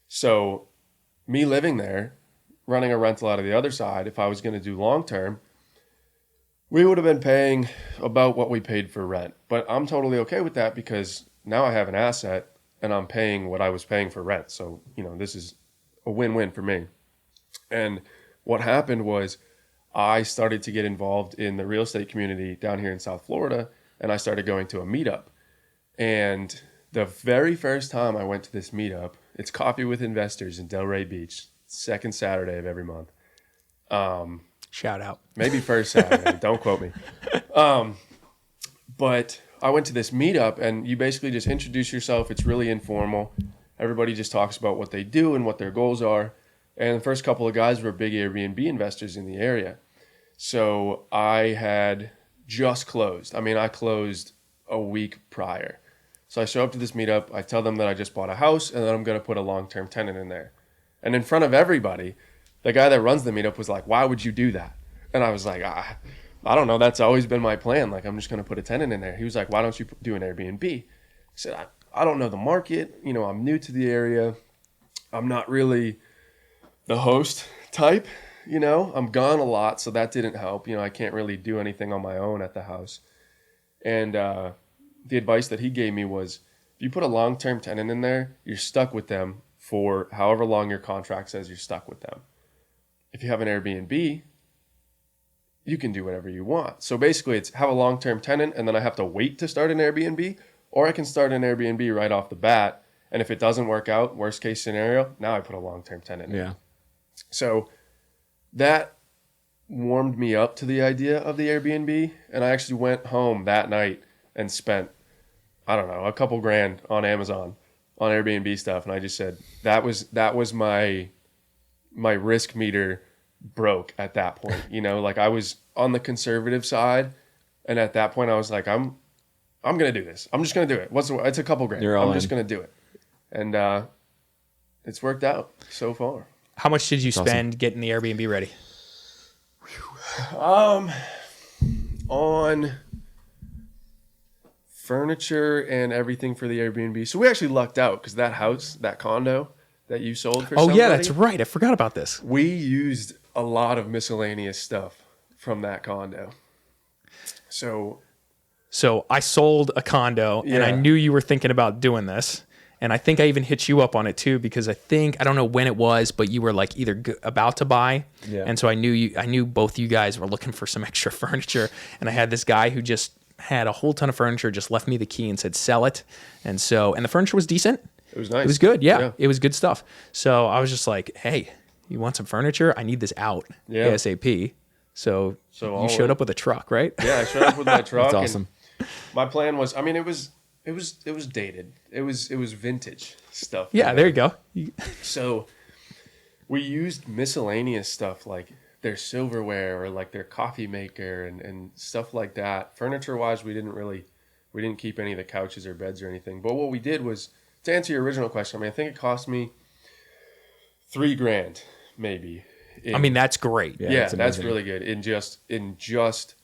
So me living there, running a rental out of the other side, if I was going to do long-term, we would have been paying about what we paid for rent. But I'm totally okay with that because now I have an asset, and I'm paying what I was paying for rent. So, this is a win-win for me. And what happened was I started to get involved in the real estate community down here in South Florida, and I started going to a meetup. And the very first time I went to this meetup, it's Coffee with Investors in Delray Beach, second Saturday of every month. Shout out. Maybe first Saturday. Don't quote me. But I went to this meetup, and you basically just introduce yourself. It's really informal. Everybody just talks about what they do and what their goals are. And the first couple of guys were big Airbnb investors in the area. So I had just closed. I closed a week prior. So I show up to this meetup. I tell them that I just bought a house and that I'm going to put a long-term tenant in there. And in front of everybody, the guy that runs the meetup was like, "Why would you do that?" And I was like, I don't know. That's always been my plan. Like, I'm just going to put a tenant in there. He was like, "Why don't you do an Airbnb?" I said, I don't know the market. I'm new to the area. I'm not really the host type. I'm gone a lot, so that didn't help. I can't really do anything on my own at the house. And the advice that he gave me was, if you put a long-term tenant in there, you're stuck with them for however long your contract says you're stuck with them. If you have an Airbnb, you can do whatever you want. So basically it's have a long-term tenant and then I have to wait to start an Airbnb, or I can start an Airbnb right off the bat. And if it doesn't work out, worst case scenario, now I put a long-term tenant in. Yeah. So that warmed me up to the idea of the Airbnb. And I actually went home that night and spent, I don't know, a couple grand on Amazon on Airbnb stuff. And I just said, that was my risk meter broke at that point. Like I was on the conservative side, and at that point I was like, I'm gonna do this. I'm just gonna do it. It's a couple grand. I'm just gonna do it. And it's worked out so far. How much did you spend getting the Airbnb ready? On furniture and everything for the Airbnb. So we actually lucked out because that house, that condo that you sold for somebody, yeah, that's right. I forgot about this. we used a lot of miscellaneous stuff from that condo. So I sold a condo, and I Yeah. knew you were thinking about doing this. And I think I even hit you up on it too, because I don't know when it was, but you were like either about to buy. Yeah. And so I knew both you guys were looking for some extra furniture. And I had this guy who just had a whole ton of furniture, just left me the key and said, sell it. And the furniture was decent. it was nice. It was good. Yeah. It was good stuff. So I was just like, hey, you want some furniture? I need this out Yeah. ASAP. So you showed up with a truck, right? Yeah, I showed up with my truck. That's awesome. And my plan was, it was dated. It was vintage stuff. Yeah, there you go. So we used miscellaneous stuff like their silverware or like their coffee maker and stuff like that. Furniture wise, we didn't keep any of the couches or beds or anything. But what we did was, to answer your original question, I think it cost me $3,000 maybe. That's great. Yeah, that's amazing. really good in just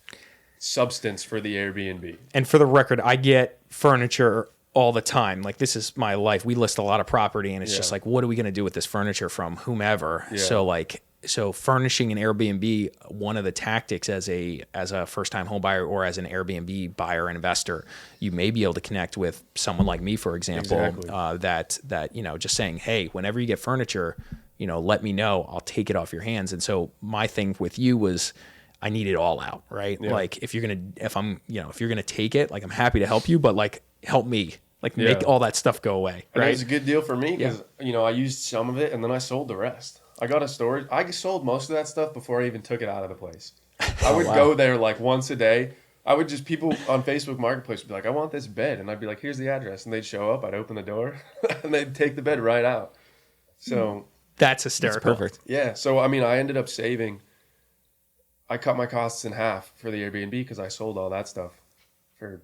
substance for the Airbnb. And for the record, I get furniture all the time. Like, this is my life. We list a lot of property, and it's just Yeah. like, what are we going to do with this furniture from whomever? Yeah. So furnishing an Airbnb, one of the tactics as a first time home buyer or as an Airbnb buyer and investor, you may be able to connect with someone like me, for example, Exactly. that just saying, hey, whenever you get furniture, let me know. I'll take it off your hands. And so my thing with you was, I need it all out, right? Yeah. Like, if you're gonna take it, like, I'm happy to help you, but like, help me, like, make Yeah. all that stuff go away, And it right? was a good deal for me because I used some of it and then I sold the rest. I got a storage. I sold most of that stuff before I even took it out of the place. I would go there like once a day. I would just, people on Facebook Marketplace would be like, I want this bed. And I'd be like, here's the address. And they'd show up. I'd open the door and they'd take the bed right out. So, That's hysterical. Perfect. yeah. So, I mean, I ended up saving. I cut my costs in half for the Airbnb because I sold all that stuff for.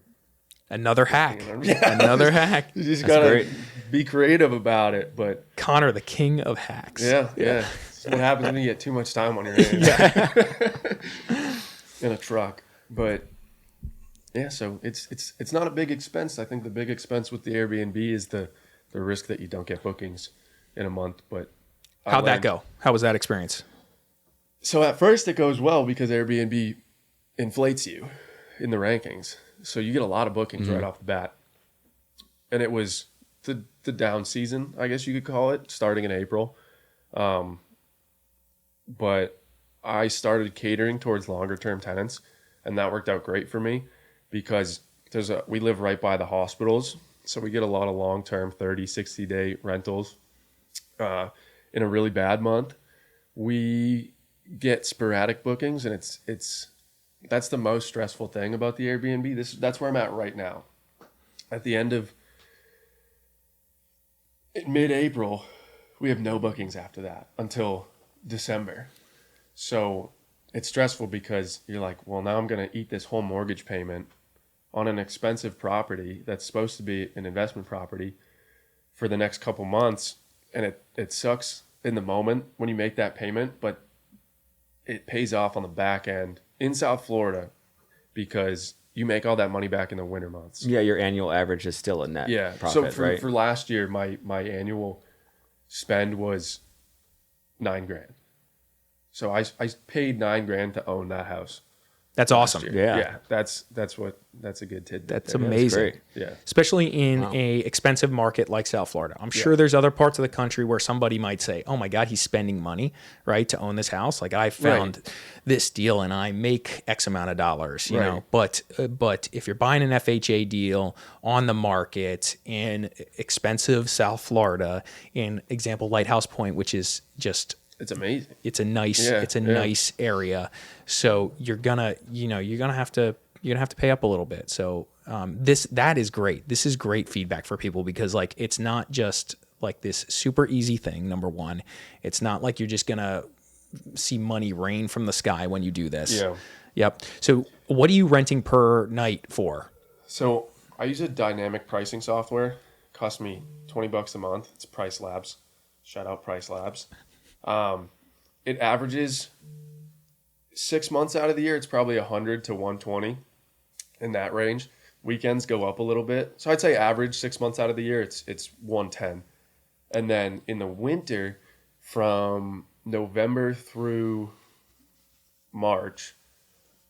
Another hack. Yeah. Another hack. You just That's gotta great. be creative about it. But Connor, the king of hacks. yeah. It's what happens when you get too much time on your hands in a truck. But yeah, so it's not a big expense. I think the big expense with the Airbnb is the risk that you don't get bookings in a month. But I How'd that learned- go? How was that experience? So at first it goes well because Airbnb inflates you in the rankings. So you get a lot of bookings right off the bat. And it was the down season, I guess you could call it, starting in April. But I started catering towards longer term tenants, and that worked out great for me because we live right by the hospitals. So we get a lot of long term 30, 60 day rentals. In a really bad month, we get sporadic bookings, and that's the most stressful thing about the Airbnb. That's where I'm at right now. At the end of mid-April, we have no bookings after that until December. So it's stressful because you're like, well, now I'm going to eat this whole mortgage payment on an expensive property that's supposed to be an investment property for the next couple months. And it sucks in the moment when you make that payment, but it pays off on the back end in South Florida because you make all that money back in the winter months. Yeah, your annual average is still a net Yeah. profit, So right? for last year, my annual spend was $9,000. So I paid $9,000 to own that house. That's awesome. last year. Yeah. That's a good tidbit. That's there. amazing. great. Yeah. Especially in a expensive market like South Florida. I'm sure there's other parts of the country where somebody might say, "Oh my God, he's spending money, right, to own this house." Like, I found this deal and I make X amount of dollars, you know. But if you're buying an FHA deal on the market in expensive South Florida, in example Lighthouse Point, which is just It's amazing. it's a nice Yeah, nice area, so you're gonna have to pay up a little bit. So that is great. This is great feedback for people because, like, it's not just like this super easy thing. Number one, it's not like you're just gonna see money rain from the sky when you do this. Yeah. Yep. So what are you renting per night for? So I use a dynamic pricing software. It costs me $20 a month. It's Price Labs. Shout out Price Labs. It averages 6 months out of the year. It's probably 100 to 120 in that range. Weekends go up a little bit. So I'd say average 6 months out of the year, it's 110. And then in the winter, from November through March,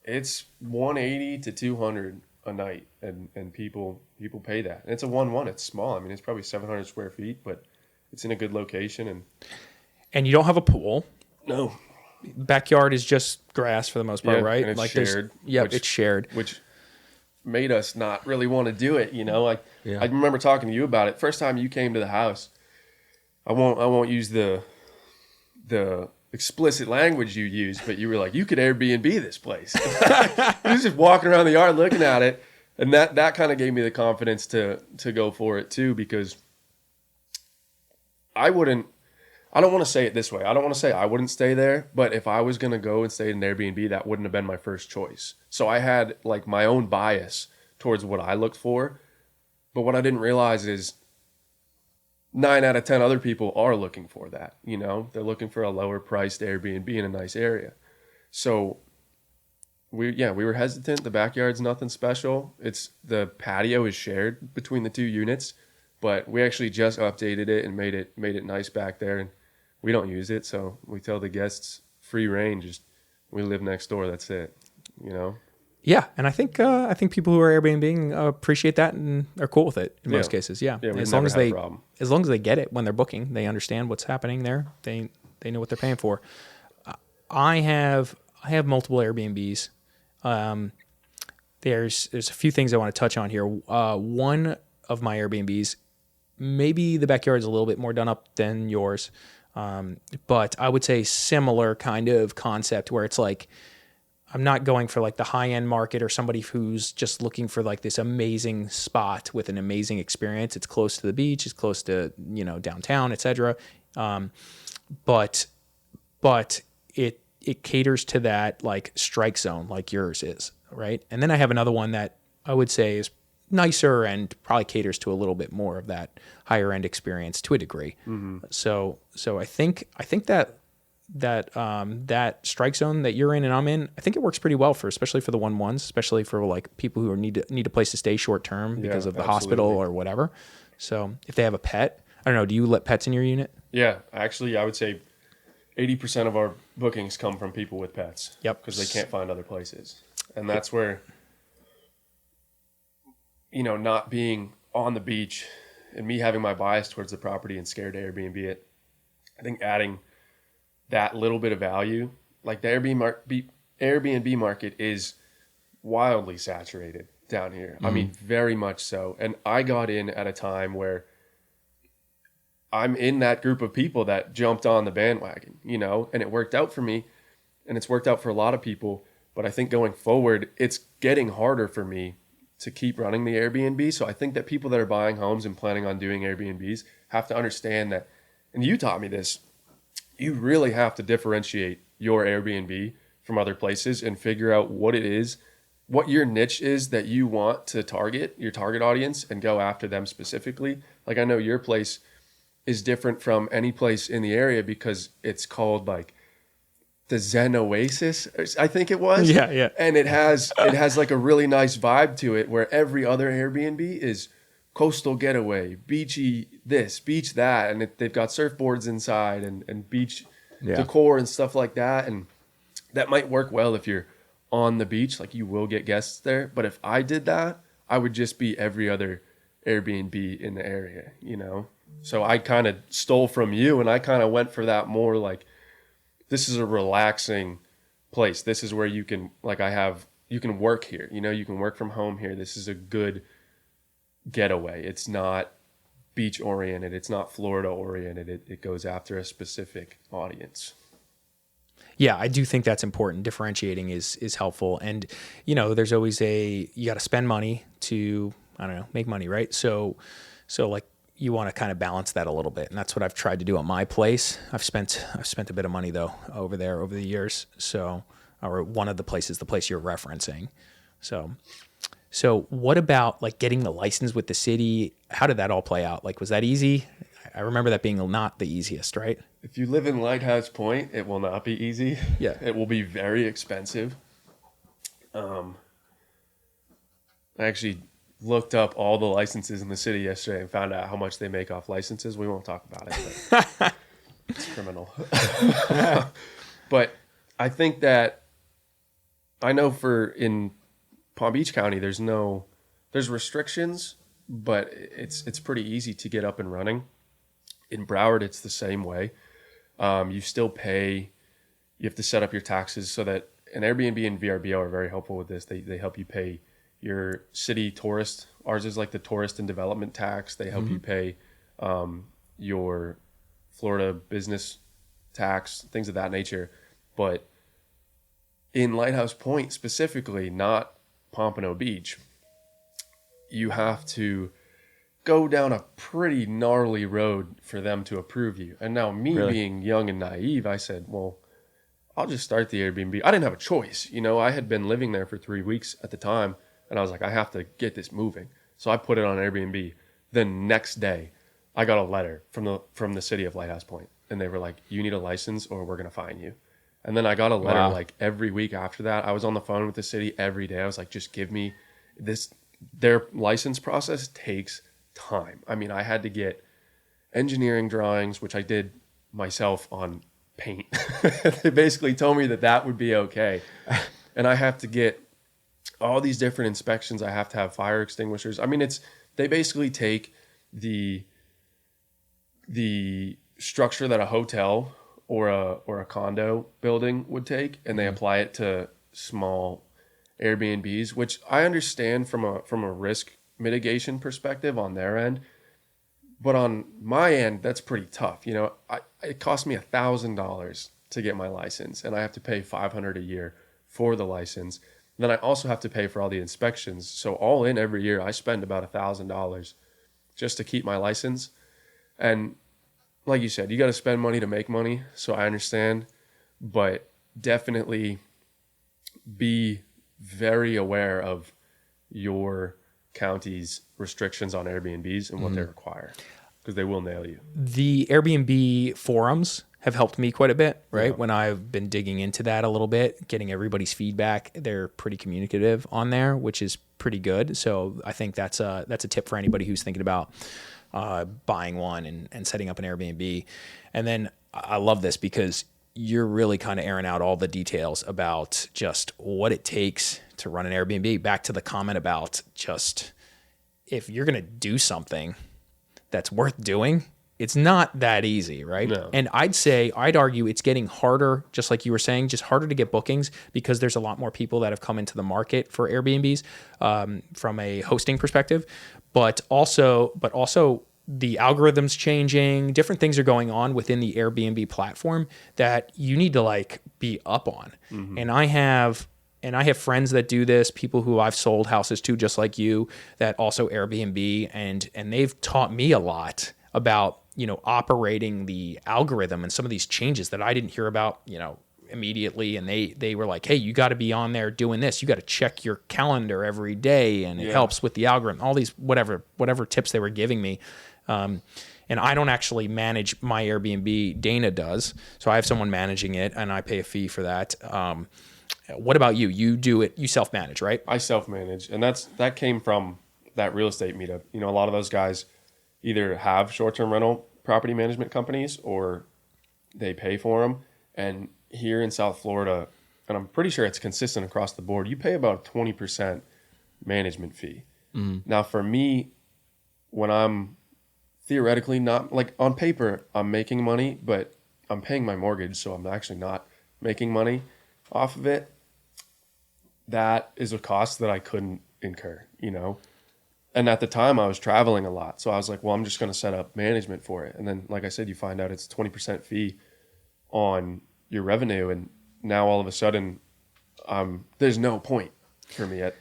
it's 180 to 200 a night, and people pay that. And it's a 1-1. It's small. I mean, it's probably 700 square feet, but it's in a good location. And you don't have a pool. No, Backyard is just grass for the most part, Yeah, right? and it's there's- shared, Yep, which- it's shared. which made us not really want to do it. Like, Yeah. I remember talking to you about it. First time you came to the house, I won't use the explicit language you use, but you were like, you could Airbnb this place. You was just walking around the yard looking at it, and that kind of gave me the confidence to go for it too, because I don't want to say it this way. I don't want to say I wouldn't stay there, but if I was going to go and stay in an Airbnb, that wouldn't have been my first choice. So I had like my own bias towards what I looked for. But what I didn't realize is 9 out of 10 other people are looking for that. They're looking for a lower priced Airbnb in a nice area. So we were hesitant. The backyard's nothing special. It's the patio is shared between the two units, but we actually just updated it and made it nice back there, and we don't use it, so we tell the guests free reign. Just we live next door. That's it. You know. Yeah, and I think people who are Airbnb appreciate that and are cool with it in most cases. Yeah, Yeah, we've as never long as had a they problem. as long as they get it when they're booking, they understand what's happening there. They know what they're paying for. I have multiple Airbnbs. There's a few things I want to touch on here. One of my Airbnbs, maybe the backyard is a little bit more done up than yours, but I would say similar kind of concept where it's like I'm not going for like the high end market or somebody who's just looking for like this amazing spot with an amazing experience. It's close to the beach, it's close to downtown, etc. But it caters to that like strike zone like yours is, right? And then I have another one that I would say is nicer and probably caters to a little bit more of that higher end experience to a degree. So I think that strike zone that you're in and I'm in, I think it works pretty well especially for the 1-1s, especially for like people who need a place to stay short term because of the hospital or whatever. So if they have a pet, I don't know, do you let pets in your unit? Yeah, actually, I would say 80% of our bookings come from people with pets. Yep. Because they can't find other places. And that's where, not being on the beach and me having my bias towards the property and scared to Airbnb it, I think adding that little bit of value, like the Airbnb market is wildly saturated down here. I mean, very much so. And I got in at a time where I'm in that group of people that jumped on the bandwagon, and it worked out for me and it's worked out for a lot of people. But I think going forward, it's getting harder for me to keep running the Airbnb. So I think that people that are buying homes and planning on doing Airbnbs have to understand that, and you taught me this, you really have to differentiate your Airbnb from other places and figure out what it is, what your niche is that you want to target, your target audience, and go after them specifically. Like I know your place is different from any place in the area because it's called like the Zen Oasis, I think it was. Yeah. And it has like a really nice vibe to it where every other Airbnb is coastal getaway, beachy this, beach that, and they've got surfboards inside and beach decor and stuff like that. And that might work well if you're on the beach, like you will get guests there. But if I did that, I would just be every other Airbnb in the area, So I kind of stole from you and I kind of went for that more like, this is a relaxing place. This is where you can, you can work here, you can work from home here. This is a good getaway. It's not beach oriented. It's not Florida oriented. It goes after a specific audience. Yeah, I do think that's important. Differentiating is helpful. And, there's always you got to spend money to, I don't know, make money, right? So like you want to kind of balance that a little bit. And that's what I've tried to do at my place. I've spent a bit of money though over there over the years. So, or one of the places, the place you're referencing. So what about like getting the license with the city? How did that all play out? Like, was that easy? I remember that being not the easiest, right? If you live in Lighthouse Point, it will not be easy. Yeah. It will be very expensive. I actually looked up all the licenses in the city yesterday and found out how much they make off licenses. We won't talk about it, but it's criminal. But I think that I know in Palm Beach County, there's restrictions, but it's pretty easy to get up and running. In Broward, it's the same way. You still pay. You have to set up your taxes so that an Airbnb and VRBO are very helpful with this. They help you pay your city tourist. Ours is like the tourist and development tax. They help you pay your Florida business tax, things of that nature. But in Lighthouse Point specifically, not Pompano Beach, you have to go down a pretty gnarly road for them to approve you. And now me being young and naive, I said, well, I'll just start the Airbnb. I didn't have a choice. I had been living there for 3 weeks at the time. And I was like, I have to get this moving. So I put it on Airbnb. The next day, I got a letter from the city of Lighthouse Point. And they were like, you need a license or we're going to fine you. And then I got a letter Wow. like every week after that. I was on the phone with the city every day. I was like, just give me this. Their license process takes time. I mean, I had to get engineering drawings, which I did myself on paint. They basically told me that that would be okay. And I have to get all these different inspections. I have to have fire extinguishers. I mean, they basically take the structure that a hotel or a condo building would take, and they apply it to small Airbnbs, which I understand from a risk mitigation perspective on their end. But on my end, that's pretty tough. You know, it cost me $1,000 to get my license, and I have to pay $500 a year for the license. Then I also have to pay for all the inspections. So all in every year, I spend about $1,000 just to keep my license. And like you said, you got to spend money to make money. So I understand, but definitely be very aware of your county's restrictions on Airbnbs and what they require, because they will nail you. The Airbnb forums have helped me quite a bit, right? When I've been digging into that a little bit, getting everybody's feedback, they're pretty communicative on there, which is pretty good. So I think that's a tip for anybody who's thinking about buying one and setting up an Airbnb. And then I love this because you're really kind of airing out all the details about just what it takes to run an Airbnb. Back to the comment about just if you're going to do something that's worth doing, it's not that easy, right? No. And I'd argue it's getting harder, just like you were saying, just harder to get bookings because there's a lot more people that have come into the market for Airbnbs from a hosting perspective, but also the algorithms changing, different things are going on within the Airbnb platform that you need to like be up on. And I have friends that do this, people who I've sold houses to just like you that also Airbnb, and they've taught me a lot about, you know, operating the algorithm and some of these changes that I didn't hear about, you know, immediately. And they were like, hey, you got to be on there doing this. You got to check your calendar every day, and it helps with the algorithm, all these, whatever tips they were giving me. And I don't actually manage my Airbnb. Dana does. So I have someone managing it and I pay a fee for that. What about you? You do it, you self-manage, right? I self-manage, and that came from that real estate meetup. You know, a lot of those guys either have short-term rental property management companies or they pay for them. And here in South Florida, and I'm pretty sure it's consistent across the board, you pay about 20% management fee. Now, for me, when I'm theoretically not, like on paper, I'm making money, but I'm paying my mortgage, so I'm actually not making money off of it. That is a cost that I couldn't incur, you know? And at the time I was traveling a lot. So I was like, well, I'm just going to set up management for it. And then, like I said, you find out it's 20% fee on your revenue. And now all of a sudden, there's no point for me at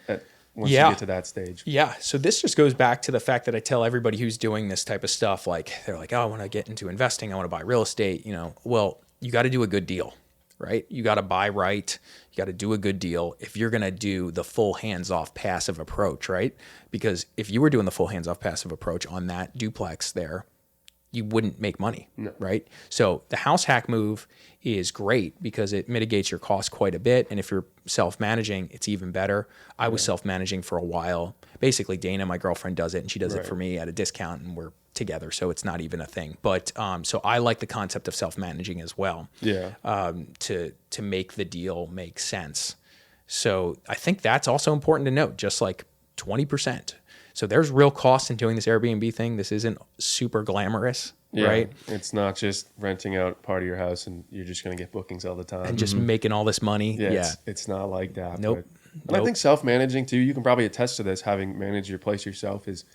once you get to that stage. Yeah. So this just goes back to the fact that I tell everybody who's doing this type of stuff, like they're like, oh, I want to get into investing. I want to buy real estate, you know, well, you got to do a good deal, right? You got to buy right. You got to do a good deal if you're going to do the full hands-off passive approach, right? Because if you were doing the full hands-off passive approach on that duplex there, you wouldn't make money, right? So the house hack move is great because it mitigates your cost quite a bit. And if you're self-managing, it's even better. I was self-managing for a while. Basically, Dana, my girlfriend, does it, and she does it for me at a discount, and we're together, so it's not even a thing. But so I like the concept of self-managing as well. Yeah. To make the deal make sense. So I think that's also important to note, just like 20%. So there's real costs in doing this Airbnb thing. This isn't super glamorous, right? It's not just renting out part of your house and you're just going to get bookings all the time. And just making all this money. Yeah. It's not like that. Nope. And I think self-managing too, you can probably attest to this, having managed your place yourself, is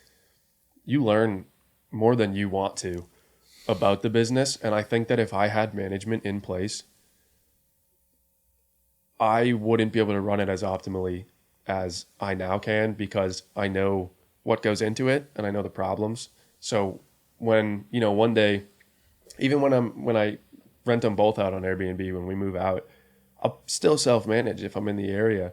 you learn more than you want to about the business. And I think that if I had management in place, I wouldn't be able to run it as optimally as I now can, because I know what goes into it and I know the problems. So when, you know, one day, even when I rent them both out on Airbnb, when we move out, I'll still self-manage if I'm in the area,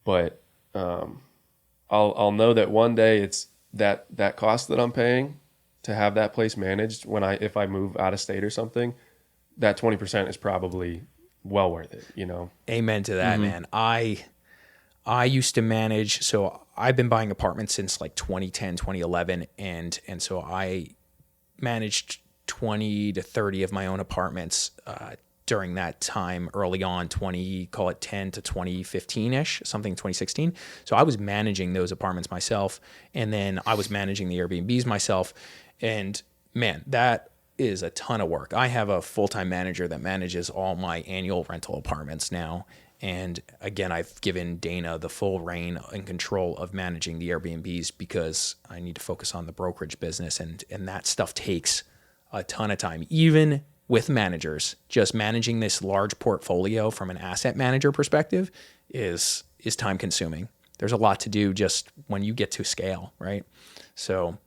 but I'll know that one day it's that cost that I'm paying to have that place managed, if I move out of state or something, that 20% is probably well worth it, you know? Amen to that, man. I used to manage, so I've been buying apartments since like 2010, 2011, and so I managed 20 to 30 of my own apartments during that time early on, call it 10 to 2015-ish, something 2016. So I was managing those apartments myself, and then I was managing the Airbnbs myself. And man, that is a ton of work. I have a full-time manager that manages all my annual rental apartments now. And again, I've given Dana the full reign and control of managing the Airbnbs because I need to focus on the brokerage business, and that stuff takes a ton of time. Even with managers, just managing this large portfolio from an asset manager perspective is time consuming. There's a lot to do just when you get to scale, right? So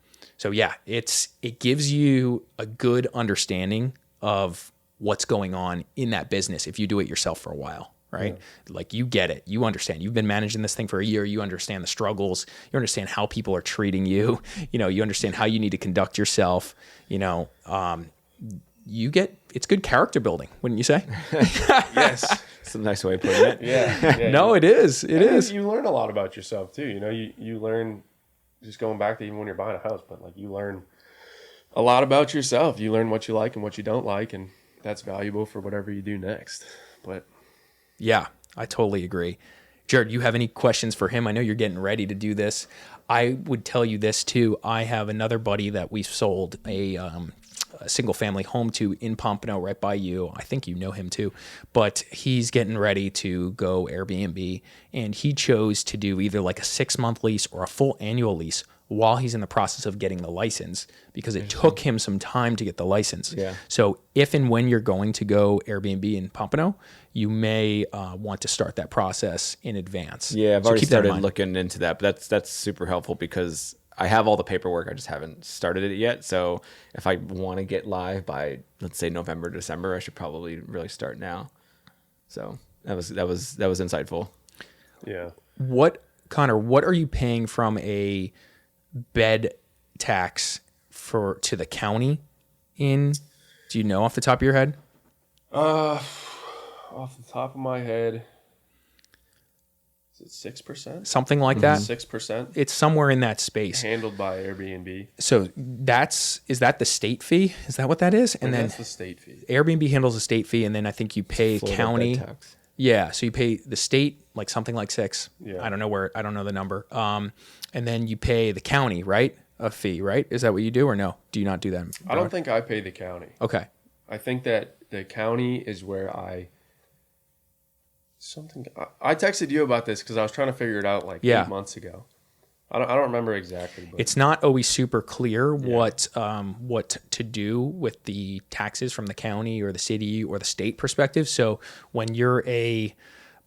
yeah, it gives you a good understanding of what's going on in that business if you do it yourself for a while. Right? Yeah. Like you get it. You understand. You've been managing this thing for a year. You understand the struggles. You understand how people are treating you. You know, you understand how you need to conduct yourself. You know, it's good character building, wouldn't you say? Yes. It's a nice way of putting it. Yeah. No, it is. It is. You learn a lot about yourself too. You know, you learn, just going back to even when you're buying a house, but like you learn a lot about yourself. You learn what you like and what you don't like, and that's valuable for whatever you do next. But yeah, I totally agree. Jared, you have any questions for him? I know you're getting ready to do this. I would tell you this too. I have another buddy that we've sold a single family home to in Pompano, right by you. I think you know him too, but he's getting ready to go Airbnb, and he chose to do either like a 6-month lease or a full annual lease while he's in the process of getting the license, because it took him some time to get the license. Yeah. So if and when you're going to go Airbnb in Pompano, you may want to start that process in advance. Yeah, I've So already keep that in started mind. looking into that, but that's super helpful because I have all the paperwork. I just haven't started it yet. So if I want to get live by, let's say, November, December, I should probably really start now. So that was insightful. yeah. Connor, what are you paying from a bed tax to the county in? Do you know off the top of your head? Off the top of my head, is it 6%? Something like that. 6%. It's somewhere in that space. Handled by Airbnb. So is that the state fee? Is that what that is? And then that's the state fee. Airbnb handles the state fee, and then I think you pay Florida county. bed tax. Yeah, so you pay the state like something like 6. Yeah. I don't know the number. And then you pay the county, right? A fee, right? Is that what you do, or no? Do you not do that? I don't think I pay the county. Okay. I think that the county is where I texted you about this because I was trying to figure it out like 8 months ago. I don't remember exactly. But It's not always super clear what to do with the taxes from the county or the city or the state perspective. So when you're a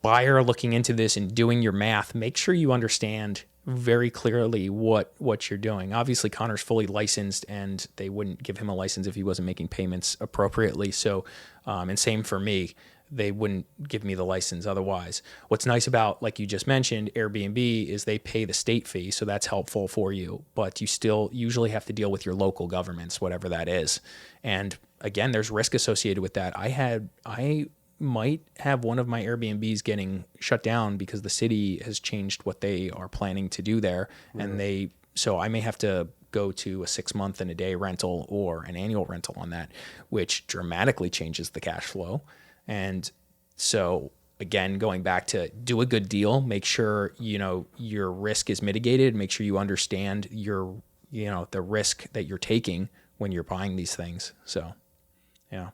buyer looking into this and doing your math, make sure you understand very clearly what you're doing. Obviously, Connor's fully licensed, and they wouldn't give him a license if he wasn't making payments appropriately. So, and same for me. They wouldn't give me the license otherwise. What's nice about, like you just mentioned, Airbnb is they pay the state fee, so that's helpful for you. But you still usually have to deal with your local governments, whatever that is. And again, there's risk associated with that. I might have one of my Airbnbs getting shut down because the city has changed what they are planning to do there, and so I may have to go to a 6-month and a day rental or an annual rental on that, which dramatically changes the cash flow. And so again, going back to do a good deal, make sure, your risk is mitigated, make sure you understand the risk that you're taking when you're buying these things. So, yeah.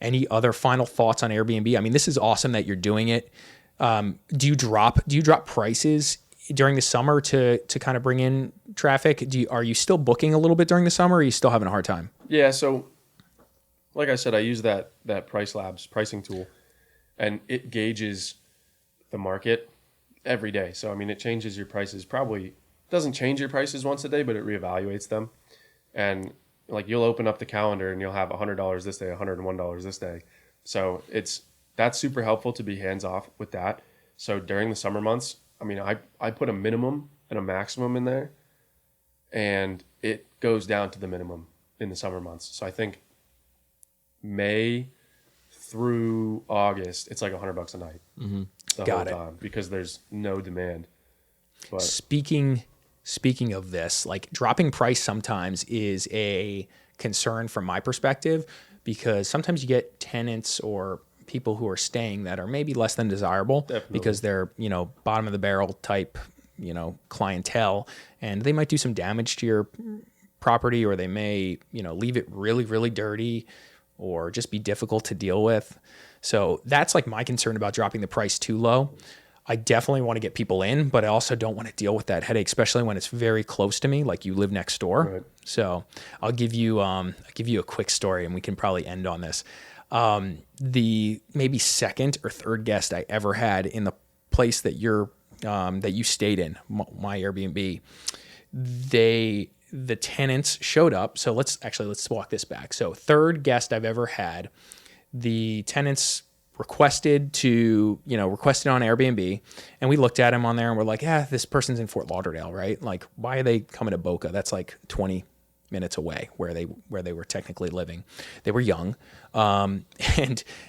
Any other final thoughts on Airbnb? I mean, this is awesome that you're doing it. Do you drop prices during the summer to kind of bring in traffic? Are you still booking a little bit during the summer, or are you still having a hard time? Yeah, so like I said, I use that Price Labs pricing tool, and it gauges the market every day. So I mean, it changes your prices. Probably doesn't change your prices once a day, but it reevaluates them. And like you'll open up the calendar and you'll have $100 this day, $101 this day. So that's super helpful to be hands off with that. So during the summer months, I mean, I put a minimum and a maximum in there, and it goes down to the minimum in the summer months. So I think May through August, it's like $100 a night. Mm-hmm. The Got whole it. time because there's no demand. But Speaking of this, like dropping price sometimes is a concern from my perspective because sometimes you get tenants or people who are staying that are maybe less than desirable because they're, bottom of the barrel type, clientele, and they might do some damage to your property, or they may, leave it really, really dirty or just be difficult to deal with. So that's like my concern about dropping the price too low. I definitely want to get people in, but I also don't want to deal with that headache, especially when it's very close to me, like you live next door. Right. So I'll give you a quick story, and we can probably end on this. The maybe second or third guest I ever had in the place that that you stayed in, my Airbnb, the tenants showed up. So let's walk this back. So third guest I've ever had, the tenants requested on Airbnb, and we looked at him on there and we're like, this person's in Fort Lauderdale, right? Like, why are they coming to Boca? That's like 20 minutes away where they were technically living. They were young. And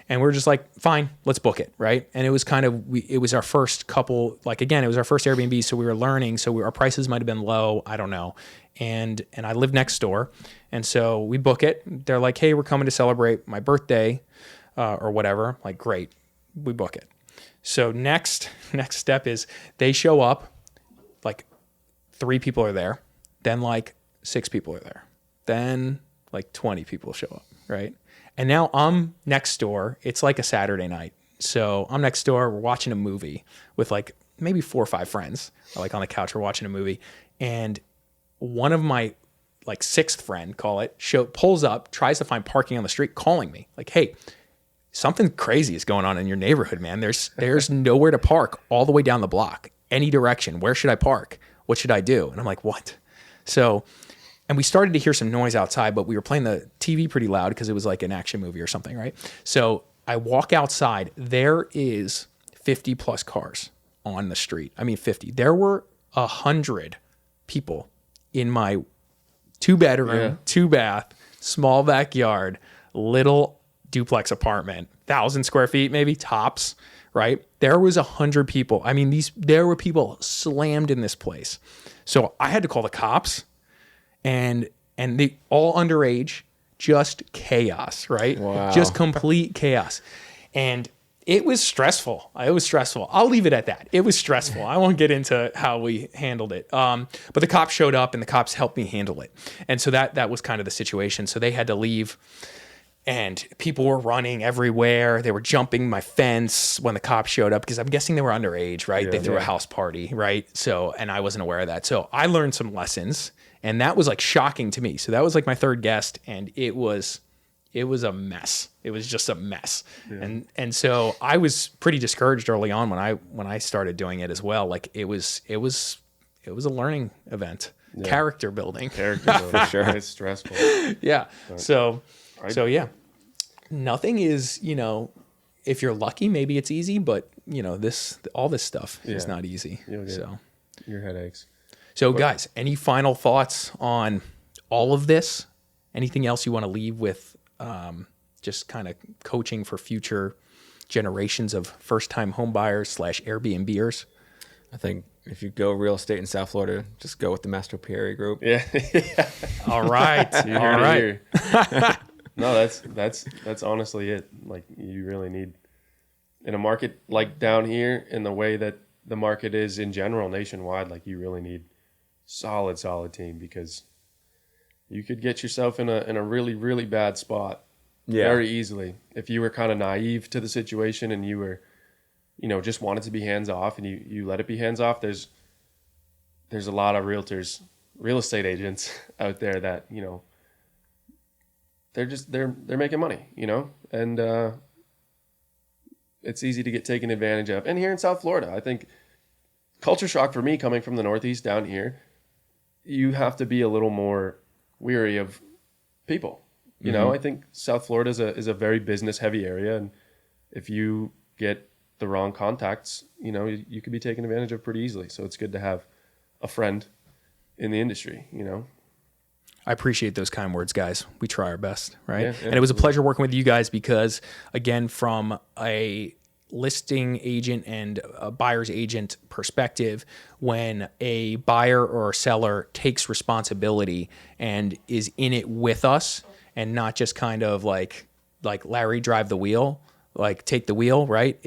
we're just like, fine, let's book it. Right. And it was it was our first couple, like, again, it was our first Airbnb. So we were learning. So our prices might've been low. I don't know. And I live next door. And so we book it. They're like, hey, we're coming to celebrate my birthday, or whatever. Like, great, we book it. So next step is they show up, like 3 people are there, then like 6 people are there, then like 20 people show up, right? And now I'm next door. It's like a Saturday night. So I'm next door, we're watching a movie with like maybe 4 or 5 friends, like on the couch, we're watching a movie. And one of my like 6th friend, call it, pulls up, tries to find parking on the street, calling me like, hey, something crazy is going on in your neighborhood, man. There's nowhere to park all the way down the block, any direction. Where should I park? What should I do? And I'm like, what? So, and we started to hear some noise outside, but we were playing the TV pretty loud because it was like an action movie or something, right? So I walk outside. There is 50 plus cars on the street. I mean, 50. There were 100 people in my 2-bedroom, 2-bath, small backyard, little duplex apartment, 1,000 square feet, maybe tops, right? There was 100 people. I mean, there were people slammed in this place. So I had to call the cops, and they all underage, just chaos, right? Wow. Just complete chaos. And it was stressful. I'll leave it at that. It was stressful. I won't get into how we handled it. But the cops showed up, and the cops helped me handle it. And so that was kind of the situation. So they had to leave. And people were running everywhere. They were jumping my fence when the cops showed up because I'm guessing they were underage, right? They threw a house party, right? So, and I wasn't aware of that. So I learned some lessons, and that was like shocking to me. So that was like my third guest, and it was a mess. It was just a mess. Yeah. And so I was pretty discouraged early on when I started doing it as well. Like it was a learning event, character building. For sure. It's stressful. Yeah. So yeah, nothing is, if you're lucky, maybe it's easy, but all this stuff is not easy. So your headaches. So guys, any final thoughts on all of this? Anything else you want to leave with, just kind of coaching for future generations of first-time home buyers / Airbnbers? I think if you go real estate in South Florida, just go with the Mastro Pieri Group. Yeah. All right. All right. No, that's honestly it. Like, you really need, in a market like down here, in the way that the market is in general nationwide, like, you really need solid team, because you could get yourself in a really, really bad spot very easily if you were kind of naive to the situation and you were, just wanted to be hands off, and you let it be hands off. There's a lot of realtors, real estate agents out there that, they're making money, and it's easy to get taken advantage of. And here in South Florida, I think culture shock for me, coming from the Northeast down here, you have to be a little more weary of people. I think South Florida is a very business heavy area, and if you get the wrong contacts, you could be taken advantage of pretty easily. So it's good to have a friend in the industry, I appreciate those kind words, guys. We try our best, right? Yeah, And it was a pleasure working with you guys because, again, from a listing agent and a buyer's agent perspective, when a buyer or a seller takes responsibility and is in it with us and not just kind of like Larry drive the wheel, like take the wheel, right?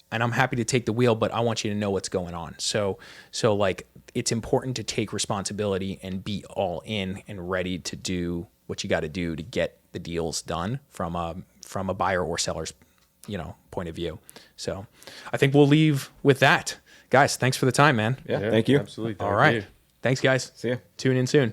And I'm happy to take the wheel, but I want you to know what's going on. So like it's important to take responsibility and be all in and ready to do what you got to do to get the deals done from a buyer or seller's, point of view. So I think we'll leave with that. Guys, thanks for the time, man. Yeah, thank you. Absolutely. All Thank right. you. Thanks, guys. See ya. Tune in soon.